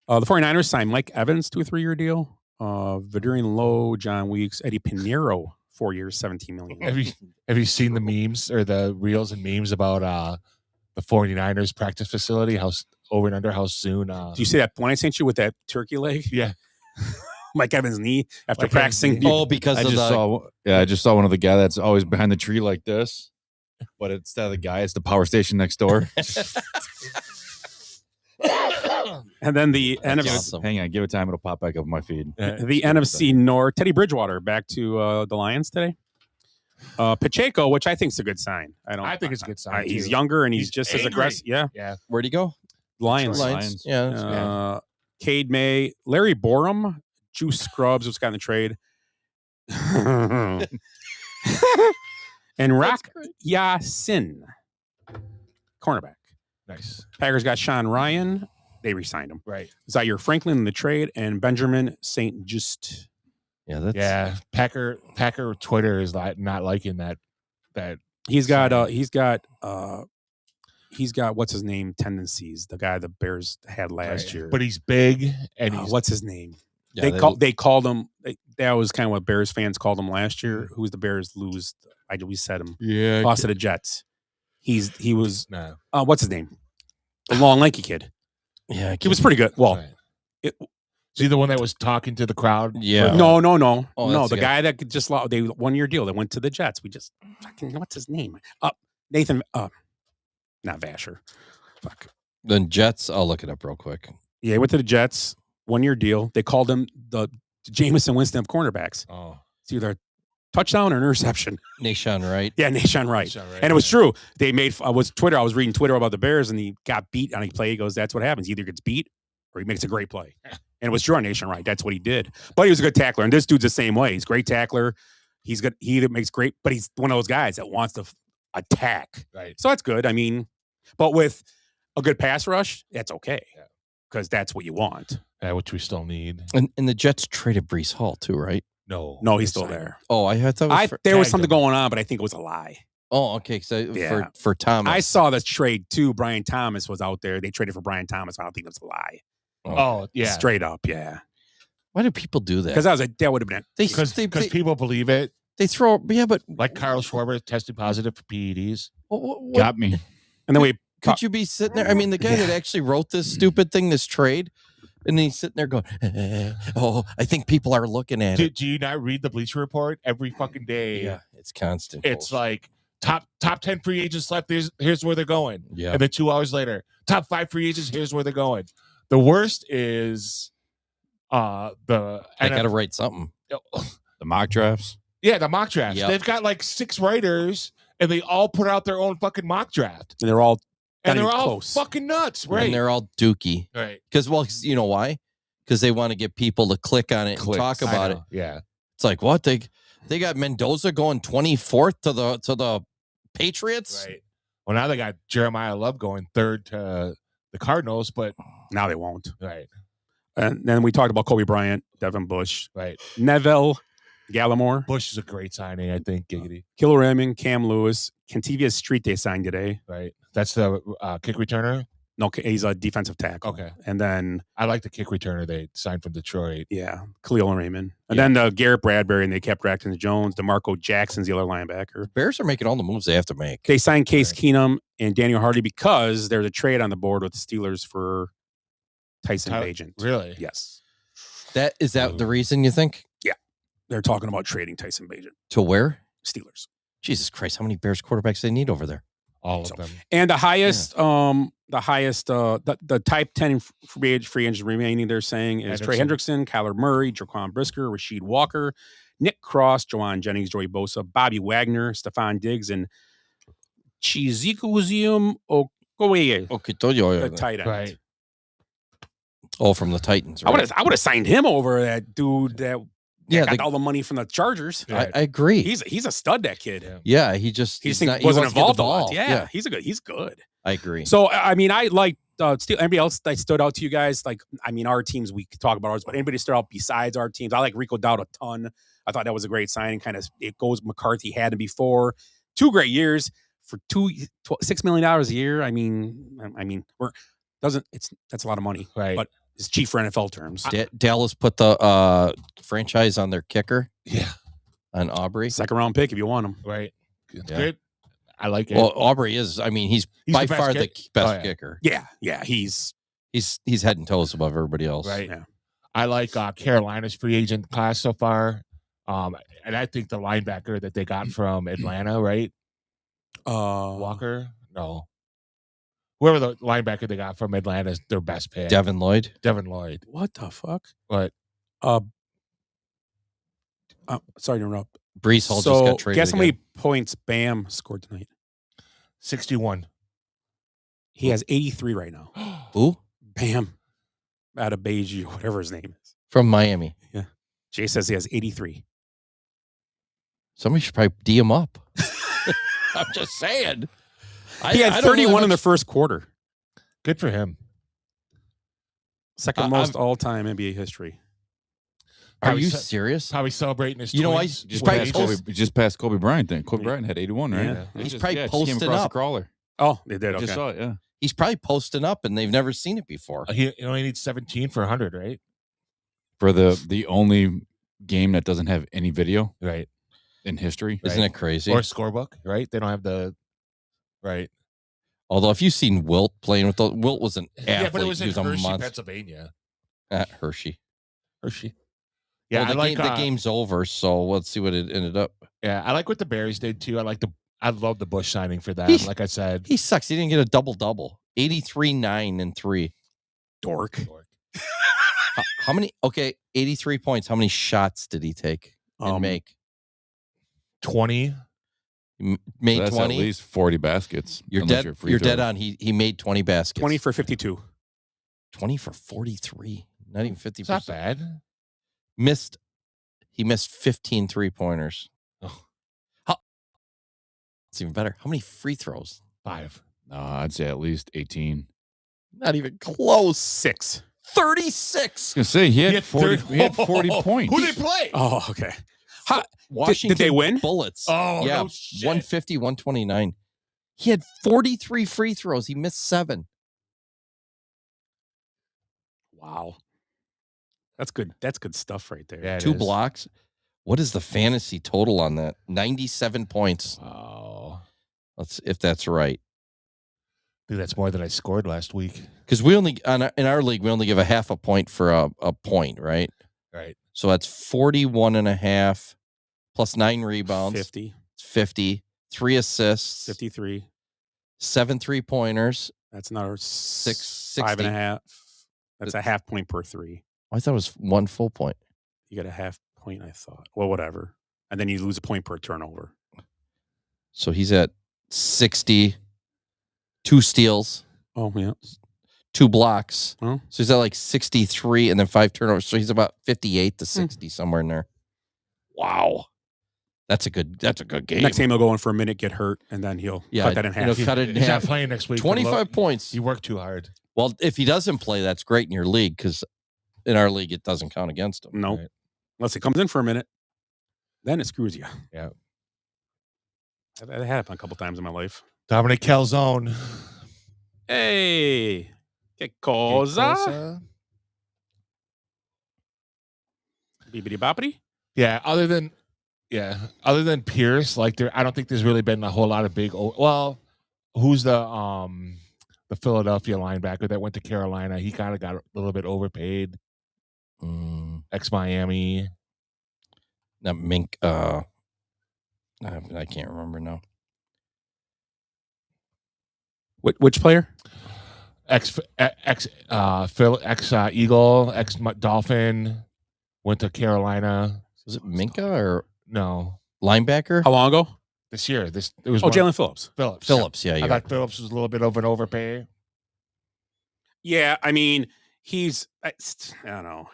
The 49ers signed Mike Evans to a 3-year deal. Vidurian Lowe, John Weeks, Eddie Pinheiro, 4 years, $17 million. Have you seen the memes or the reels and memes about the 49ers practice facility? How soon? Do you see that one I sent you with that turkey leg? Yeah. Mike Evans' knee after practicing. Oh, because I just saw one of the guy that's always behind the tree like this, but instead of the guy, it's the power station next door. And then the NFC. Awesome. Hang on, give it time; it'll pop back up on my feed. The NFC North. Teddy Bridgewater back to the Lions today. Pacheco, which I think is a good sign. I think it's a good sign. He's younger and he's just as aggressive. Yeah. Where'd he go? Lions. Yeah. Cade May, Larry Borum, Juice Scrubs was got in the trade. And Rock Yassin, cornerback. Nice. Packers got Sean Ryan. They re-signed him. Right. Zaire Franklin in the trade and Benjamin St. Just. Yeah, Packer Twitter is not liking that. He's got what's his name tendencies. The guy the Bears had last year, but he's big and he's what's his name? Yeah, they called him. That was kind of what Bears fans called him last year. Who's the Bears lose? We said him. Yeah, lost to the Jets. He was what's his name? The long lanky kid. Yeah, he was pretty good. Well, Is he the one that was talking to the crowd? Yeah. No. Oh, No, that's the the guy that just lost, they 1 year deal that went to the Jets. We just fucking, what's his name? Nathan, not Vasher. Fuck. Then Jets. I'll look it up real quick. Yeah, he went to the Jets, 1 year deal. They called him the Jameson Winston of cornerbacks. Oh, It's either a touchdown or an interception. Nation, right? Yeah, Nation Wright. And it was true. They made, I was reading Twitter about the Bears, and he got beat on a play. He goes, that's what happens. He either gets beat or he makes a great play. And it was true on Nation Wright. That's what he did. But he was a good tackler. And this dude's the same way. He's a great tackler. He's good. He either makes great, but he's one of those guys that wants to attack. Right. So that's good. I mean, but with a good pass rush, that's okay. Because that's what you want. Yeah, which we still need. And the Jets traded Brees Hall too, right? No, he's still there. Oh, I thought there was something going on, but I think it was a lie. Oh, okay. So for Thomas, I saw the trade too. Brian Thomas was out there. They traded for Brian Thomas. I don't think it was a lie. Oh, yeah. Straight up, yeah. Why do people do that? Because that would have been because people believe it. They throw, but like Carl Schwarber tested positive for PEDs. What? Got me. And then could you be sitting there? I mean, the guy that actually wrote this stupid thing, this trade, and he's sitting there going, "Oh, I think people are looking at it." Do you not read the Bleacher Report every fucking day? Yeah, it's constant. It's like top 10 free agents left. Here's where they're going. Yeah, and then 2 hours later, top 5 free agents. Here's where they're going. The worst is I got to write something. The mock drafts. Yeah, the mock drafts. Yep. They've got like 6 writers, and they all put out their own fucking mock draft. And they're all close. Fucking nuts, right? And they're all dookie, right? Because you know why? Because they want to get people to click on it and talk about it. Yeah, it's like what they got Mendoza going 24th to the Patriots. Right. Well, now they got Jeremiah Love going 3rd to the Cardinals, but now they won't. Right. And then we talked about Kobe Bryant, Devin Bush, right? Neville Gallimore. Bush is a great signing, I think. Giggity. Killer Raymond, Cam Lewis, Kentavious Street they signed today. Right. That's the kick returner. No, he's a defensive tackle. Okay. And then I like the kick returner they signed from Detroit. Yeah, Khalil Raymond. And then Garrett Bradbury, and they kept Braxton Jones. DeMarco Jackson's the other linebacker. Bears are making all the moves they have to make. They signed Case Keenum and Daniel Hardy because there's a trade on the board with the Steelers for Tyson Bagent. Really? Yes. Is that the reason you think? Yeah. They're talking about trading Tyson Bagent. To where? Steelers. Jesus Christ, how many Bears quarterbacks they need over there? All of them. And the highest, the type 10 free agents remaining, they're saying, is Trey Hendrickson, Kyler Murray, Jaquan Brisker, Rasheed Walker, Nick Cross, Jawan Jennings, Joey Bosa, Bobby Wagner, Stephon Diggs, and Chizikuzium Okoye. The tight end. Right. Oh, from the Titans. Right? I would have signed him over that dude that got all the money from the Chargers. I agree. He's a stud, that kid. Yeah, he wasn't involved a lot. Yeah, he's good. I agree. So I mean, I like anybody else that stood out to you guys. Like, I mean, our teams, we could talk about ours, but anybody stood out besides our teams? I like Rico Dowd a ton. I thought that was a great signing. Kind of it goes McCarthy had him before. 2 great years for $6 million a year. I mean, that's a lot of money, right? But it's cheap for NFL terms. Dallas put the franchise on their kicker. Yeah. On Aubrey. 2nd round pick if you want him. Right. Yeah. Good. I like it. Well, Aubrey is, I mean, he's by the far best the best kicker. Yeah. He's head and toes above everybody else. Right. Yeah. I like Carolina's free agent class so far. And I think the linebacker that they got from Atlanta, right? Walker? No. Whoever the linebacker they got from Atlanta is their best pick. Devin Lloyd. What the fuck? What? Sorry to interrupt. Brees Hall just got traded. Guess how many points Bam scored tonight? 61. He has 83 right now. Who? Bam. Out of Beijing, whatever his name is. From Miami. Yeah. Jay says he has 83. Somebody should probably D him up. I'm just saying. He had 31 in the first quarter. Good for him. Second most all-time NBA history. Are you serious? Probably celebrating his You know why? twins. Just past Kobe Bryant then. Kobe Bryant had 81, right? Yeah. He's Just probably came posting across up. the crawler. Oh, they did. I Okay. just saw it, yeah. He's probably posting up, and they've never seen it before. He only needs 17 for 100, right? For the only game that doesn't have any video Right. in history. Isn't it crazy? Or scorebook, right? They don't have the right. Although, if you've seen Wilt playing with Wilt was an athlete. Yeah, but it was in he was a Hershey, monster. Pennsylvania. At Hershey. Hershey. Yeah, well, I like the game's over, so let's see what it ended up. Yeah, I like what the Bears did too. I love the Bush signing for that. Like I said, he sucks. He didn't get a double. 83, 9, and 3. Dork. How many? Okay, 83 points. How many shots did he take and make? 20. Made So that's 20. at least 40 baskets. You're unless dead. free You're throws. dead on. He made 20 baskets. 20 for 52. 20 for 43. Not even 50%. It's not bad. He missed 15 3-pointers. Oh. It's even better. How many free throws? 5. No, I'd say at least 18. Not even close. 6. 36. I was gonna say he had 40. He had 40 points. Who did they play? Oh, okay. Washington did they win? Bullets. Oh, yeah, no shit. 150, 129. He had 43 free throws. He missed 7. Wow. That's good. That's good stuff right there. Yeah, 2 blocks. What is the fantasy total on that? 97 points. Oh, If that's right. dude, that's more than I scored last week. Because we only in our league we only give a half a point for a point, right? Right. So that's 41.5 plus 9 rebounds. 50. 50. 3 assists. 53. 7 3-pointers. That's another 60. 5.5. That's a half point per 3. I thought it was 1 full point. You got a half point, I thought. Well, whatever. And then you lose a point per turnover. So he's at 60. 2 steals. Oh, yeah. 2 blocks. Oh. So he's at like 63 and then 5 turnovers. So he's about 58 to 60 somewhere in there. Wow. That's a good game. Next game he'll go in for a minute, get hurt, and then he'll cut that in half. He'll cut it in He's half. not playing next week. 25 points. You worked too hard. Well, if he doesn't play, that's great in your league because in our league it doesn't count against him. No. Right. Unless it comes in for a minute, then it screws you. Yeah. That happened a couple times in my life. Dominic Calzone. Hey. Que cosa? Bibbidi boppity? Yeah, other than Pierce, I don't think there's really been a whole lot of big. Well, who's the Philadelphia linebacker that went to Carolina? He kind of got a little bit overpaid. Ex-Miami. That Mink. I can't remember now. Which player? Ex Eagle, ex Dolphin, went to Carolina. Was it Minka or no linebacker? How long ago? This year. It was Jalen Phillips. Phillips, yeah. I thought Phillips was a little bit of an overpay. Yeah, I mean, I don't know.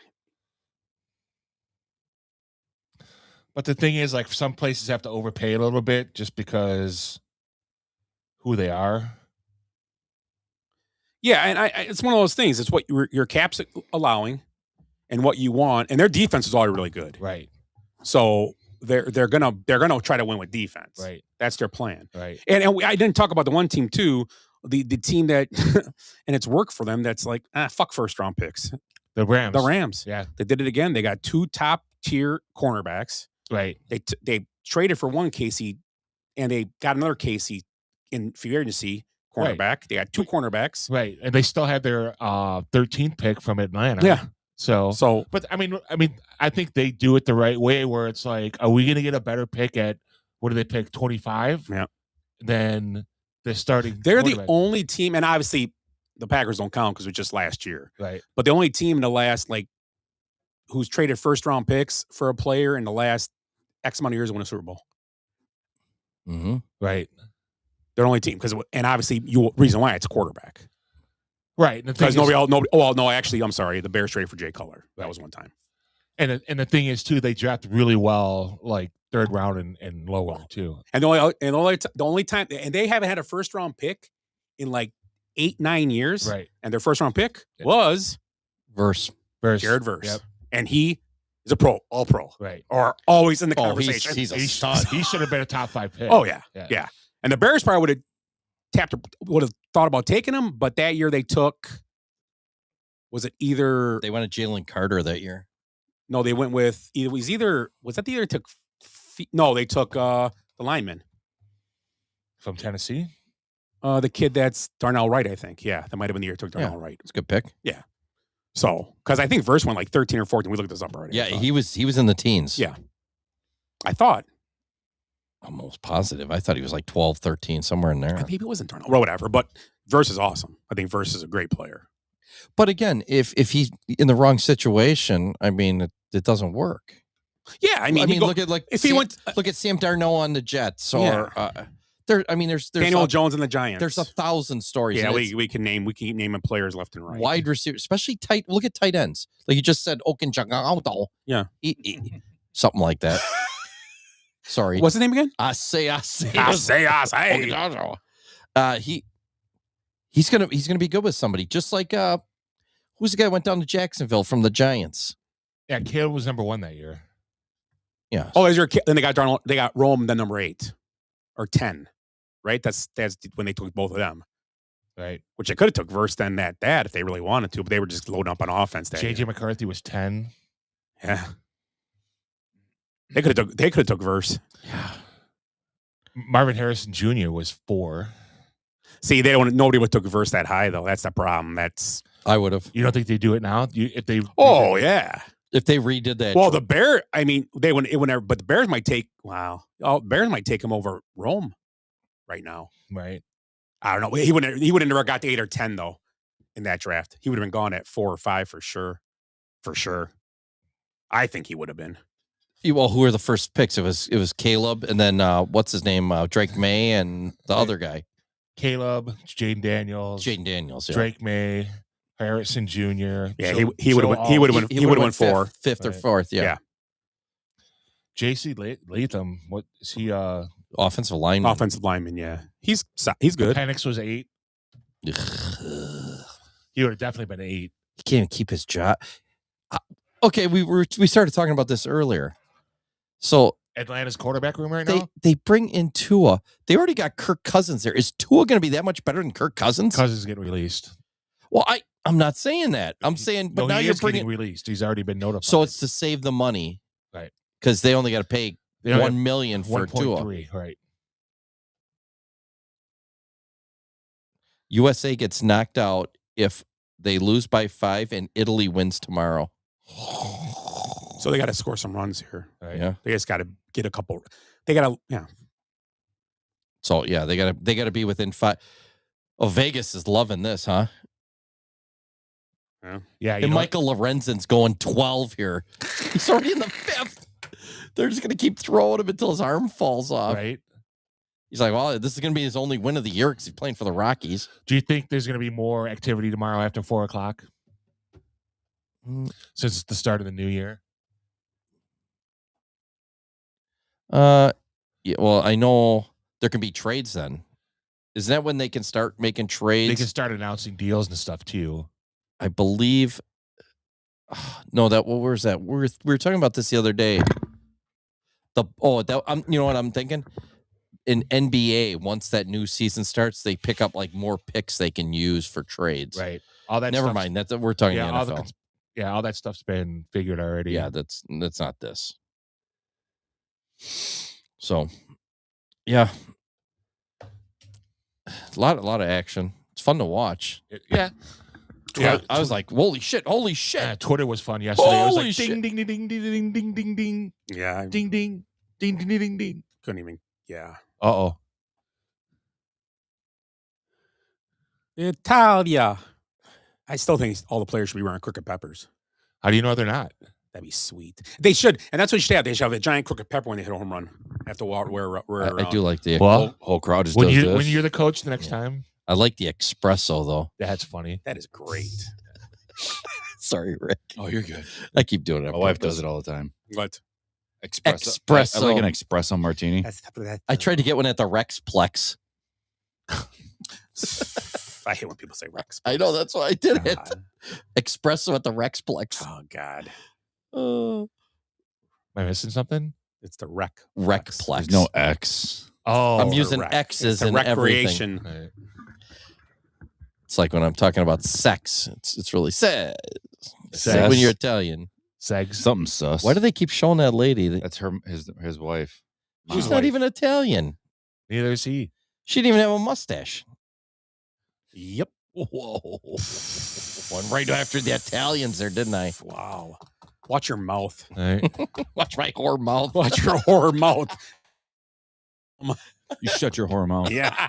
But the thing is, like, some places have to overpay a little bit just because who they are. Yeah, and it's one of those things. It's what your cap's allowing and what you want. And their defense is already really good. Right. So they're gonna try to win with defense. Right. That's their plan. Right. And I didn't talk about the one team too. The team that and it's worked for them. That's like fuck first round picks. The Rams. The Rams. Yeah. They did it again. They got 2 top tier cornerbacks. Right. They traded for one Casey, and they got another Casey in free agency cornerback. Right. They got 2 cornerbacks. Right. And they still had their 13th pick from Atlanta. Yeah. So, but I mean, I think they do it the right way where it's like, are we going to get a better pick at, what do they pick, 25? Yeah. Then the starting. They're the only team, and obviously the Packers don't count because it was just last year. Right. But the only team in the last, who's traded first round picks for a player in the last X amount of years to win a Super Bowl. Mm-hmm. Right. They're the only team and obviously reason why it's a quarterback. Right. Because actually, I'm sorry. The Bears traded for Jay Cutler. That was one time. And the thing is too, they draft really well, like 3rd round and lower too. And the only time, and they haven't had a first round pick in 8-9 years. Right. And their first round pick was Jared Verse. Yep. And he is a pro, all pro. Right. Or always in the conversation. He's a stud. He should have been a top 5 pick. Oh yeah. And the Bears probably would have thought about taking him, but that year they took. Was it either they went to Jalen Carter that year? No, they went with they took. No, they took the lineman from Tennessee. The kid that's Darnell Wright, I think. Yeah, that might have been the year they took Darnell Wright. It's a good pick. Yeah. So, because I think Verse went like 13 or 14. We looked this up already. Yeah, he was in the teens. Yeah. I thought. Almost positive. I thought he was like 12, 13, somewhere in there. Maybe it wasn't Darnold. Well, whatever. But Verse is awesome. I think Verse is a great player. But again, if he's in the wrong situation, I mean, it doesn't work. Yeah, I mean, look at look at Sam Darnold on the Jets, or there's Daniel Jones and the Giants. There's 1,000 stories. Yeah, we can keep naming players left and right. Wide receiver, especially tight. Look at tight ends, like you just said, Okunjagauto. Yeah, something like that. Sorry, what's his name again? I say. He's gonna be good with somebody, just like who's the guy who went down to Jacksonville from the Giants? Yeah, Caleb was number 1 that year. Yeah. Oh, then they got Darnold. They got Rome, then number 8 or 10, right? That's when they took both of them, right? Which they could have took Verse then that if they really wanted to, but they were just loading up on offense. JJ McCarthy was 10. Yeah, they could have took Verse. Yeah. Marvin Harrison Jr. was 4. See, nobody would have took Verse that high though. That's the problem. I would have. You don't think they do it now? Yeah. If they redid that. Well, the Bear, I mean, but the Bears might take, Bears might take him over Rome right now. Right. I don't know. He wouldn't never got to 8 or 10 though in that draft. He would have been gone at 4 or 5 for sure. For sure. I think he would have been. Well, who were the first picks? It was Caleb, and then what's his name? Drake May and the other guy. Caleb, Jaden Daniels. Yeah. Drake May. Harrison Jr. Yeah, he would have went 4, fifth or 4th. Yeah. J.C. Latham. What is he? Offensive lineman. Offensive lineman. Yeah, he's good. Penix was 8. He would have definitely been 8. He can't even keep his job. Okay, we started talking about this earlier. So Atlanta's quarterback room right now. They bring in Tua. They already got Kirk Cousins there. Is Tua going to be that much better than Kirk Cousins? Cousins getting released. Well, I'm not saying that. I'm saying, but now you're getting released. He's already been notified. So it's to save the money, right? Because they only got to pay $1 million for 1.3, right? USA gets knocked out if they lose by 5 and Italy wins tomorrow. So they got to score some runs here. Right. Yeah, they just got to get a couple. They got to, yeah. So yeah, they got to be within 5. Oh, Vegas is loving this, huh? Yeah. And Michael Lorenzen's going 12 here. He's already in the 5th. They're just going to keep throwing him until his arm falls off. Right. He's like, well, this is going to be his only win of the year because he's playing for the Rockies. Do you think there's going to be more activity tomorrow after 4:00? Since it's the start of the new year? Yeah, well, I know there can be trades then. Isn't that when they can start making trades? They can start announcing deals and stuff too. I believe. No, where's that? We were talking about this the other day. You know what I'm thinking? In NBA, once that new season starts, they pick up like more picks they can use for trades. Right. All that. Never mind. We're talking NFL. All that stuff's been figured already. Yeah, that's not this. So, yeah, a lot of action. It's fun to watch. Yeah. I was like, holy shit. Twitter was fun yesterday. It was like shit. ding, ding, ding, ding, ding, ding, ding, ding. Yeah. Ding, ding, ding, ding, ding, ding. Couldn't even. Yeah. Uh-oh. Italia. I still think all the players should be wearing crooked peppers. How do you know they're not? That'd be sweet. They should, and that's what you should have. They should have a giant crooked pepper when they hit a home run. Have to wear I do like the whole crowd just when does this. When you're the coach the next time. I like the espresso though. That's funny. That is great. Sorry, Rick. Oh, you're good. I keep doing it. My wife does it all the time. What? Espresso. I like an espresso martini. I tried to get one at the Rexplex. I hate when people say Rex. I know, that's why I did it. Espresso at the Rexplex. Oh God. Am I missing something? It's the Recplex. There's no X. Oh, I'm using X's in recreation. Everything. Right. It's like when I'm talking about sex. It's really sex. Like when you're Italian. Sex. Something sus. Why do they keep showing that lady? That's his wife. She's not even Italian. Neither is he. She didn't even have a mustache. Yep. Whoa. One right after the Italians there, didn't I? Wow. Watch your mouth. Right. Watch my whore mouth. Watch your whore mouth. You shut your whore mouth. Yeah.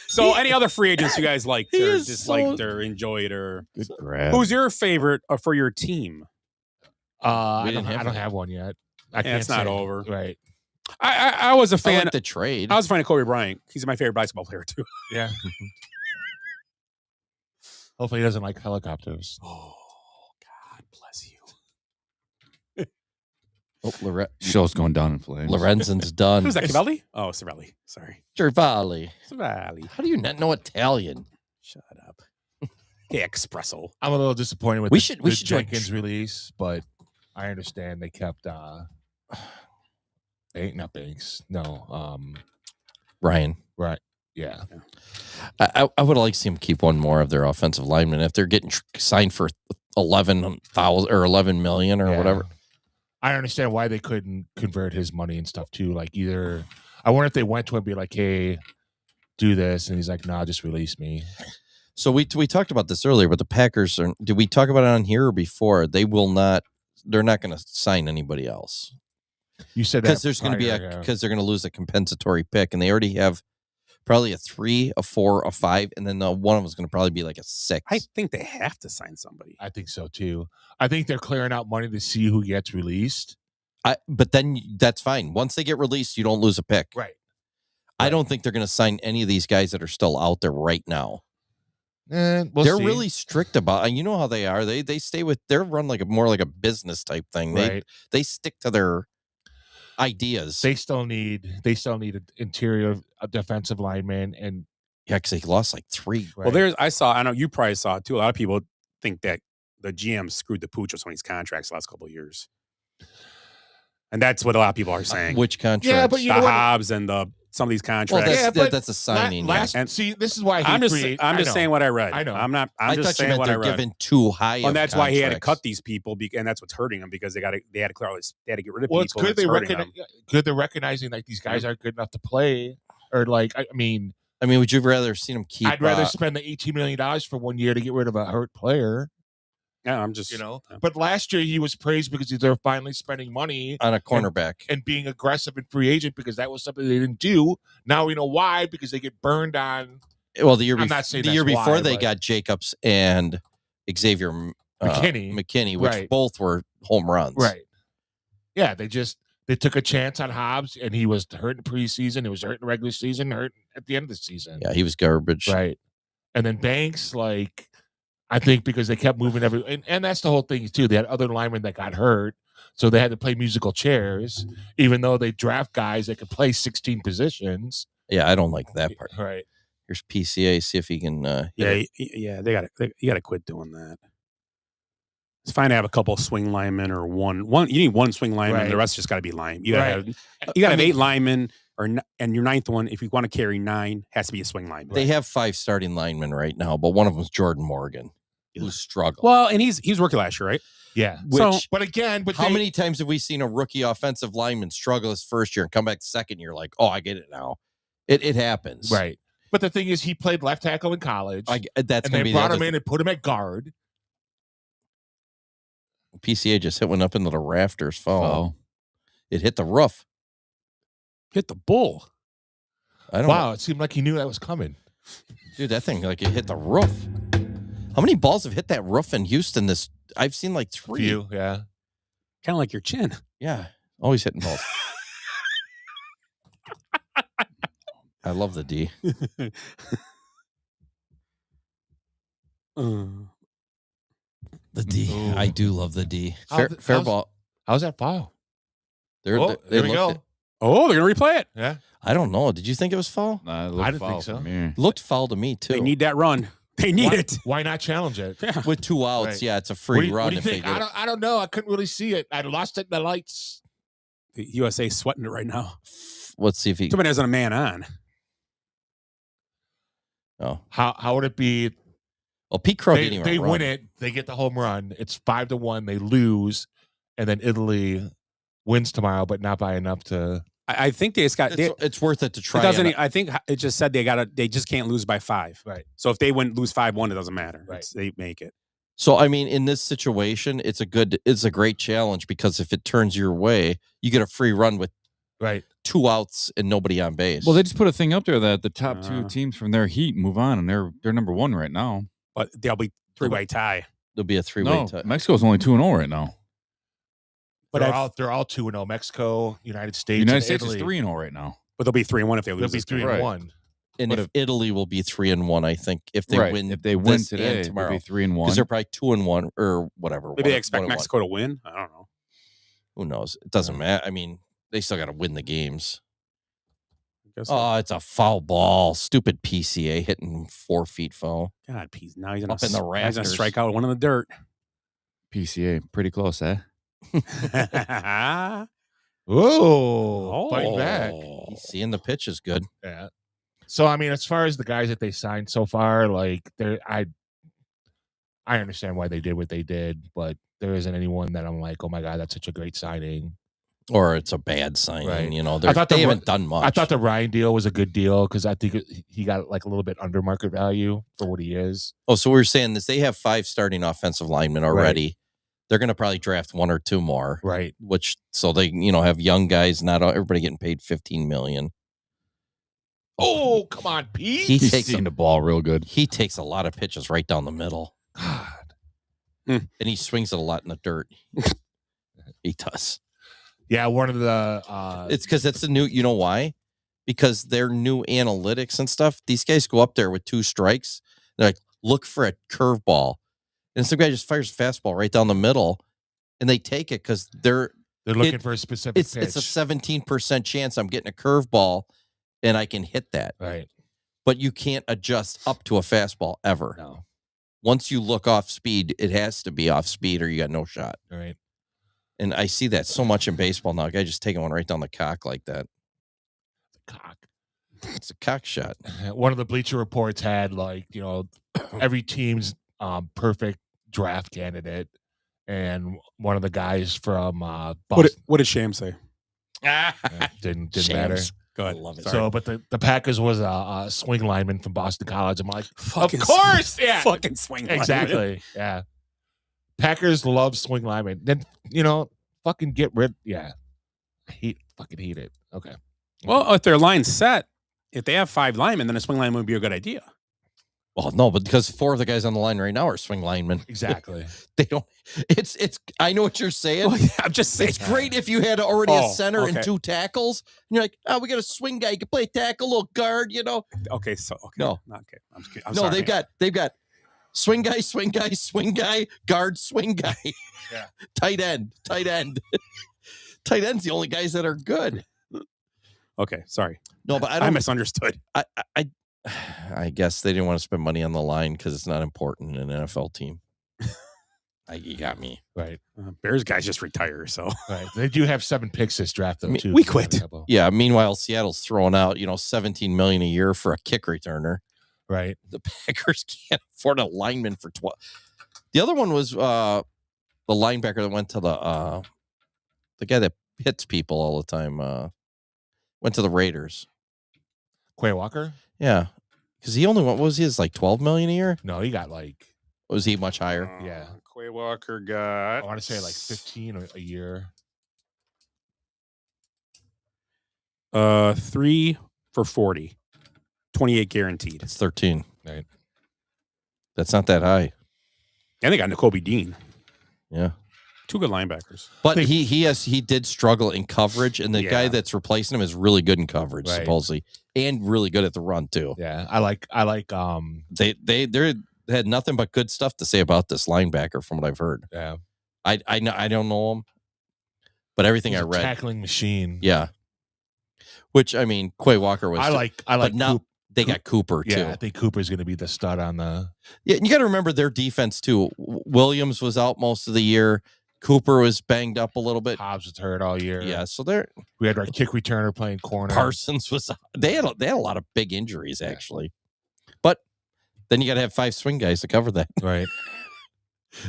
So, any other free agents you guys liked He or is disliked or enjoyed or Good grab. who's your favorite for your team? I don't have one yet. I can't. It's not say. over. Right. I was a fan. I like the trade. I was a fan of Kobe Bryant. He's my favorite basketball player too. Yeah. Hopefully he doesn't like helicopters. Oh, God bless you. Oh, Show's going down in flames. Lorenzen's done. Who's that? Cavalli? Oh, Cervelli. Sorry. Cervalli. Cervelli. How do you not know Italian? Shut up. Hey, espresso. I'm a little disappointed with We the should do a Jenkins release, but I understand they kept not Banks. No. Ryan. Right. Yeah. I would like to see them keep one more of their offensive linemen if they're getting signed for 11,000 or 11 million or whatever. I understand why they couldn't convert his money and stuff too. Like either I wonder if they went to him and be like, "Hey, do this," and he's like, "Nah, just release me." So we talked about this earlier, but the Packers are. Did we talk about it on here or before? They will not. They're not going to sign anybody else. You said because that there's going to be prior, because they're going to lose a compensatory pick, and they already have probably a 3, a 4, a 5, and then one of them is going to probably be like a 6. I think they have to sign somebody. I think so too. I think they're clearing out money to see who gets released. But then that's fine. Once they get released, you don't lose a pick. Right. I don't think they're going to sign any of these guys that are still out there right now. We'll they're see. really strict about. You know how they are. They stay with. They're run like more like a business type thing. Right. They stick to their ideas. They still need an interior defensive lineman and because they lost like 3. Well, I know you probably saw it too. A lot of people think that the GM screwed the pooch with some of these contracts the last couple of years. And that's what a lot of people are saying. Which contracts? Yeah, but you the know what? Hobbs and some of these contracts. Well, that's a signing. See, this is why I'm just saying what I read. I know. I'm just saying what I read. Giving too high. And that's why he had to cut these people, and that's what's hurting them because they had to clear all this. They had to get rid of Well, people. it's good they're recognizing like these guys aren't good enough to play, or like I mean, would you rather seen them keep? I'd rather spend the $18 million for 1 year to get rid of a hurt player. Yeah, I'm just Yeah. But last year he was praised because they're finally spending money on a cornerback and being aggressive in free agent because that was something they didn't do. Now we know why, because they get burned on. Well, the year before they got Jacobs and Xavier McKinney, which both were home runs. Right. Yeah, they took a chance on Hobbs, and he was hurt in preseason. He was hurt in regular season, hurt at the end of the season. Yeah, he was garbage. Right. And then Banks, I think because they kept moving and that's the whole thing too. They had other linemen that got hurt, so they had to play musical chairs, even though they draft guys that could play 16 positions. Yeah, I don't like that part. Right. Here's PCA. See if he can. You got to quit doing that. It's fine to have a couple of swing linemen or one. You need one swing lineman. Right. The rest just got to be line. You got to have 8 linemen, and your 9th one, if you want to carry 9, has to be a swing lineman. They have 5 starting linemen right now, but one of them is Jordan Morgan, who struggled. Well, and he's rookie last year, right? Yeah. But how many times have we seen a rookie offensive lineman struggle his first year and come back second year like, oh, I get it now. It happens. Right. But the thing is, he played left tackle in college. They brought him in and put him at guard. PCA just hit one up into the rafters. Fall. It hit the roof. Hit the bull. Wow, it seemed like he knew that was coming. Dude, that thing it hit the roof. How many balls have hit that roof in Houston? I've seen like 3. Few, yeah. Kind of like your chin. Yeah, always hitting balls. I love the D. The D. Ooh. I do love the D. Fair ball. How's that foul? There we go. Oh, they're going to replay it. Yeah. I don't know. Did you think it was foul? I didn't think so. Looked foul to me, too. They need that run. They need it. Why not challenge it? Yeah. With 2 outs, right. Yeah, it's a free run. What do you think? I don't know. I couldn't really see it. I lost it in the lights. The USA sweating it right now. Let's see if he... Somebody has a man on. Oh. How would it be... Well, Pete Crow didn't even They run. win it. They get the home run. It's 5-1. They lose. And then Italy wins tomorrow, but not by enough to... I think they just got. It's worth it to try. I think it just said they just can't lose by 5. Right. So if they wouldn't lose 5-1, it doesn't matter. Right. They make it. So I mean, in this situation, it's a great challenge because if it turns your way, you get a free run with 2 outs and nobody on base. Well, they just put a thing up there that the top 2 teams from their heat move on, and they're number 1 right now. But they'll be 3-way tie. There'll be a 3-way tie. Mexico's only 2-0 right now. But they're all 2-0. Mexico, United States, United States Italy. is 3-0 right now. But they'll be 3-1 if they lose. They'll be 3-1. And if Italy will be 3-1, I think if they win, if they win this today, and tomorrow, they'll be 3-1 because they're probably 2-1 or whatever. Maybe they expect Mexico to win. I don't know. Who knows? It doesn't matter. I mean, they still got to win the games. So. Oh, it's a foul ball. Stupid PCA hitting 4 feet foul. God, now he's up in the rafters. He's gonna strike out one in the dirt. PCA, pretty close, eh? Whoa, fighting back. He's seeing the pitch is good. Yeah. So I mean, as far as the guys that they signed so far, like I understand why they did what they did, but there isn't anyone that I'm like, oh my god, that's such a great signing. Or it's a bad signing, Right. you know. I thought they haven't done much. I thought the Ryan deal was a good deal because I think he got like a little bit under market value for what he is. Oh, so we were saying this. They have 5 starting offensive linemen already. Right. They're going to probably draft 1 or 2 more. Right. Which, so they, have young guys, not everybody getting paid $15 million. Oh, come on, Pete. He's takes seeing the ball real good. He takes a lot of pitches right down the middle. God. And he swings it a lot in the dirt. He does. Yeah, one of the it's because it's a new, you know why? Because their new analytics and stuff, these guys go up there with 2 strikes. They're like, look for a curveball. And some guy just fires a fastball right down the middle, and they take it because they're looking for a specific pitch. It's a 17% chance I'm getting a curveball, and I can hit that. Right. But you can't adjust up to a fastball ever. No. Once you look off speed, it has to be off speed or you got no shot. Right. And I see that so much in baseball now. A guy just taking one right down the cock like that. Cock. It's a cock shot. One of the Bleacher Reports had every team's perfect draft candidate, and one of the guys from Boston. What did Sham say? Didn't matter. Go ahead. Love it. So, but the Packers was a swing lineman from Boston College. I'm like, fucking of course, yeah, fucking swing lineman. Exactly, yeah. Packers love swing linemen. Then fucking get rid. Yeah, fucking hate it. Okay. Well, if their line's set, if they have 5 linemen, then a swing lineman would be a good idea. Well, no, but because 4 of the guys on the line right now are swing linemen. Exactly. They don't. It's. I know what you're saying. Well, yeah, I'm just saying. It's great if you had already a center and 2 tackles. And you're like, oh, we got a swing guy. You can play tackle, little guard. Okay, so no, okay. I'm no, sorry. they've got swing guy, guard, swing guy. Yeah. Tight end. Tight end's the only guys that are good. Okay, sorry. No, but I misunderstood. I guess they didn't want to spend money on the line because it's not important in an NFL team. You got me. Right. Bears guys just retire, so. Right. They do have 7 picks this draft, though, too. We quit. Yeah, meanwhile, Seattle's throwing out, $17 million a year for a kick returner. Right. The Packers can't afford a lineman for 12. The other one was the linebacker that went to the guy that hits people all the time. Went to the Raiders. Quay Walker? Yeah. Because he only went, what was his, like $12 million a year? No, he got like. Was he much higher? Yeah. Quay Walker got. I want to say like 15 a year. 3 for 40. 28 guaranteed. It's 13. Right. That's not that high. And they got N'Kobe Dean. Yeah. 2 good linebackers. But he did struggle in coverage, and the guy that's replacing him is really good in coverage, supposedly, and really good at the run too. Yeah, I like. They had nothing but good stuff to say about this linebacker from what I've heard. Yeah, I don't know him, but everything I read, tackling machine. Yeah, which I mean, Quay Walker was. I like. But now they got Cooper too. Yeah, I think Cooper's going to be the stud on the. Yeah, and you got to remember their defense too. Williams was out most of the year. Cooper was banged up a little bit. Hobbs was hurt all year. Yeah, so we had our kick returner playing corner. Parsons was. They had a lot of big injuries actually, but then you got to have 5 swing guys to cover that. Right.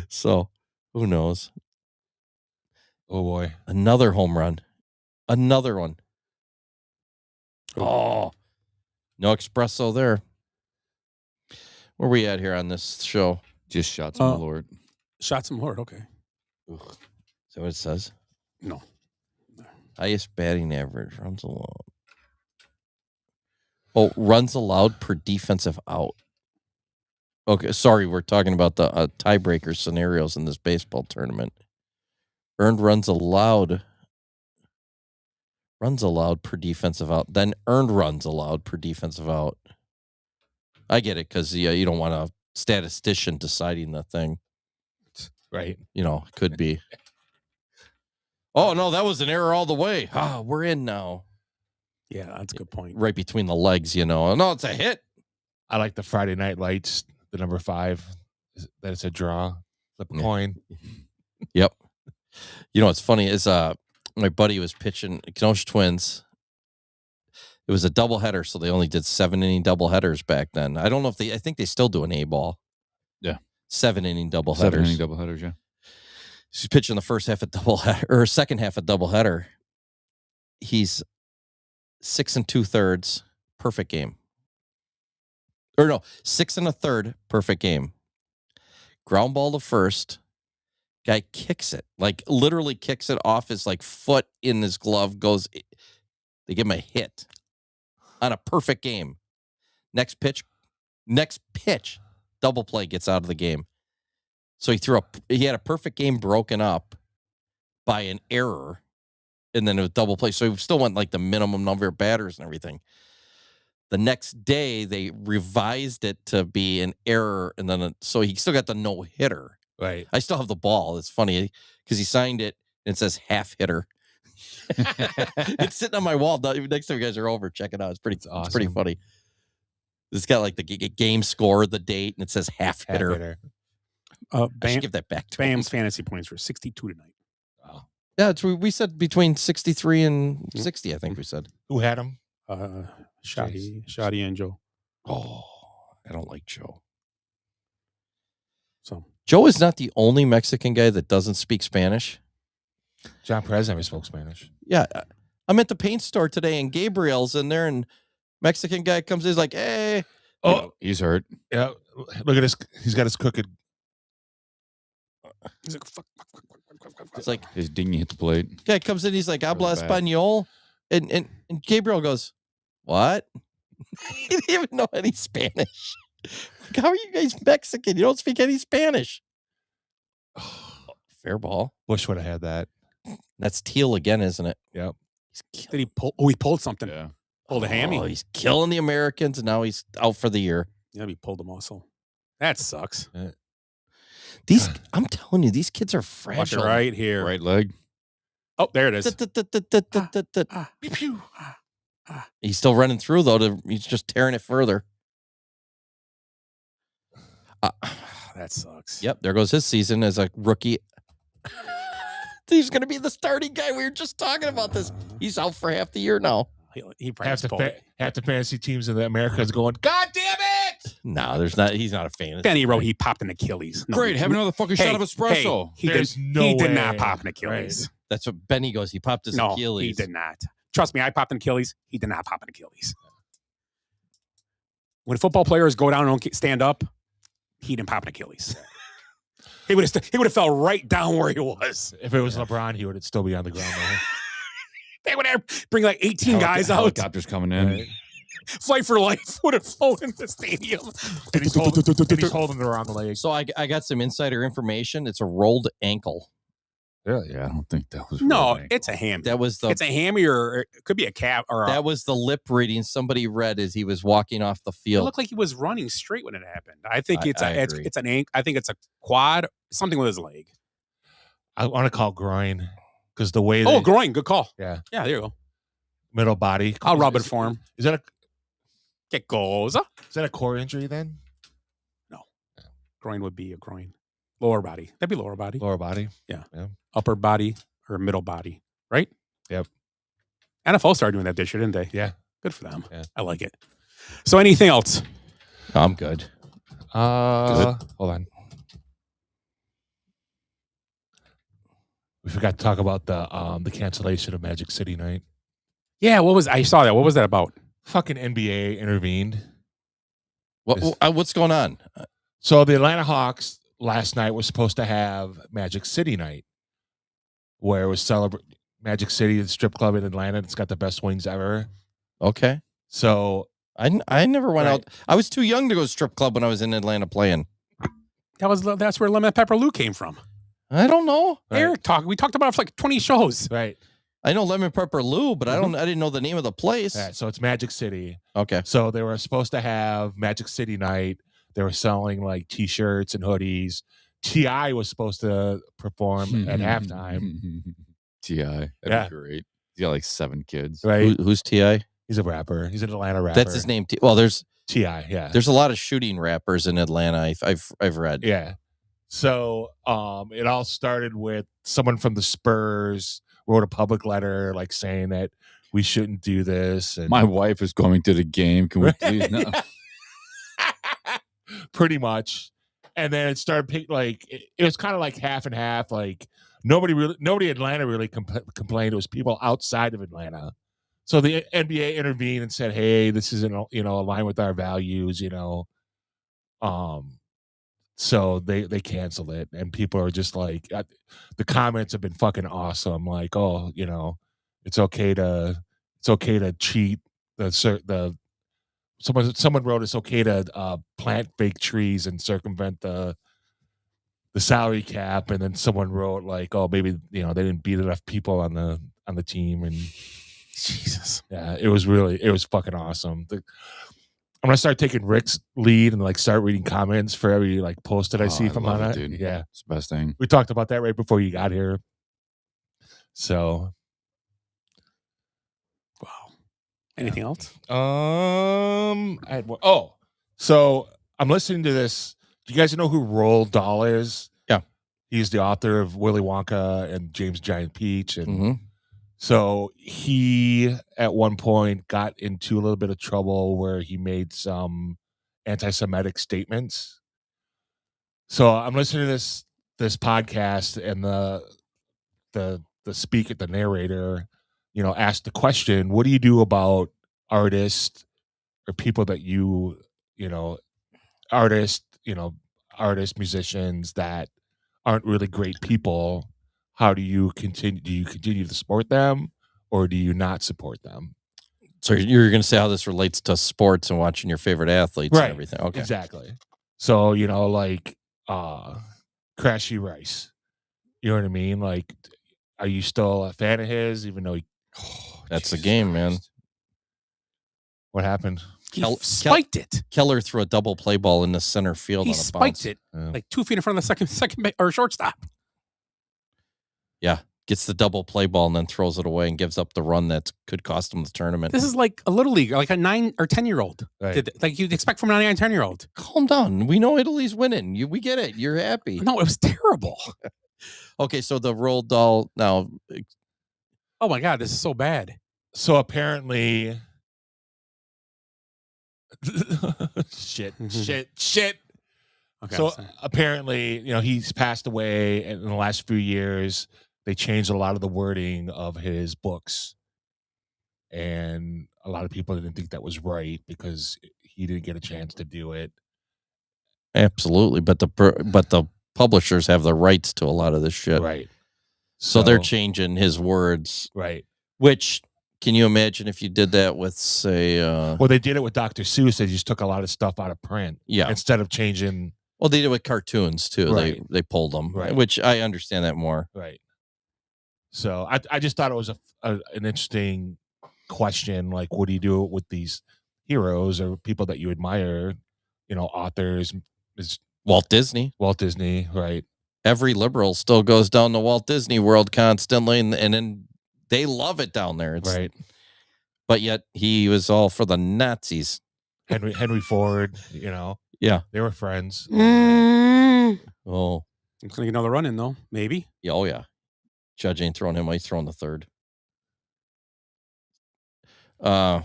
So who knows? Oh boy, another home run, another one. Oh, no espresso there. Where we at here on this show? Just shots on the Lord. Shots on the Lord, okay. Ugh. Is that what it says? No. Highest batting average, runs allowed. Oh, runs allowed per defensive out. Okay, sorry, we're talking about the tiebreaker scenarios in this baseball tournament. Earned runs allowed per defensive out, then earned runs allowed per defensive out. I get it, because you don't want a statistician deciding the thing. Right. Could be. Oh, no, that was an error all the way. We're in now. Yeah, that's a good point. Right between the legs, No, it's a hit. I like the Friday Night Lights, the number 5. That it's a draw. Flip a coin. Yep. What's funny is my buddy was pitching Kenosha Twins. It was a doubleheader, so they only did 7-inning doubleheaders back then. I don't know if I think they still do an A-ball. Yeah. 7-inning doubleheaders. 7-inning doubleheaders, yeah. He's pitching the first half of doubleheader, or second half of doubleheader. He's 6 2/3, perfect game. Or no, 6 1/3, perfect game. Ground ball to first. Guy kicks it, like literally kicks it off his foot in his glove. They give him a hit on a perfect game. Next pitch, double play, gets out of the game. So he had a perfect game broken up by an error, and then it was double play. So he still went the minimum number of batters and everything. The next day, they revised it to be an error, and then so he still got the no hitter. Right. I still have the ball. It's funny because he signed it and it says half hitter. It's sitting on my wall. Next time you guys are over, check it out. It's awesome. It's pretty funny. It's got the game score, the date, and it says half hitter. I should give that back to Bam's him. fantasy points were 62 tonight. Oh. Yeah, we said between 63 and 60, I think we said. Who had him? Shadi and Joe. Oh, I don't like Joe. So Joe is not the only Mexican guy that doesn't speak Spanish. John Perez never spoke Spanish. Yeah. I'm at the paint store today, and Gabriel's in there, and Mexican guy comes in, he's like, hey. Oh, he's hurt. Yeah. Look at this. He's got his crooked. He's like, fuck. It's like his dinghy hit the plate. Guy comes in, he's like, habla Really bad. español. And Gabriel goes, what? He didn't even know any Spanish. How are you guys Mexican? You don't speak any Spanish. Fair ball. Bush would have had that. That's Teal again, isn't it? Yep. Did he pull? Oh, he pulled something. Yeah. Pulled a hammy. Oh, he's killing the Americans, and now he's out for the year. Yeah, he pulled a muscle. That sucks. I'm telling you, these kids are Watch it fragile. right here. Right leg. Oh, there it is. He's still running through, though. He's just tearing it further. That sucks. Yep, there goes his season as a rookie. He's going to be the starting guy. We were just talking about this. He's out for half the year now. He probably half the fantasy teams in the Americas going, God damn it! No, there's not. He's not a fan. Benny wrote he popped an Achilles. No, Great, have another fucking shot of espresso. He did not pop an Achilles. Right. That's what Benny goes. He popped his Achilles. He did not. Trust me, I popped an Achilles. He did not pop an Achilles. When football players go down and don't stand up, he didn't pop an Achilles. He would have fell right down where he was. If it was LeBron, he would still be on the ground. They would bring 18 guys out. Helicopters coming in. Right. Flight for Life would have flown in the stadium. And he's holding the wrong leg. So I got some insider information. It's a rolled ankle. Really? Yeah, I don't think that was. No, really it's a hammy. It's a hammy, or it could be a calf. Or that was the lip reading somebody read as he was walking off the field. It looked like he was running straight when it happened. I think it's I it's agree. an ankle. I think it's a quad, something with his leg. I want to call groin because the way. Groin, good call. Yeah, there you go. Middle body. I'll rub it for him. Is that a? Que cosa? Is that a core injury then? No, groin would be a groin. Lower body. That'd be lower body. Lower body. Yeah. Yeah. Upper body or middle body, right? Yep. NFL started doing that this year, didn't they? Yeah. Good for them. Yeah. I like it. So anything else? No, I'm good. Hold on. We forgot to talk about the cancellation of Magic City Night. Yeah, I saw that. What was that about? fucking NBA intervened. What's going on? So the Atlanta Hawks last night was supposed to have Magic City night, where it was Magic City, the strip club in Atlanta. It's got the best wings ever. Okay. So I never went out. I was too young to go to strip club when I was in Atlanta playing. That's where Lemon Pepper Lou came from. I don't know. Eric talked. We talked about it for like 20 shows. Right. I know Lemon Pepper Lou, but I didn't know the name of the place. Yeah, so it's Magic City. Okay. So they were supposed to have Magic City night. They were selling like T-shirts and hoodies. T.I. was supposed to perform at halftime. T.I. That'd be great. He's got like 7 kids. Right. Who's T.I.? He's a rapper. He's an Atlanta rapper. That's his name. Well, there's T.I. Yeah. There's a lot of shooting rappers in Atlanta. I've read. Yeah. So it all started with someone from the Spurs wrote a public letter like saying that we shouldn't do this. And my wife is going to the game. Can we please know? Pretty much. And then it started like it was kind of like half and half. Like nobody in Atlanta really complained. It was people outside of Atlanta. So the NBA intervened and said, "Hey, this isn't aligned with our values." So they canceled it, and people are just like, the comments have been fucking awesome. Like, oh, it's okay to cheat. Someone wrote it's okay to plant fake trees and circumvent the salary cap, and then someone wrote like, oh, maybe they didn't beat enough people on the team, and Jesus, yeah, it was fucking awesome. I'm gonna start taking Rick's lead and like start reading comments for every like post that I see from on it. Dude. Yeah, it's the best thing. We talked about that right before you got here. So, wow. Anything else? I had one. Oh, so I'm listening to this. Do you guys know who Roald Dahl is? Yeah, he's the author of Willy Wonka and James Giant Peach, and so he at one point got into a little bit of trouble where he made some anti-Semitic statements. So I'm listening to this podcast, and the speaker, the narrator, asked the question, what do you do about artists or people that artists, musicians that aren't really great people? How do you continue? Do you continue to support them, or do you not support them? So you're going to say how this relates to sports and watching your favorite athletes and everything. Okay. Exactly. So, like Crashy Rice. You know what I mean? Like, are you still a fan of his, even though that's the game, man. What happened? He spiked it. Keller threw a double play ball in the center field. He on a spiked bounce. it like 2 feet in front of the second or shortstop. Yeah, gets the double play ball and then throws it away and gives up the run that could cost him the tournament. This is like a little league, like a 9 or 10-year-old. Right. Like you'd expect from a 9 or 10-year-old. Calm down. We know Italy's winning. We get it. You're happy. No, it was terrible. Okay, so the Roald Dahl now. Oh my God, this is so bad. So apparently, shit. Okay, so apparently, he's passed away, and in the last few years, they changed a lot of the wording of his books, and a lot of people didn't think that was right because he didn't get a chance to do it. Absolutely, but the publishers have the rights to a lot of this shit, right? So they're changing his words, right? Which, can you imagine if you did that with, say, well, they did it with Dr. Seuss. They just took a lot of stuff out of print, instead of changing. Well, they did it with cartoons too. Right. They pulled them, right? Which I understand that more, right? So I just thought it was an interesting question. Like, what do you do with these heroes or people that you admire? Authors. Walt Disney, right? Every liberal still goes down to Walt Disney World constantly, and then they love it down there. It's, right. But yet he was all for the Nazis. Henry Ford, Yeah. They were friends. Oh. It's going to get another run in, though. Maybe. Yeah, oh, yeah. Judge ain't throwing him. He's throwing the third. It's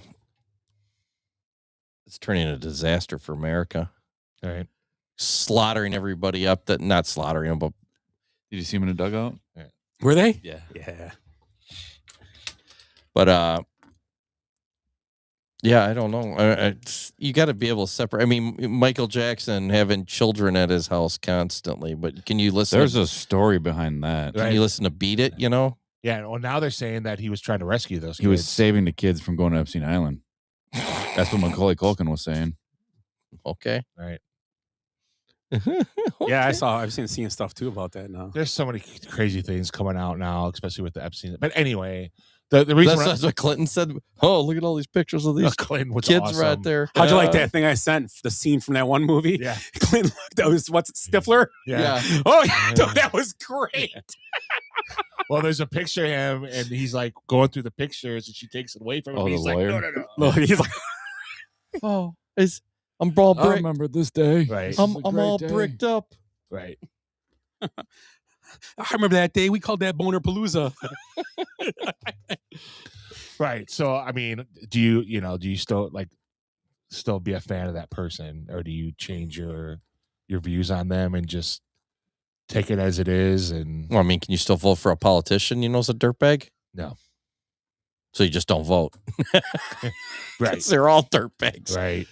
turning into a disaster for America. All right. Slaughtering everybody up. Not slaughtering them, but... Did you see him in a dugout? Yeah. Were they? Yeah. Yeah. But Yeah, I don't know. You got to be able to separate. I mean, Michael Jackson having children at his house constantly, but can you listen? There's a story behind that. Can you listen to Beat It, you know? Yeah, well, now they're saying that he was trying to rescue those kids. He was saving the kids from going to Epstein Island. That's what Macaulay Culkin was saying. Okay. Right. Yeah, I've seen stuff too about that now. There's so many crazy things coming out now, especially with the Epstein. But anyway, the reason that's what Clinton said. Oh, look at all these pictures of these kids right there. How'd you like that thing I sent? The scene from that one movie? Yeah. Clinton, that was what's it, Stifler? Yeah. Oh, yeah. Dude, that was great. Well, there's a picture of him, and he's like going through the pictures, and she takes it away from him. Oh, He's the like, lawyer? no. Look, he's like, Oh, I'm all I remember this day. Right. I'm all bricked up. Right. I remember that day. We called that Boner Palooza. Right. So, I mean, do you still be a fan of that person, or do you change your views on them and just take it as it is? And Well, I mean, can you still vote for a politician you know is a dirtbag? No. So you just don't vote. Right. 'Cause they're all dirtbags. Right.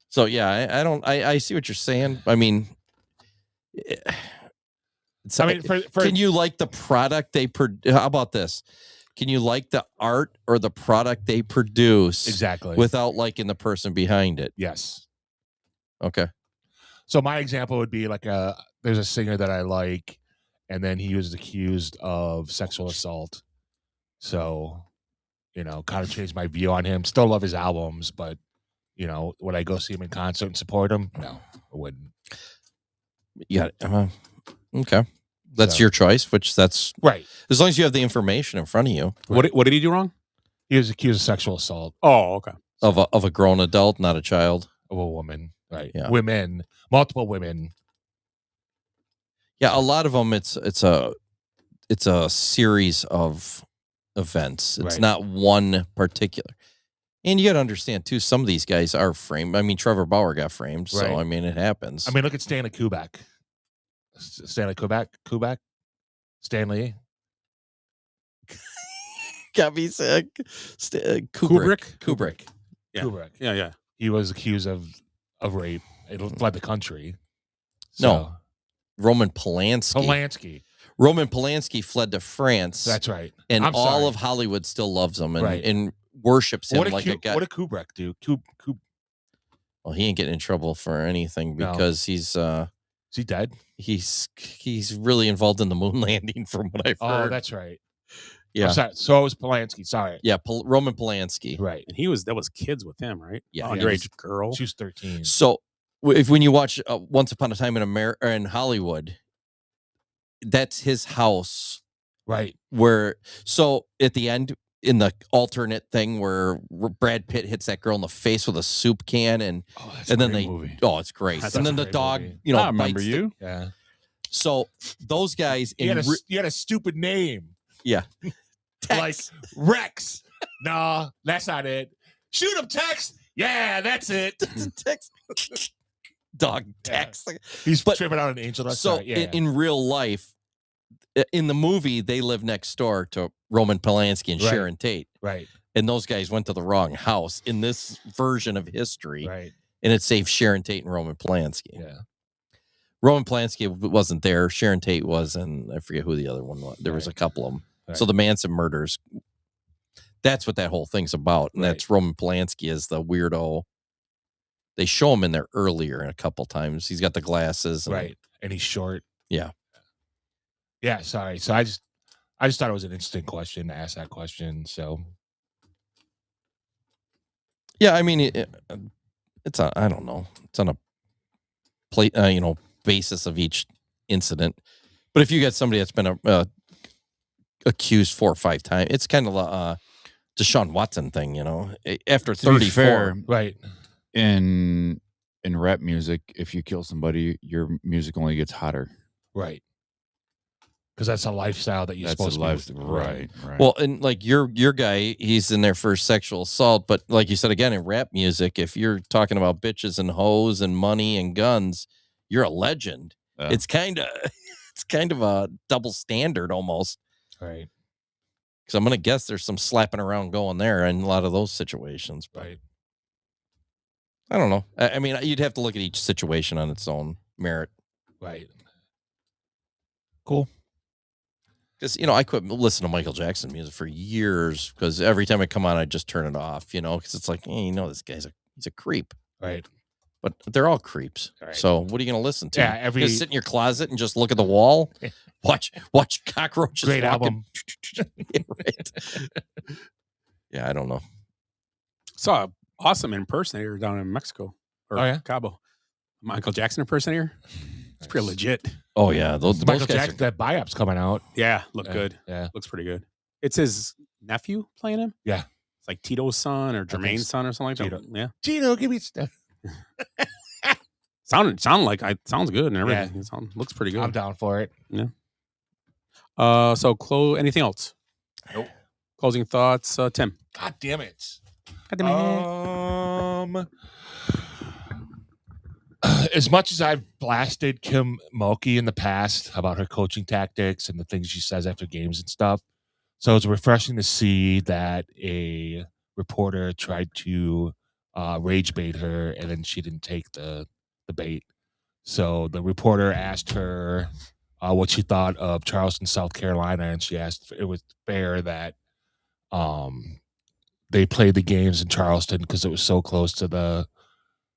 So yeah, I don't. I see what you're saying. I mean, can you like the product they produce? How about this? Can you like the art or the product they produce Exactly. without liking the person behind it? Yes. Okay. So my example would be like there's a singer that I like, and then he was accused of sexual assault. So, kind of changed my view on him. Still love his albums, but would I go see him in concert and support him? No, I wouldn't. Yeah. Okay. That's So- your choice, that's Right. as long as you have the information in front of you. What did he do wrong? He was accused of sexual assault Oh, okay. Of a grown adult, not a child. of a woman. Right. Yeah. Women, multiple women. Yeah, a lot of them. It's a series of events. It's Right. not one particular. And you got to understand too. Some of these guys are framed. I mean, Trevor Bauer got framed, so Right. I mean, it happens. I mean, look at Stanley Kubrick. Stanley Kubrick. Stanley. got me sick. Kubrick. Yeah. Kubrick. Yeah. He was accused of rape. It fled the country. No. Roman Polanski. Roman Polanski fled to France. That's right. And I'm all sorry. of Hollywood still loves him and, Right. and worships him What did like a guy. What did Kubrick do? Well, he ain't getting in trouble for anything No. because he's Is he dead? he's really involved in the moon landing from what I've Oh, heard. that's right. Yeah. I'm sorry. So it was Polanski. Sorry. Yeah, Roman Polanski. Right. And that was kids with him, right? Yeah. Underage girl. She was 13. So when you watch Once Upon a Time in Hollywood, that's his house. Right. So at the end in the alternate thing where Brad Pitt hits that girl in the face with a soup can and then movie. It's great. That's and such then a the great dog, movie. I remember bites you. Yeah. So those guys You had a stupid name. yeah. Like Rex. No, that's not it. Shoot him, Tex. Yeah, that's it. Tex. Dog Tex. He's But- tripping out an angel. That's So right. Yeah. in real life, in the movie, they live next door to Roman Polanski and Right. Sharon Tate. right. And those guys went to the wrong house in this version of history. Right. And it saved Sharon Tate and Roman Polanski. Yeah. Roman Polanski wasn't there. Sharon Tate was, and I forget who the other one was. There was a Right. couple of them. So Right. the Manson murders, that's what that whole thing's about. And Right. that's Roman Polanski as the weirdo. They show him in there earlier a couple times. He's got the glasses. And, Right. And he's short. Yeah. Yeah. Sorry. So I just thought it was an interesting question to ask that question. So Yeah, I mean, it's I don't know. It's on a basis of each incident. But if you get somebody that's been accused 4 or 5 times, it's kind of a Deshaun Watson thing, After To be 34, fair, right. In rap music, if you kill somebody, your music only gets hotter. Right. Because that's a lifestyle that you're That's supposed a to be lifestyle, right? Well, and like your guy, he's in there for sexual assault, but like you said again, in rap music, if you're talking about bitches and hoes and money and guns, you're a legend. Yeah. It's kind of a double standard almost. Right. Because I'm going to guess there's some slapping around going there in a lot of those situations. But Right. I don't know. I mean, you'd have to look at each situation on its own merit. Right. Cool. Because, I couldn't listen to Michael Jackson music for years because every time I come on, I just turn it off, because it's like, hey, this guy's he's a creep. Right. But they're all creeps. Right. So what are you going to listen to? Yeah, You sit in your closet and just look at the wall, watch cockroaches. Great walking. album. Yeah, right. Yeah, I don't know. Saw an awesome impersonator down in Mexico or Cabo. Michael Jackson impersonator. It's pretty legit. Oh yeah, those Michael guys Jackson, that biop's coming out. Yeah, look good. Yeah, looks pretty good. It's his nephew playing him. Yeah, it's like Tito's son or Jermaine's son or something like that. Yeah, Tito, give me stuff. sounds good and everything. It looks pretty good. I'm down for it. Yeah. So anything else? Nope. Closing thoughts, Tim. God damn it. As much as I've blasted Kim Mulkey in the past about her coaching tactics and the things she says after games and stuff, so it's refreshing to see that a reporter tried to rage bait her and then she didn't take the bait. So the reporter asked her what she thought of Charleston, South Carolina, and she asked if it was fair that they played the games in Charleston because it was so close to the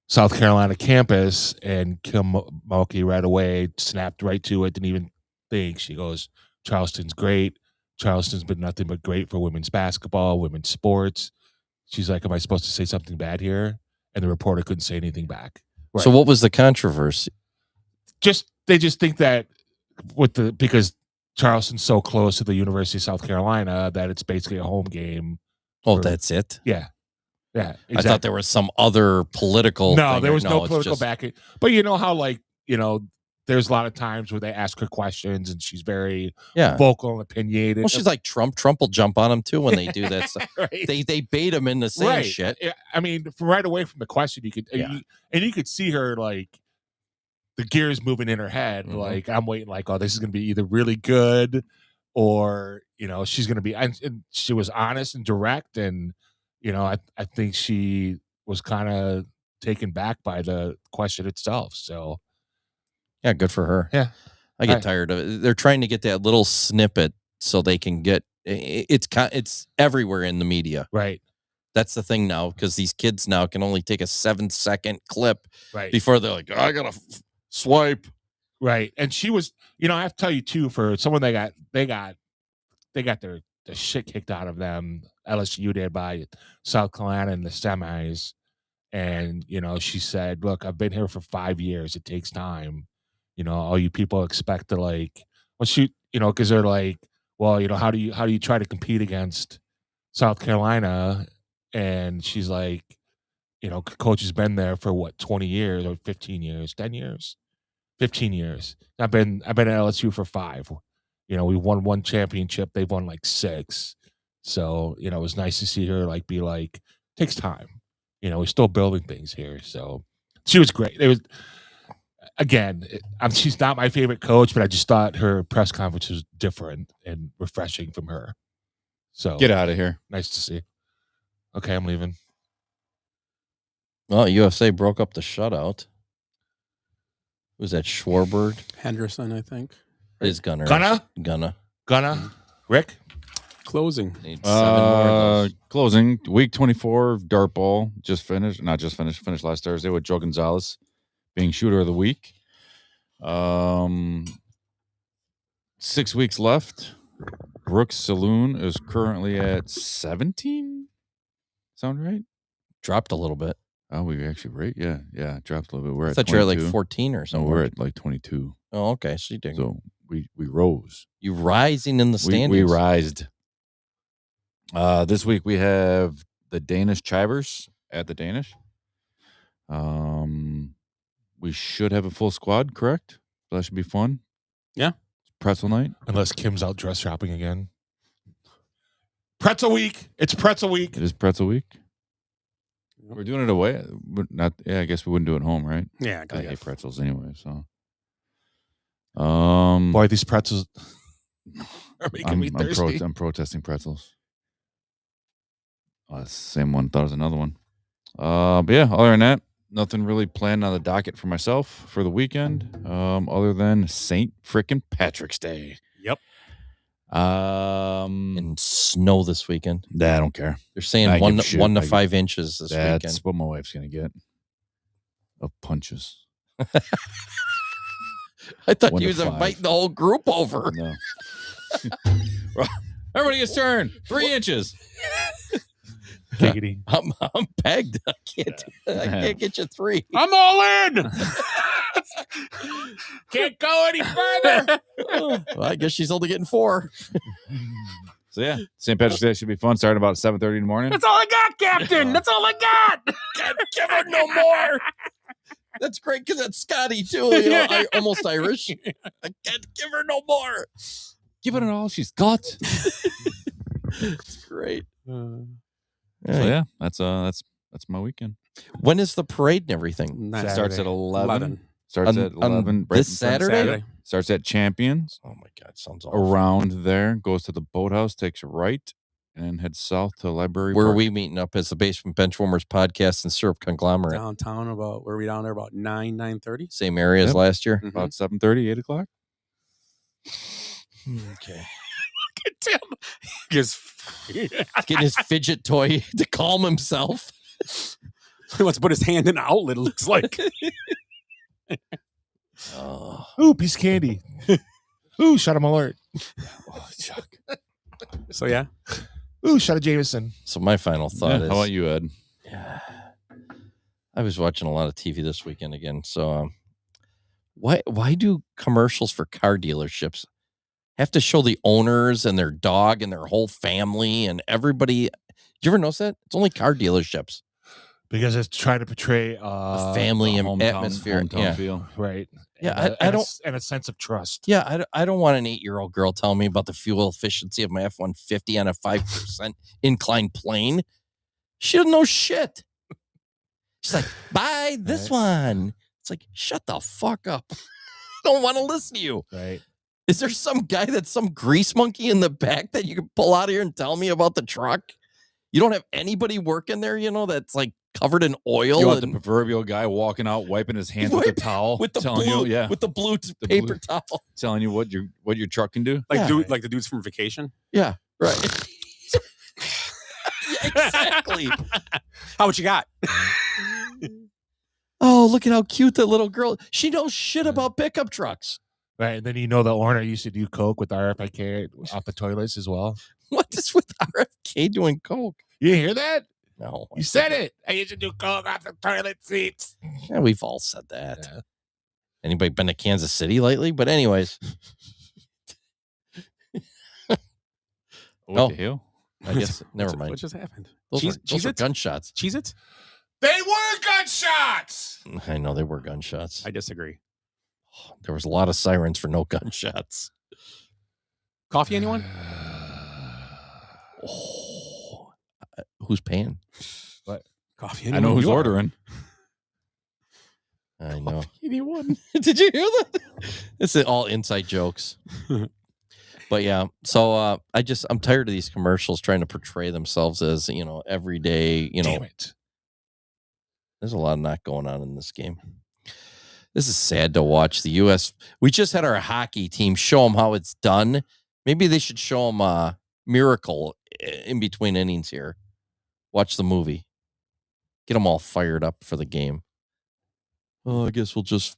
South Carolina campus, and Kim Mulkey right away snapped right to it, didn't even think. She goes, Charleston's great. Charleston's been nothing but great for women's basketball, women's sports. She's like, am I supposed to say something bad here? And the reporter couldn't say anything back. Right. So what was the controversy? They just think that because Charleston's so close to the University of South Carolina that it's basically a home game. Oh, that's it? Yeah. Yeah, exactly. I thought there was some other political No, thing. there was no political just backing. But you know how, there's a lot of times where they ask her questions and she's very vocal and opinionated. Well, she's like Trump. Trump will jump on him too when they do that stuff. Right. They bait him into saying shit. I mean, from right away from the question, you could you could see her the gears moving in her head. Mm-hmm. Like, I'm waiting, oh, this is going to be either really good or, she's going to be. And she was honest and direct. And, I think she was kind of taken back by the question itself. So, yeah, good for her. Yeah. I get tired of it. They're trying to get that little snippet so they can get it's everywhere in the media. Right. That's the thing now, because these kids now can only take a 7-second clip before they're like, I gotta swipe. Right. And she was, I have to tell you too, for someone they got their shit kicked out of them. LSU did by South Carolina in the semis. And, she said, look, I've been here for 5 years. It takes time. All you people expect to because they're like, well, how do you try to compete against South Carolina? And she's like, coach has been there for 20 years or 15 years, 10 years, 15 years. I've been at LSU for 5. We won 1 championship. They've won 6. So, it was nice to see her be takes time. We're still building things here. So she was great. It was, again, she's not my favorite coach, but I just thought her press conference was different and refreshing from her. So get out of here. Nice to see. Okay, I'm leaving. Well, USA broke up the shutout. Was that Schwarber? Henderson, I think. Is Gunner. Gunna. Rick? Closing. Closing. Week 24 dart ball finished last Thursday with Joe Gonzalez being shooter of the week. 6 weeks left. Brooks Saloon is currently at 17. Sound right? Dropped a little bit. Oh, we actually right? Yeah, dropped a little bit. We're at 22. You were 22. 14 or something. No, we're at 22. Oh, okay. So you did. So we rose. You rising in the standings. We rised. This week we have the Danish Chivers at the Danish. We should have a full squad, correct? So that should be fun. Yeah. Pretzel night. Unless Kim's out dress shopping again. Pretzel week. It's pretzel week. It is pretzel week. We're doing it away. I guess we wouldn't do it at home, right? Yeah. I hate pretzels anyway, so. Boy, these pretzels are making me thirsty. I'm protesting pretzels. Oh, that's the same one. Thought it was another one. But yeah, other than that, nothing really planned on the docket for myself for the weekend. Other than St. Frickin' Patrick's Day. Yep. And snow this weekend. I don't care. They're saying 1 to 5 inches this weekend. That's what my wife's gonna get. Of punches. I thought you was inviting the whole group over. No. Everybody gets turned 3 inches. Giggity. I'm pegged. I can't get you 3. I'm all in. Can't go any further. Well, I guess she's only getting 4. So yeah, St. Patrick's Day should be fun. Starting about 7:30 in the morning. That's all I got, Captain. That's all I got. Can't give her no more. That's great because that's Scotty too. You know, almost Irish. I can't give her no more. Give her all she's got. It's great. So yeah, that's my weekend. When is the parade and everything? Saturday. Starts at 11. Starts at 11. This Saturday? Starts at Champions. Oh my God, sounds awful. Around there, goes to the boathouse, takes a right, and heads south to Library Where Park. are we meeting up as the Basement Benchwarmers podcast and Syrup Conglomerate? Downtown were we down there about 9:30? Same area as last year? About 7:30, 8 o'clock. Okay. Look at Tim. He's getting his fidget toy to calm himself. He wants to put his hand in an outlet, it looks like. Ooh, piece of candy. Ooh, shot him alert. Oh, Chuck. So yeah. Ooh, shot of Jameson. So my final thought is, how about you, Ed? I was watching a lot of TV this weekend again. So why do commercials for car dealerships have to show the owners and their dog and their whole family and everybody? Did you ever notice that? It's only car dealerships. Because it's trying to portray a family and atmosphere. Hometown feel. Right. Yeah, I don't. And a sense of trust. Yeah, I don't want an 8-year-old girl telling me about the fuel efficiency of my F-150 on a 5% inclined plane. She doesn't know shit. She's like, buy this one. It's like, shut the fuck up. I don't want to listen to you. Right. Is there some guy that's some grease monkey in the back that you can pull out of here and tell me about the truck? You don't have anybody working there, that's like covered in oil. You want the proverbial guy walking out, wiping his hands with a towel, with the telling blue, you, with the blue paper towel, telling you what your truck can do. Like like the dudes from Vacation. Yeah, right. Yeah, exactly. How what you got? Oh, look at how cute that little girl. She knows shit about pickup trucks. Right. And then that Lorna used to do coke with the RFK off the toilets as well. What is with RFK doing coke? You hear that? No. You said it. I used to do coke off the toilet seats. Yeah, we've all said that. Yeah. Anybody been to Kansas City lately? But anyways. What the hell? I guess never mind. What just happened? Those were gunshots. Cheez-Its? They were gunshots. I know they were gunshots. I disagree. There was a lot of sirens for no gunshots. Coffee, anyone? Who's paying? What? Coffee, anyone? I know who's ordering. I know. Anyone? Did you hear that? It's all inside jokes. But yeah, so I'm tired of these commercials trying to portray themselves as, everyday, Damn it. There's a lot of not going on in this game. This is sad to watch. The U.S. We just had our hockey team show them how it's done. Maybe they should show them a miracle in between innings here. Watch the movie. Get them all fired up for the game. Oh, I guess we'll just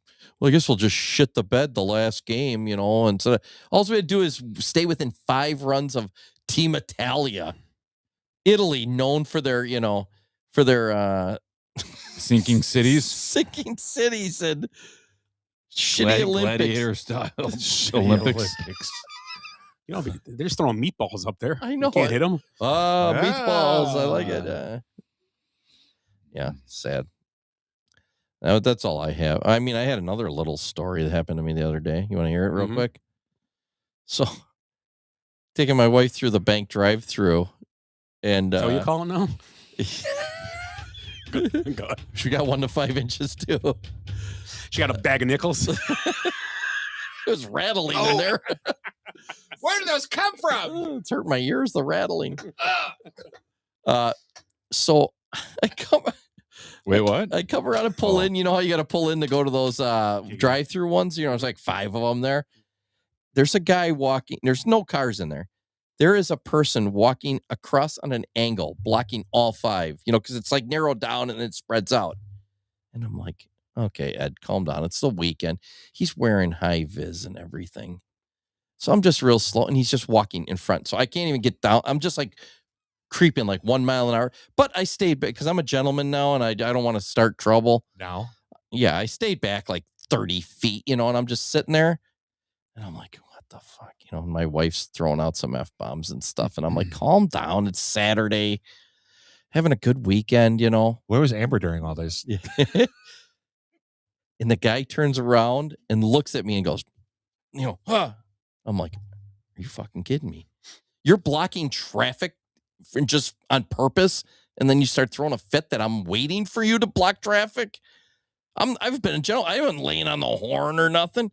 shit the bed the last game, and so all we had to do is stay within 5 runs of Team Italia. Italy, known for their, sinking cities. Sinking cities and shitty Olympics. Gladiator style Olympics. They're just throwing meatballs up there. I know. You can't hit them. Meatballs. I like it. Yeah, sad. That's all I have. I mean, I had another little story that happened to me the other day. You want to hear it real quick? So, taking my wife through the bank drive-through, and what you call it now? God. She got 1 to 5 inches too. She got a bag of nickels. It was rattling in there. Where did those come from? It's hurt my ears, the rattling. So I come. Wait, what? I come around and pull in. You know how you got to pull in to go to those drive-through ones? You know, there's like 5 of them there. There's a guy walking. There's no cars in there. There is a person walking across on an angle, blocking all 5, you know, because it's like narrowed down and it spreads out. And I'm like, okay, Ed, calm down. It's the weekend. He's wearing high vis and everything. So I'm just real slow, and he's just walking in front. So I can't even get down. I'm just like creeping like 1 mile an hour. But I stayed back because I'm a gentleman now, and I don't want to start trouble. Now? Yeah, I stayed back like 30 feet, you know, and I'm just sitting there. And I'm like, what the fuck? You know, my wife's throwing out some F-bombs and stuff. And I'm like, calm down. It's Saturday. Having a good weekend, you know. Where was Amber during all this? And the guy turns around and looks at me and goes, you know, huh? I'm like, are you fucking kidding me? You're blocking traffic just on purpose, and then you start throwing a fit that I'm waiting for you to block traffic? I've been in general. I haven't laying on the horn or nothing.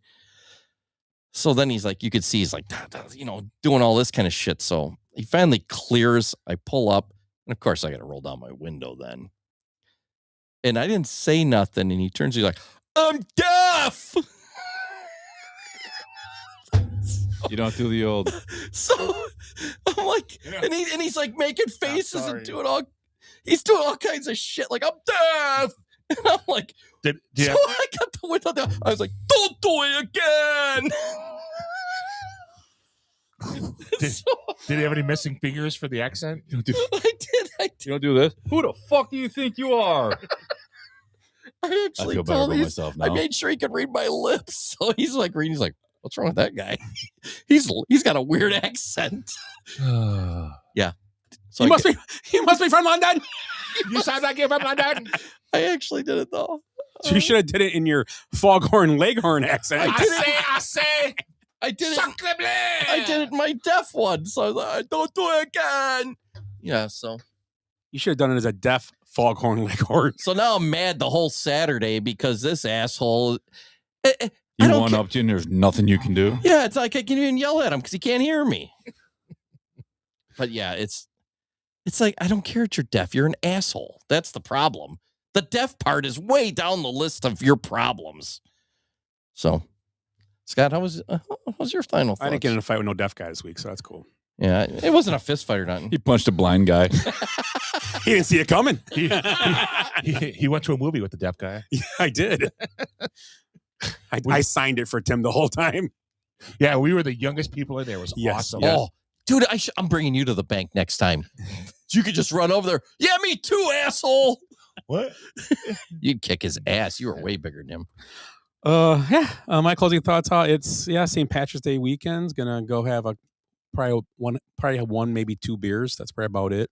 So then he's like, you could see he's like, you know, doing all this kind of shit. So he finally clears. I pull up, and of course I got to roll down my window then. And I didn't say nothing, and he turns, he's like, I'm deaf. You don't do the old. So I'm like, and he's like making faces and doing all, he's doing all kinds of shit. Like, I'm deaf. And I'm like, I got the window down. I was like, don't do it again. Did he have any missing fingers for the accent? I did. You don't do this? Who the fuck do you think you are? I actually feel better told about him, myself now. I made sure he could read my lips. So he's like reading. He's like, what's wrong with that guy? He's got a weird accent. Yeah. So he must be from London. You sound like you're from London. I actually did it though. So you should have did it in your foghorn leghorn accent. I say. I did it. I did it in my deaf one. So I was like, don't do it again. Yeah. So you should have done it as a deaf foghorn leghorn. So now I'm mad the whole Saturday because this asshole. You went up to you and there's nothing you can do. Yeah, it's like I can even yell at him because he can't hear me. But yeah, it's like, I don't care that you're deaf. You're an asshole. That's the problem. The deaf part is way down the list of your problems. So, Scott, how was your final thoughts? I didn't get in a fight with no deaf guy this week, so that's cool. Yeah, it wasn't a fist fight or nothing. He punched a blind guy. He didn't see it coming. He went to a movie with the deaf guy. Yeah, I did. I signed it for Tim the whole time. Yeah, we were the youngest people in there. It was awesome. Yes. Oh, dude, I'm bringing you to the bank next time. You could just run over there. Yeah, me too, asshole. What? You'd kick his ass. You were way bigger than him. My closing thoughts are it's St. Patrick's Day weekend's gonna go have probably have one, maybe 2 beers. That's probably about it.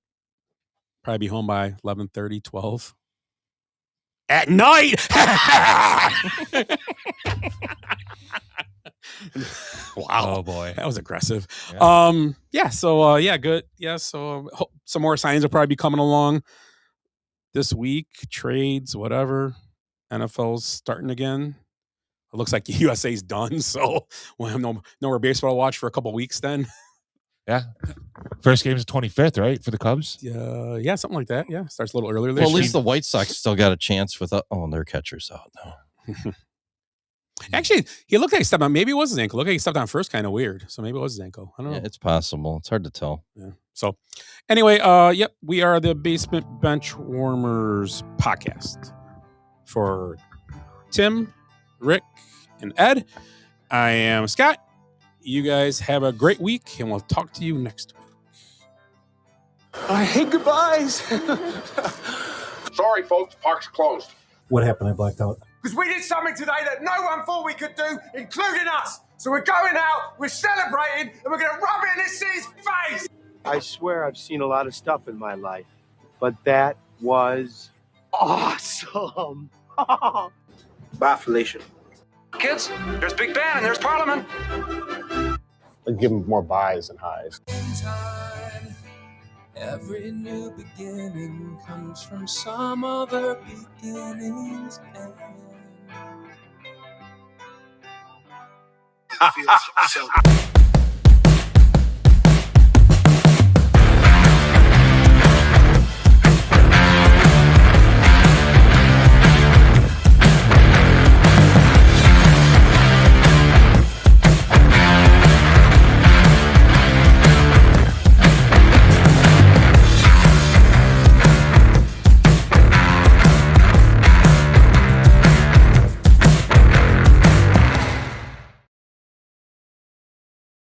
Probably be home by 11:30, 12. At night. Wow. Oh boy. That was aggressive. Yeah. So good. Yeah, so some more signings will probably be coming along this week, trades, whatever. NFL's starting again. It looks like USA's done, so we'll have no more baseball to watch for a couple weeks then. Yeah. First game is the 25th, right? For the Cubs? Yeah, something like that. Yeah. Starts a little earlier. Well, at least the White Sox still got a chance with their catcher's out now. Actually, he looked like he stepped on. Maybe it was his ankle. Looked like he stepped on first, kind of weird. So maybe it was his ankle. I don't know. Yeah, it's possible. It's hard to tell. Yeah. So anyway, we are the Basement Benchwarmers podcast. For Tim, Rick, and Ed, I am Scott. You guys have a great week, and we'll talk to you next week. I hate goodbyes. Sorry, folks. Park's closed. What happened? I blacked out. Because we did something today that no one thought we could do, including us. So we're going out, we're celebrating, and we're going to rub it in this city's face. I swear I've seen a lot of stuff in my life, but that was awesome. Bye, Felicia. Kids, there's Big Ben and there's Parliament. I'd give them more buys and highs. Every new beginning comes from some other beginning's end. Feels so